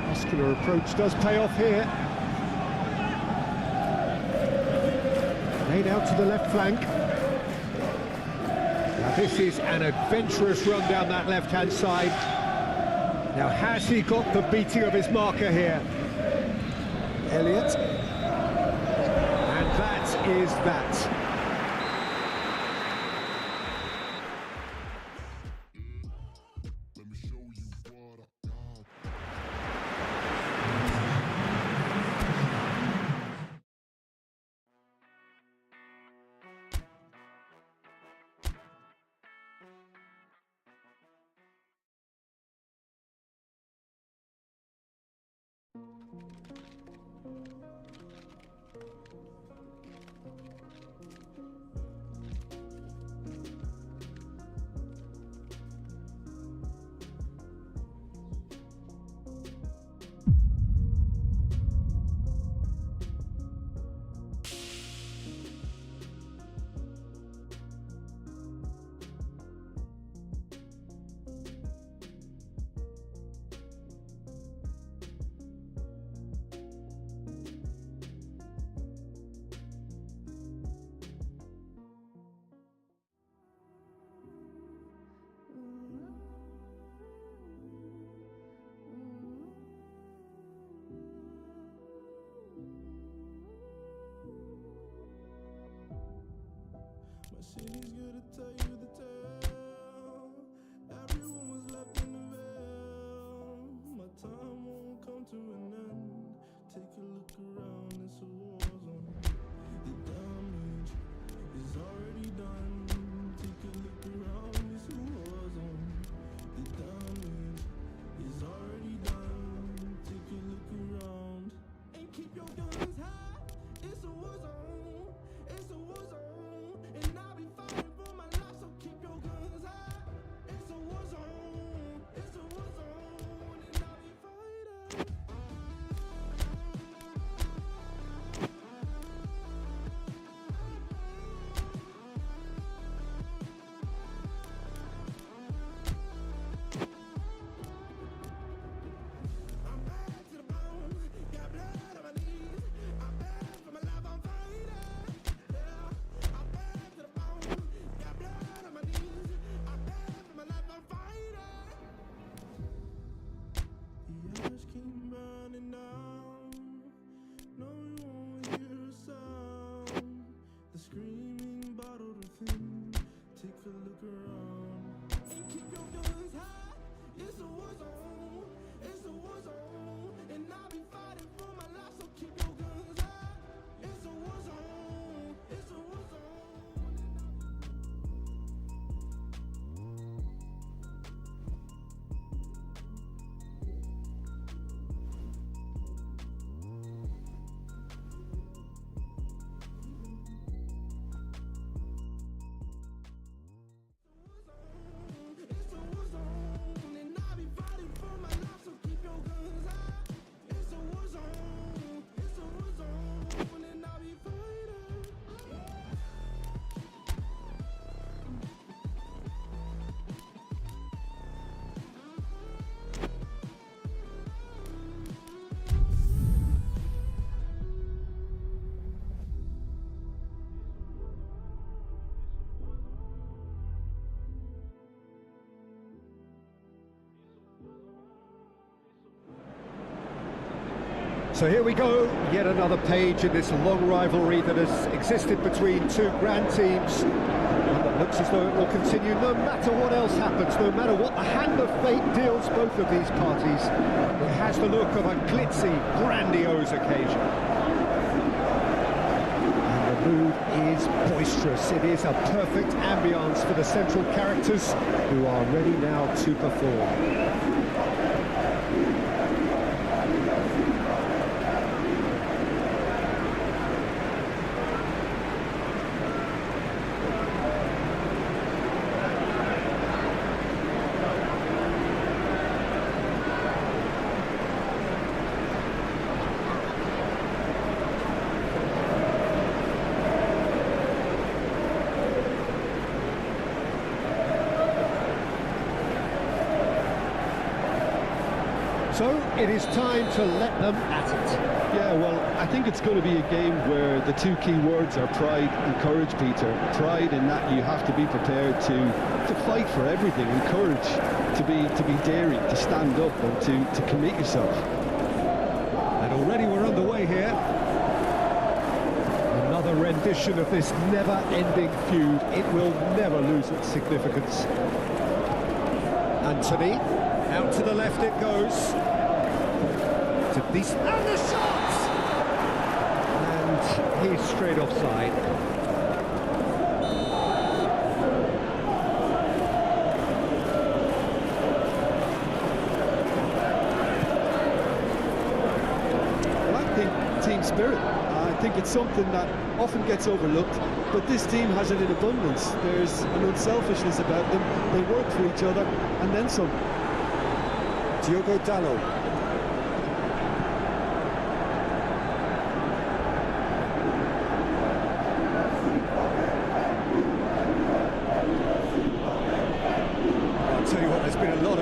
Muscular approach does pay off here. Laid out to the left flank. Now this is an adventurous run down that left-hand side. Now has he got the beating of his marker here? Elliott. And that is that. City's gonna tell you the tale. Everyone was left in the veil. My time won't come to an end. Take a look around, it's a war zone. The damage is already done. Take a look around, it's a war zone. The damage is already done. Take a look around and keep your guns high. It's a war zone. It's a war zone. And I'll be fighting for my life. So here we go, yet another page in this long rivalry that has existed between two grand teams. And it looks as though it will continue no matter what else happens, no matter what the hand of fate deals both of these parties. It has the look of a glitzy, grandiose occasion. And the mood is boisterous. It is a perfect ambience for the central characters who are ready now to perform. So it is time to let them at it. Yeah, well, I think it's going to be a game where the two key words are pride and courage, Peter. Pride in that you have to be prepared to fight for everything, and courage to be daring, to stand up and to commit yourself. And already we're underway here. Another rendition of this never-ending feud. It will never lose its significance. Anthony, out to the left it goes. To this, and the shot! And he's straight offside. Well, I think team spirit. I think it's something that often gets overlooked, but this team has it in abundance. There's an unselfishness about them. They work for each other, and then some. Diogo Dalot.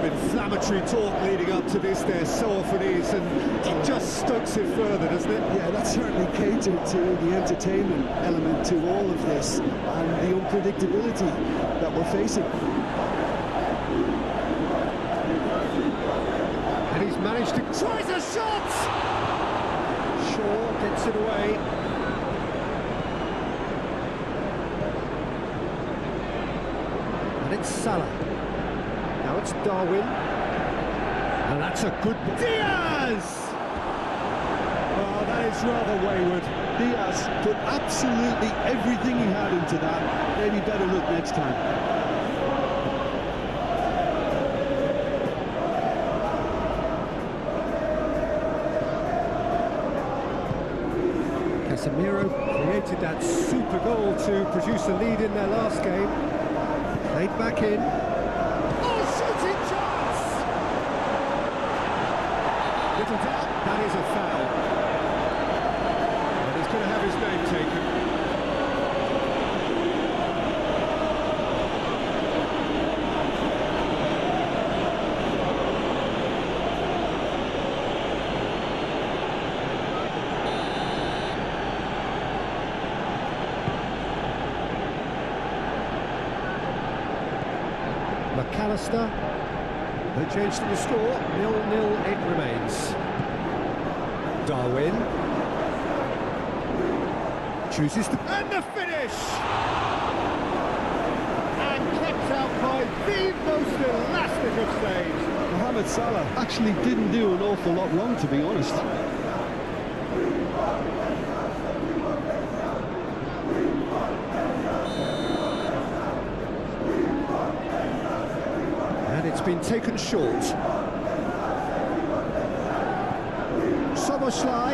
Inflammatory talk leading up to this, there so often is, and it just stokes it further, doesn't it? Yeah, that certainly catered to the entertainment element to all of this, and the unpredictability that we're facing. And he's managed to tries a shot! Shaw gets it away. And it's Salah. Now it's Darwin, and that's a good Diaz! Oh, that is rather wayward. Diaz put absolutely everything he had into that. Maybe better look next time. Casemiro created that super goal to produce a lead in their last game. Played back in. Little doubt, that is a foul. And he's going to have his name taken. McAllister. No change to the score, 0-0 it remains. Darwin chooses to... And the finish! And kept out by the most elastic of saves. Mohamed Salah actually didn't do an awful lot wrong, to be honest. And it's been taken short. Soboslai.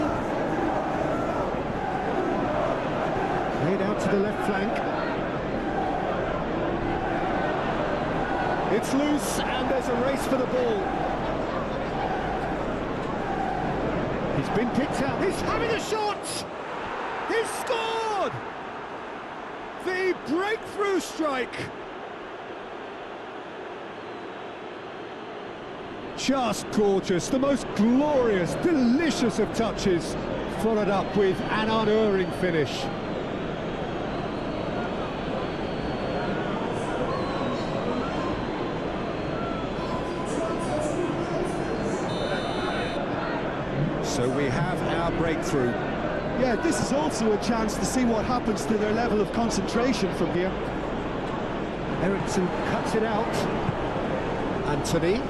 Laid out to the left flank. It's loose, and there's a race for the ball. He's been picked out. He's having a shot! He's scored! The breakthrough strike! Just gorgeous, the most glorious, delicious of touches, followed up with an unerring finish. So we have our breakthrough. Yeah, this is also a chance to see what happens to their level of concentration from here. Ericsson cuts it out. Anthony.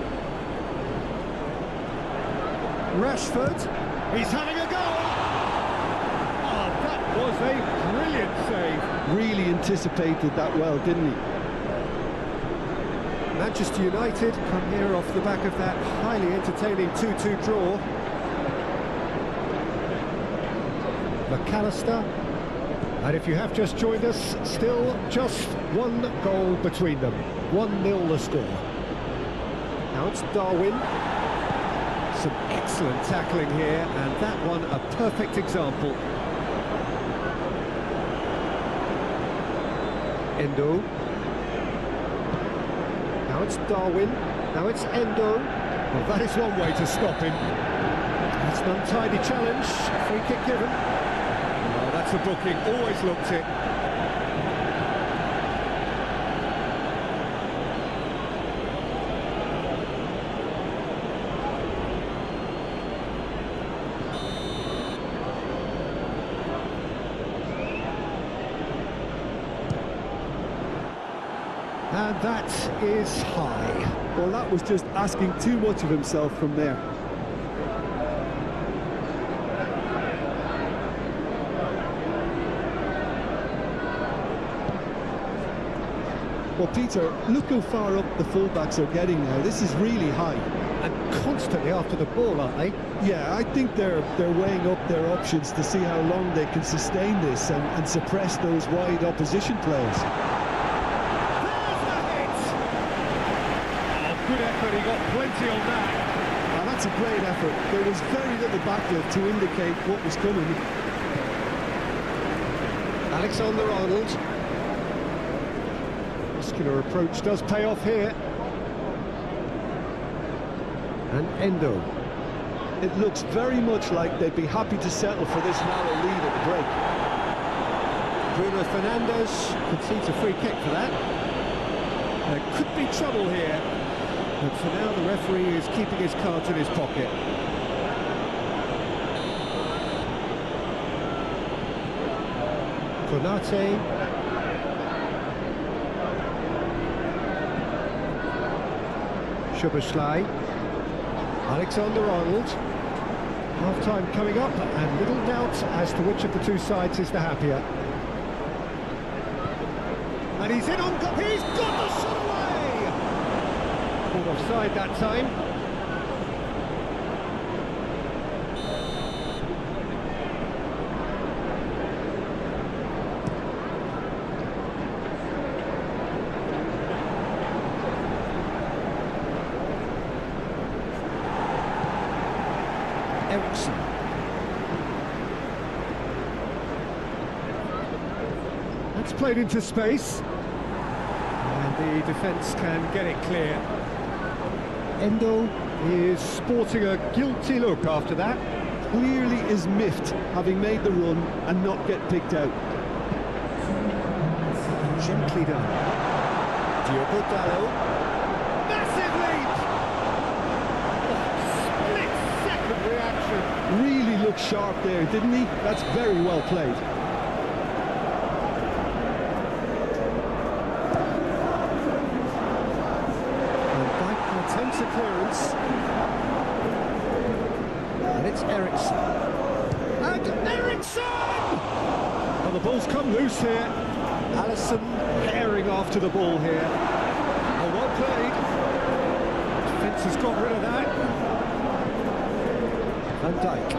Rashford. He's having a goal! Oh, that was a brilliant save. Really anticipated that well, didn't he? Manchester United come here off the back of that highly entertaining 2-2 draw. McAllister. And if you have just joined us, still just one goal between them. 1-0 the score. Now it's Darwin. Some excellent tackling here, and that one a perfect example. Endo. Now it's Darwin. Now it's Endo. Well, that is one way to stop him. That's an untidy challenge. Free kick given. Oh, that's a booking. Always looked it. And that is high. Well, that was just asking too much of himself from there. Well, Peter, look how far up the fullbacks are getting now. This is really high. And constantly after the ball, aren't they? Yeah, I think they're weighing up their options to see how long they can sustain this and suppress those wide opposition players. Good effort, he got plenty on that. Now, that's a great effort. There was very little backlift to indicate what was coming. Alexander-Arnold. Muscular approach does pay off here. And Endo. It looks very much like they'd be happy to settle for this narrow lead at the break. Bruno Fernandes concedes a free kick for that. There could be trouble here. But for now, the referee is keeping his cards in his pocket. Konate. Szoboszlai. Alexander-Arnold. Half-time coming up, and little doubt as to which of the two sides is the happier. And he's in on... He's got the shot away! Called offside that time. Ericsson. That's played into space. And the defence can get it clear. Endo is sporting a guilty look after that. Clearly is miffed, having made the run and not get picked out. Gently done. Diogo Dalot. Massive leap! Split-second reaction. Really looked sharp there, didn't he? That's very well played. Attempts a clearance. And it's Ericsson. And Ericsson! Well, the ball's come loose here. Alisson herring after the ball here. Oh, well played. Defence has got rid of that. Van Dijk.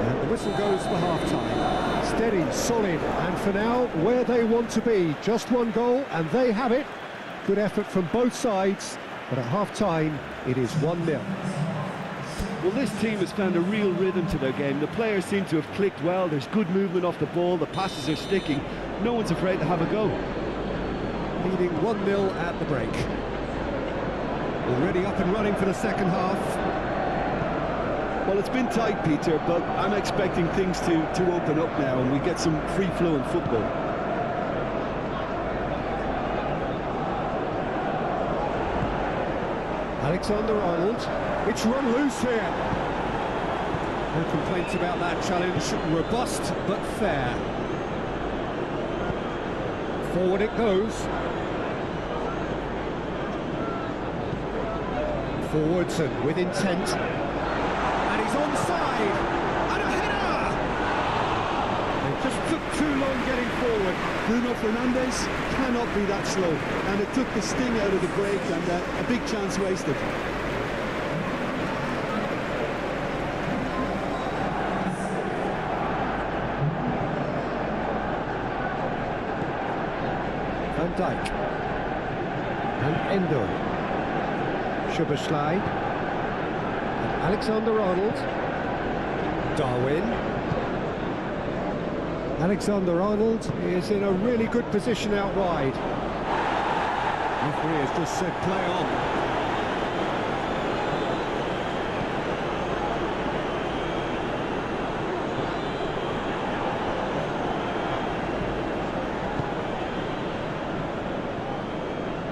And the whistle goes for half-time. Steady, solid, and for now, where they want to be. Just one goal, and they have it. Good effort from both sides, but at half-time, it is 1-0. Well, this team has found a real rhythm to their game. The players seem to have clicked well. There's good movement off the ball. The passes are sticking. No one's afraid to have a go. Leading 1-0 at the break. Already up and running for the second half. Well, it's been tight, Peter, but I'm expecting things to open up now and we get some free-flowing football. Alexander-Arnold. It's run loose here. No complaints about that challenge. Robust but fair. Forward it goes. Forwards and with intent. And he's onside. And a header! They just took too long getting forward. Bruno Fernandes cannot be that slow, and it took the sting out of the break, and a big chance wasted. Van Dijk. And Endo. Szoboszlai. And Alexander-Arnold. Darwin. Alexander-Arnold is in a really good position out wide. Referee has just said play on.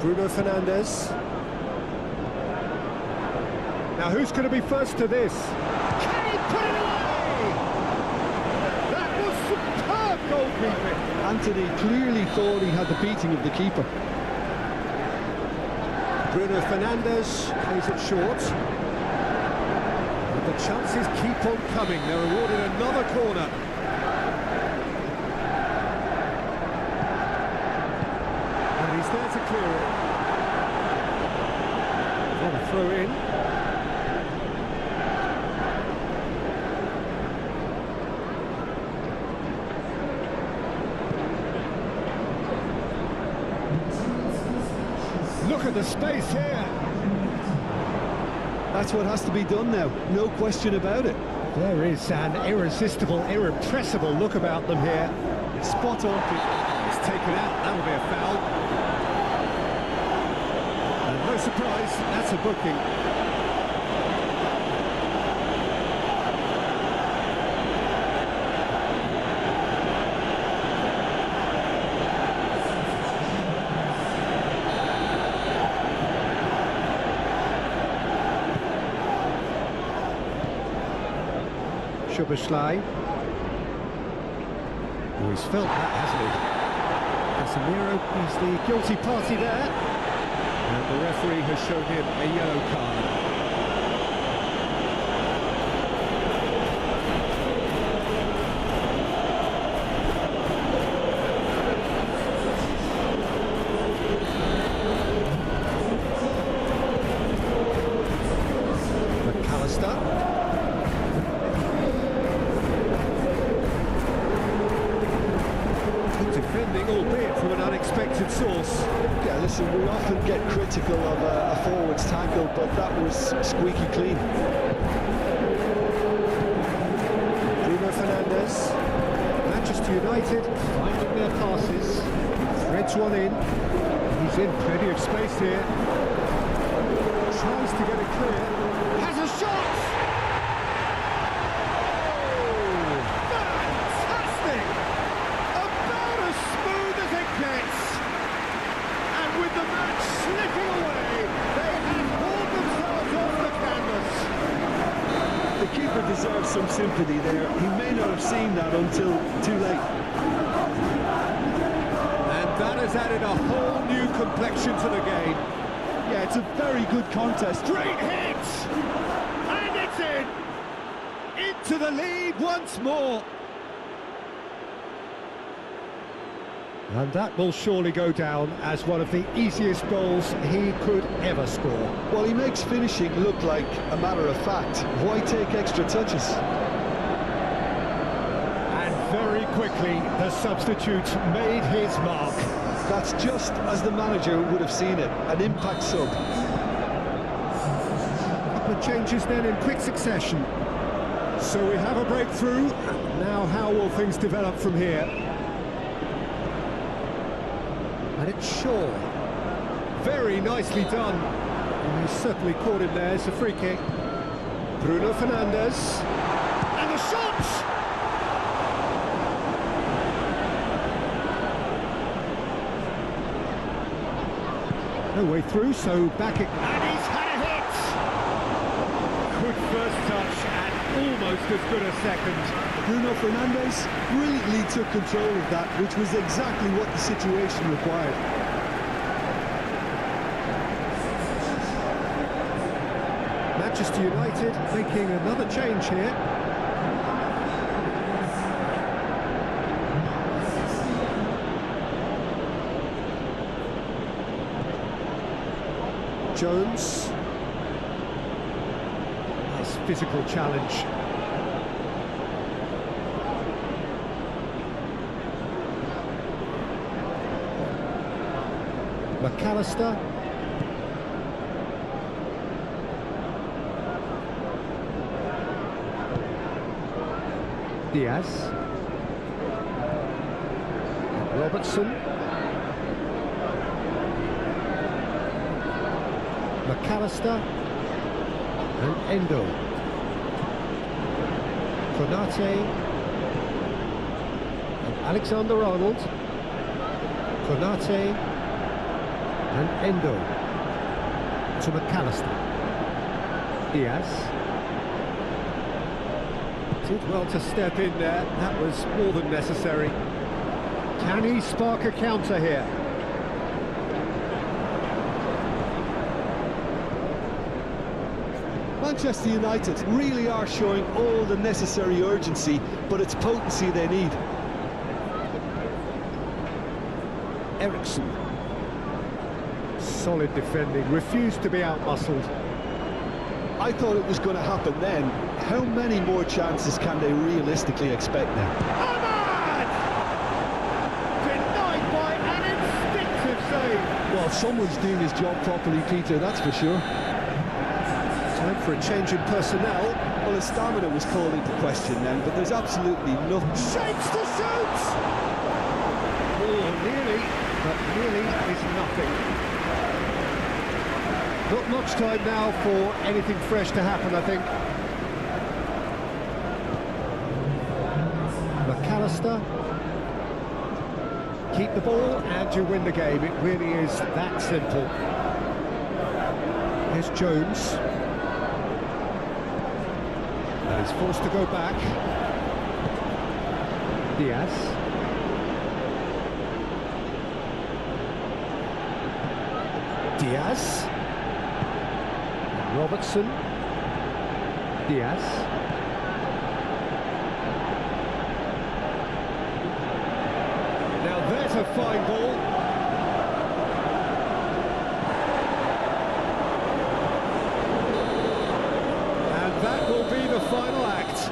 Bruno Fernandes. Now who's going to be first to this? Can he put it away? That was superb goalkeeping. Anthony clearly thought he had the beating of the keeper. Bruno Fernandes plays it short. But the chances keep on coming. They're awarded another corner. And he's there to clear it. And a throw in. Look at the space here. That's what has to be done now, no question about it. There is an irresistible, irrepressible look about them here. Spot on. It's taken out, that'll be a foul. And no surprise, that's a booking. Szoboszlai. Oh, he's felt that, hasn't he? Casemiro, he's the guilty party there. And the referee has shown him a yellow card. McAllister. Defending, albeit from an unexpected source. Yeah, listen, we often get critical of a forward's tackle, but that was squeaky clean. Bruno Fernandes. Manchester United finding their passes. Threads one in. He's in plenty of space here. Tries to get it clear. Has a shot! Deserves some sympathy there. He may not have seen that until too late. And that has added a whole new complexion to the game. Yeah, it's a very good contest. Great hit! And it's in! Into the lead once more. And that will surely go down as one of the easiest goals he could ever score. Well, he makes finishing look like a matter of fact. Why take extra touches? And very quickly, the substitute made his mark. That's just as the manager would have seen it, an impact sub. A couple of changes then in quick succession. So we have a breakthrough. Now how will things develop from here? And it's Shaw. Very nicely done. And he certainly caught him there. It's a free kick. Bruno Fernandes. And the shot! No way through, so back it... And he's had a hit! Good first touch and almost as good a second. Bruno Fernandes brilliantly took control of that, which was exactly what the situation required. Manchester United making another change here. Jones. Nice physical challenge. McAllister. Diaz. Robertson. McAllister. And Endo. Konate. And Alexander-Arnold. Konate. And Endo. To McAllister. Diaz. Did well to step in there, that was more than necessary. Can he spark a counter here? Manchester United really are showing all the necessary urgency, but it's potency they need. Eriksson. Solid defending, refused to be out-muscled. I thought it was going to happen then. How many more chances can they realistically expect now? Ahmad! Denied by an instinctive save. Well, someone's doing his job properly, Peter, that's for sure. Time for a change in personnel. Well, his stamina was called into question then, but there's absolutely nothing. Shapes to shoot! Oh, nearly, but nearly is nothing. Not much time now for anything fresh to happen, I think. McAllister. Keep the ball and you win the game. It really is that simple. Here's Jones. And he's forced to go back. Diaz. Diaz. Robertson. Diaz. Now there's a fine ball. And that will be the final act.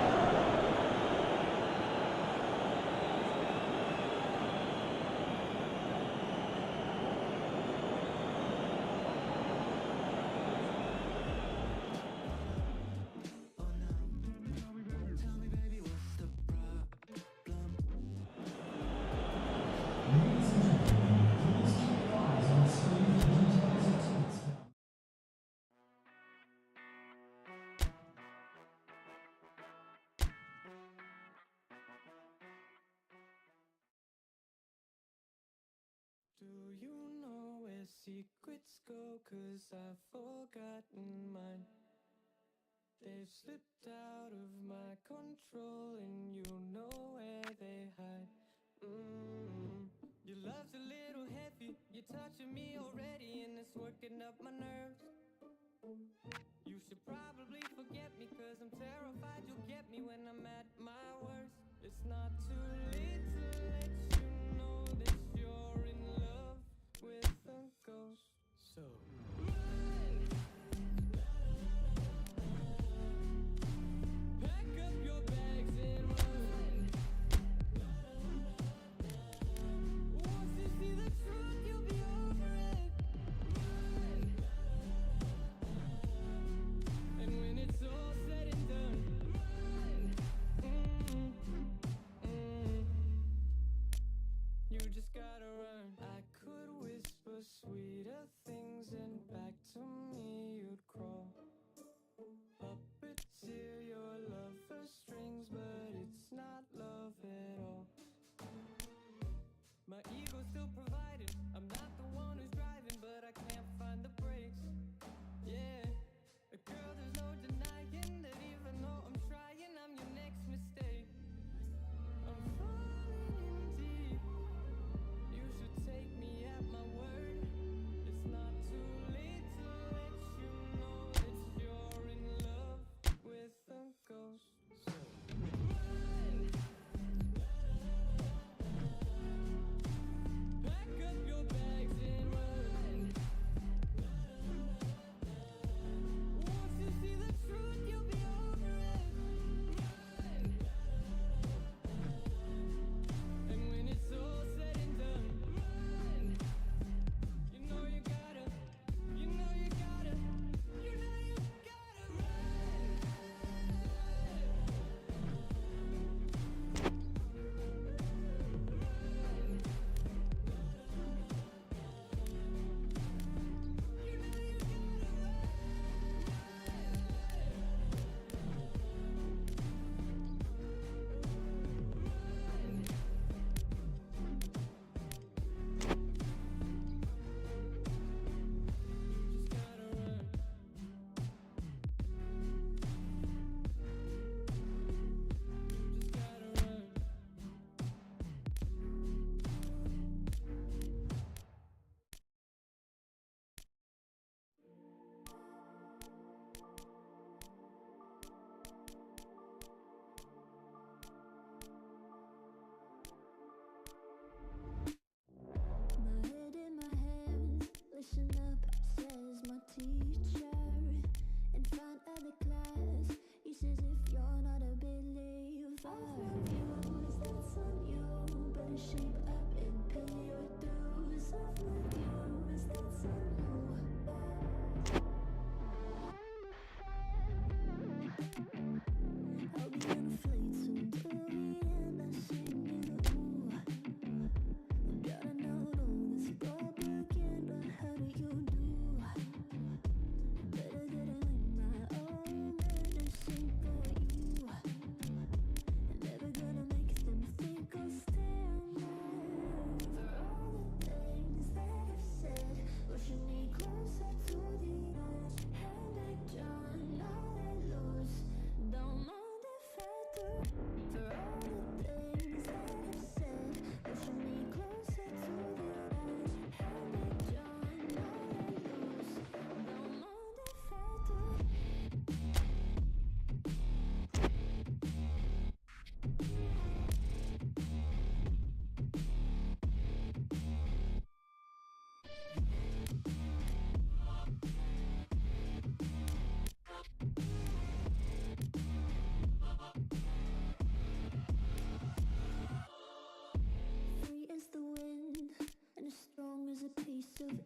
Do you know where secrets go? 'Cause I've forgotten mine. They've slipped out of my control, and you know where they hide. Your love's a little heavy, you're touching me already, and it's working up my nerves. You should probably forget me, 'cause I'm terrified you'll get me when I'm at my worst. It's not too late to let you know that you're in love with a ghost. So run, pack up your bags and run. Once you see the truth, you'll be over it. Run, and when it's all said and done, run. You just gotta run. I could whisper sweeter things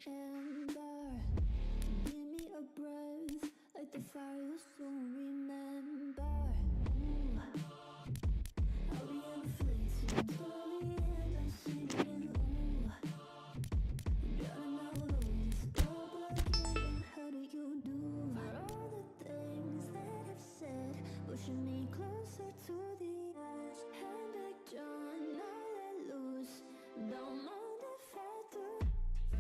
ember. Give me a breath like the fire you'll soon remember. Ooh, I'll be inflated until the end. I'm singing. Ooh, drowning out those double again. How do you do for all the things that I've said, pushing me closer to the edge? Hand back, John, now let loose. Don't mind if I do.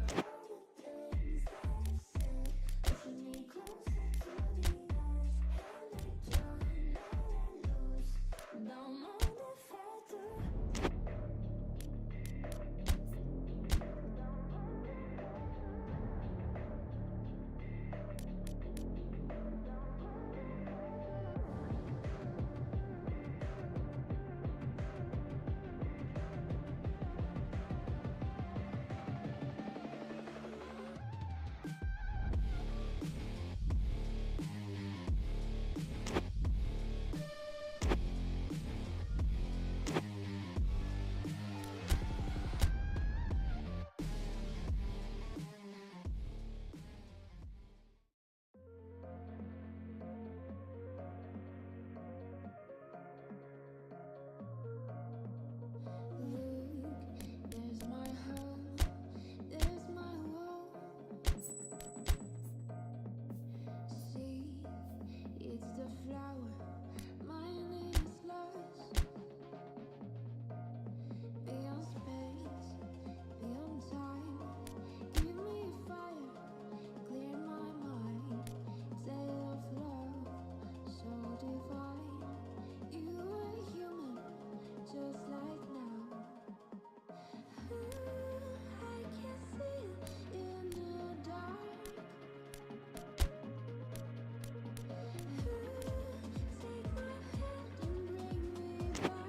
For all the things that I've said, pushing me closer to the edge. Hand back, John, now let loose. Don't mind if I do. Look, there's my home, there's my world. See, it's the flower, my name is lost. Beyond space, beyond time, give me a fire, clear my mind. Tale of love, so divine. You are human, just like now. I can see it in the dark. Take my hand and bring me back.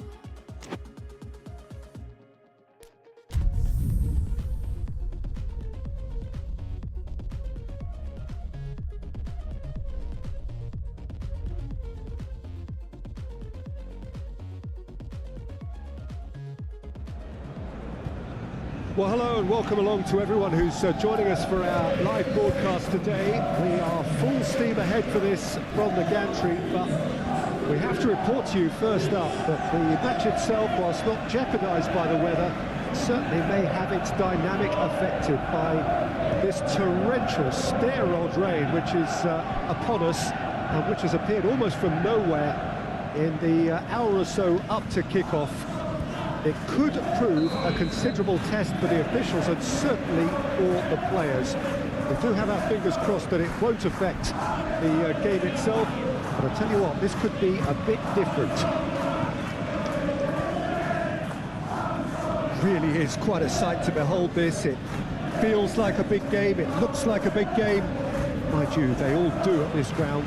Well, hello and welcome along to everyone who's joining us for our live broadcast today. We are full steam ahead for this from the gantry, but we have to report to you first up that the match itself, whilst not jeopardised by the weather, certainly may have its dynamic affected by this torrential stair-rod rain which is upon us and which has appeared almost from nowhere in the hour or so up to kick-off. It could prove a considerable test for the officials and certainly for the players. We do have our fingers crossed that it won't affect the game itself, but I'll tell you what, this could be a bit different. Really is quite a sight to behold this. It feels like a big game, it looks like a big game. Mind you, they all do at this ground.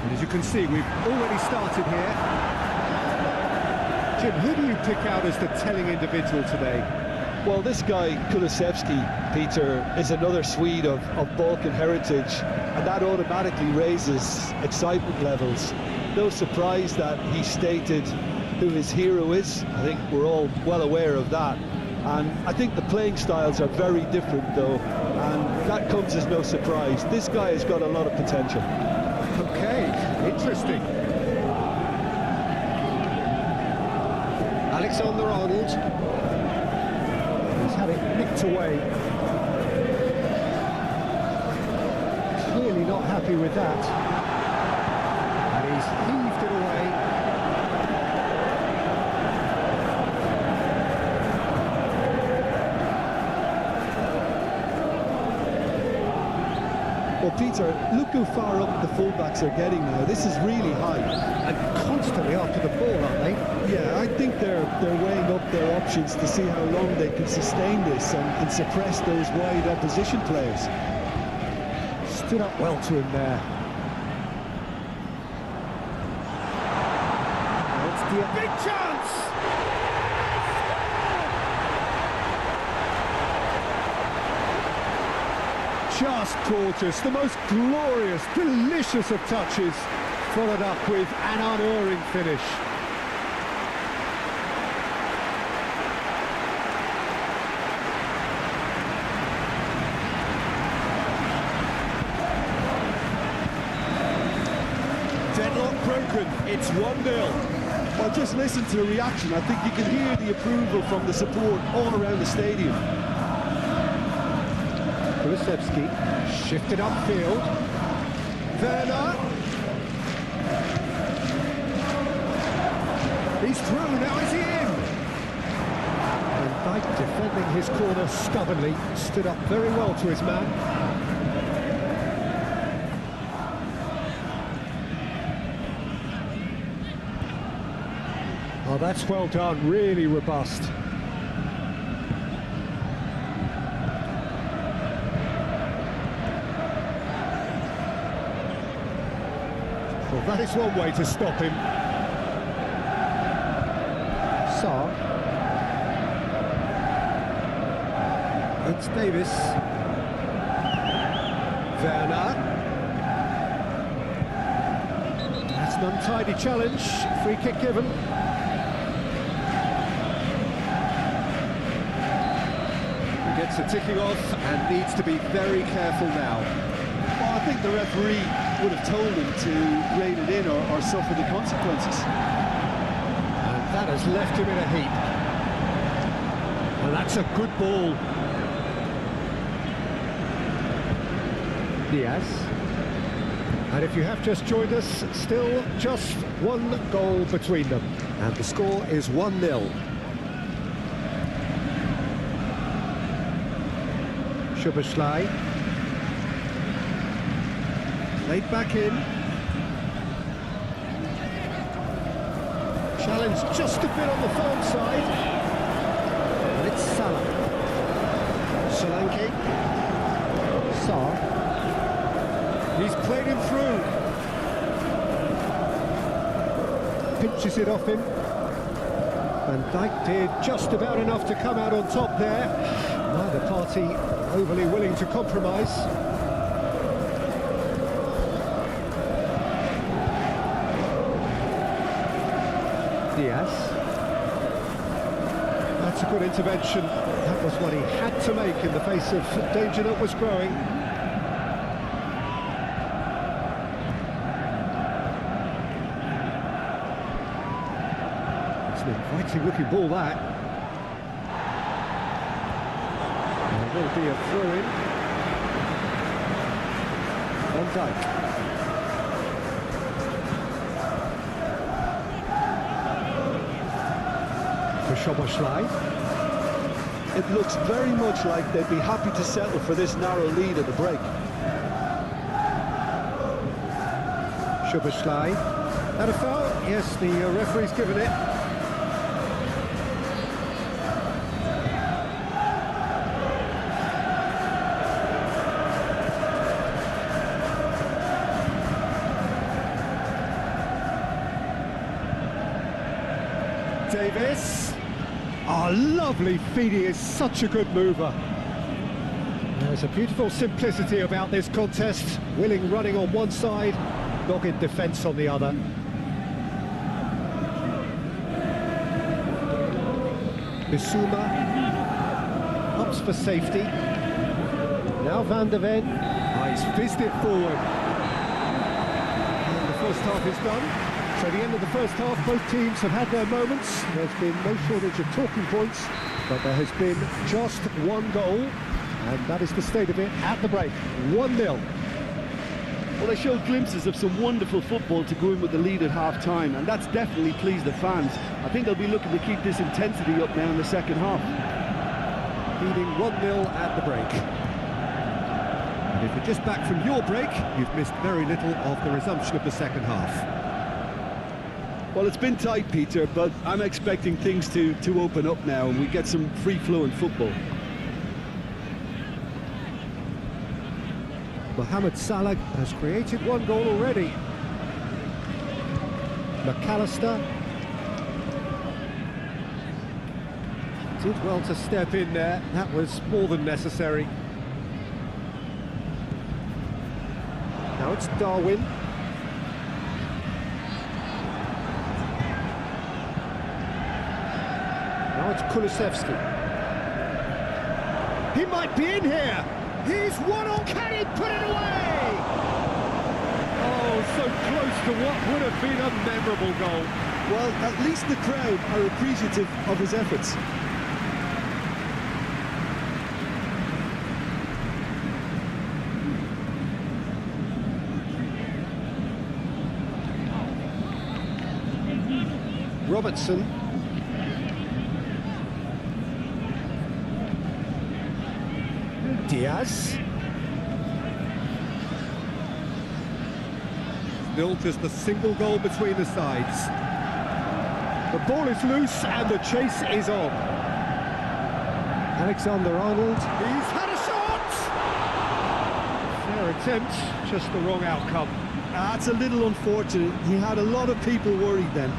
And as you can see, we've already started here. Jim, who do you pick out as the telling individual today? Well, this guy, Kulusevski, Peter, is another Swede of Balkan heritage, and that automatically raises excitement levels. No surprise that he stated who his hero is. I think we're all well aware of that. And I think the playing styles are very different, though, and that comes as no surprise. This guy has got a lot of potential. Okay, interesting. Alexander-Arnold. He's had it nicked away. Clearly not happy with that. And he's heaved it away. Well, Peter, look how far up the fullbacks are getting now. This is really high. And constantly after the ball, aren't they? Yeah, I think they're weighing up their options to see how long they can sustain this and suppress those wide opposition players. Stood up well to him there. It's the big chance! Just gorgeous, the most glorious, delicious of touches, followed up with an unerring finish. It's 1-0. Well, just listen to the reaction. I think you can hear the approval from the support all around the stadium. Kulusevski shifted upfield. Werner. He's through, now is he in? And Benq, defending his corner stubbornly, stood up very well to his man. Oh, that's well done, really robust. Well, that is one way to stop him. Sarr. It's Davis. Werner. That's an untidy challenge. Free kick given. He gets a ticking off and needs to be very careful now. Well, I think the referee would have told him to rein it in or suffer the consequences. And that has left him in a heap. And that's a good ball. Diaz. And if you have just joined us, still just one goal between them. And the score is 1-0. Szoboszlai. Laid back in. Challenge just a bit on the firm side. And it's Salah. Solanke. Sarr. He's played him through. Pinches it off him. And Benq did just about enough to come out on top there. Neither party overly willing to compromise. Diaz. That's a good intervention. That was what he had to make in the face of danger that was growing. It's an inviting looking ball, that. And there will be a throw-in. Van Dijk. For Szoboszlai. It looks very much like they'd be happy to settle for this narrow lead at the break. Szoboszlai. And a foul? Yes, the referee's given it. Davis. Oh, lovely feed. He is such a good mover. There's a beautiful simplicity about this contest. Willing running on one side, dogged defence on the other. Bissouma ups for safety. Now Van der Ven. He's fizzed it forward. And the first half is done. So the end of the first half, both teams have had their moments. There's been no shortage of talking points, but there has been just one goal, and that is the state of it at the break. 1-0. Well, they showed glimpses of some wonderful football to go in with the lead at half-time, and that's definitely pleased the fans. I think they'll be looking to keep this intensity up now in the second half. Leading 1-0 at the break. And if you're just back from your break, you've missed very little of the resumption of the second half. Well, it's been tight, Peter, but I'm expecting things to open up now and we get some free-flowing football. Mohamed Salah has created one goal already. McAllister did well to step in there. That was more than necessary. Now it's Darwin. Now it's Kulusevski. He might be in here. He's one on. Can he put it away? Oh, Oh, so close to what would have been a memorable goal. Well, at least the crowd are appreciative of his efforts. Robertson. Diaz. Still just a single goal between the sides. The ball is loose and the chase is on. Alexander-Arnold. He's had a shot! Fair attempt, just the wrong outcome. That's a little unfortunate. He had a lot of people worried then.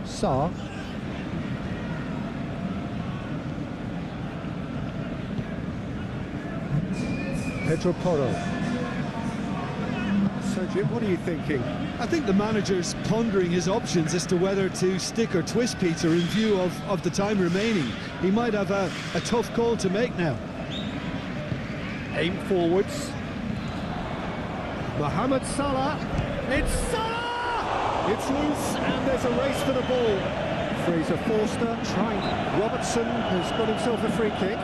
Saar. Pedro Porro. So Jim, what are you thinking? I think the manager's pondering his options as to whether to stick or twist Peter in view of the time remaining. He might have a tough call to make now. Aim forwards. Mohamed Salah. It's Salah! It's loose and there's a race for the ball. Fraser Forster trying. Robertson has got himself a free kick.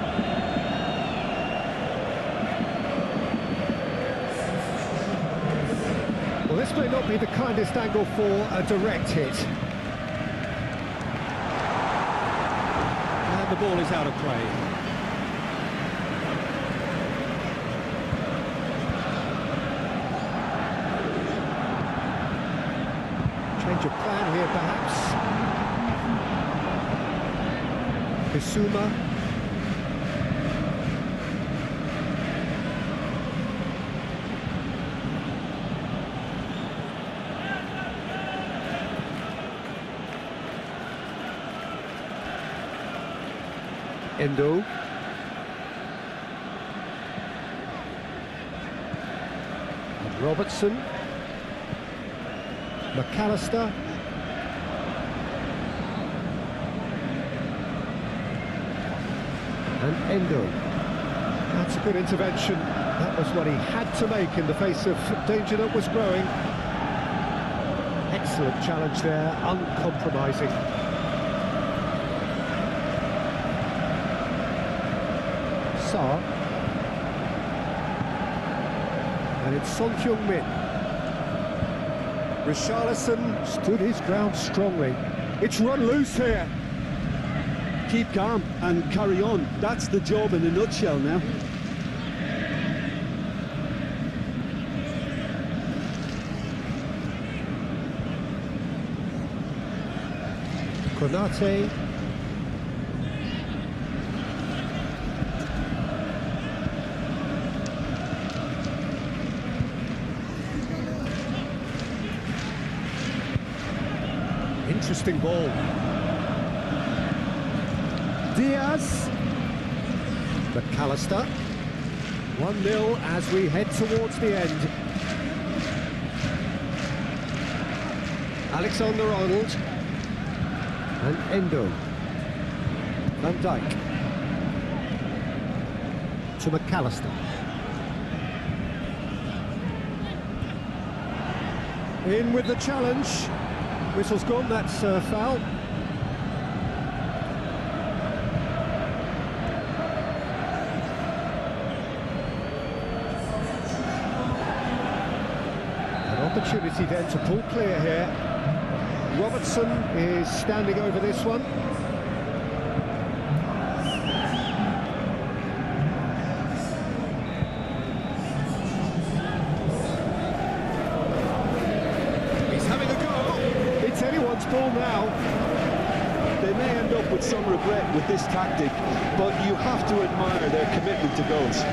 Well, this may not be the kindest angle for a direct hit. And the ball is out of play. Change of plan here, perhaps. Bissouma. Endo. And Robertson. McAllister. And Endo. That's a good intervention. That was what he had to make in the face of danger that was growing. Excellent challenge there, uncompromising. Saar. And it's Son Heung-min. Richarlison stood his ground strongly. It's run loose here. Keep calm and carry on. That's the job in a nutshell now. Konate. Interesting ball. Diaz. McAllister. 1-0 as we head towards the end. Alexander-Arnold. And Endo. Van Dijk. To McAllister. In with the challenge. Whistle's gone, that's foul. An opportunity then to pull clear here. Robertson is standing over this one. He's having a go. It's anyone's ball now. They may end up with some regret with this tactic, but you have to admire their commitment to goals.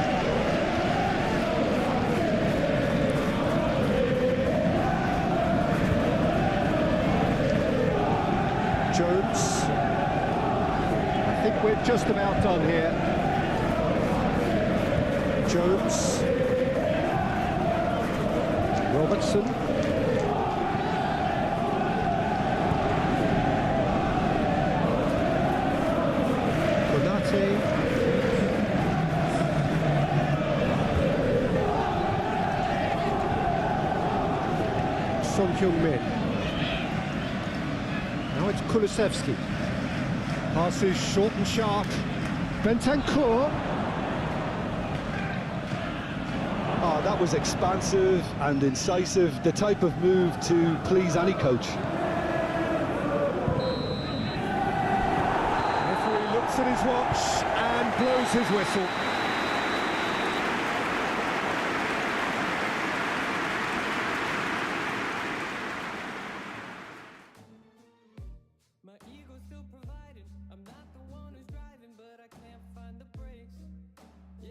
Jones. I think we're just about done here. Jones. Robertson. Son Heung-min. Now it's Kulusevski. Passes short and sharp. Bentancur. Oh, that was expansive and incisive, the type of move to please any coach. Referee looks at his watch and blows his whistle. My ego's still providing. I'm not the one who's driving, but I can't find the brakes. Yeah.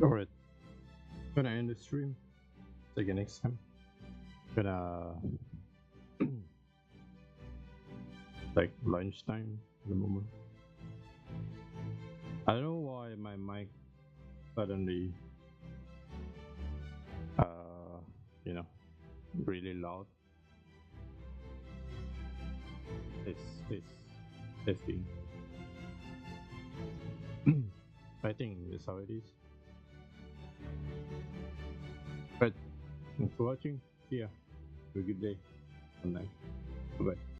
Alright. Gonna end the stream. See you next time. Gonna like lunchtime at the moment. I don't know why my mic suddenly, you know, really loud. It's testing. I think that's how it is. But thanks for watching. See ya. Have a good day. Good night. Bye bye.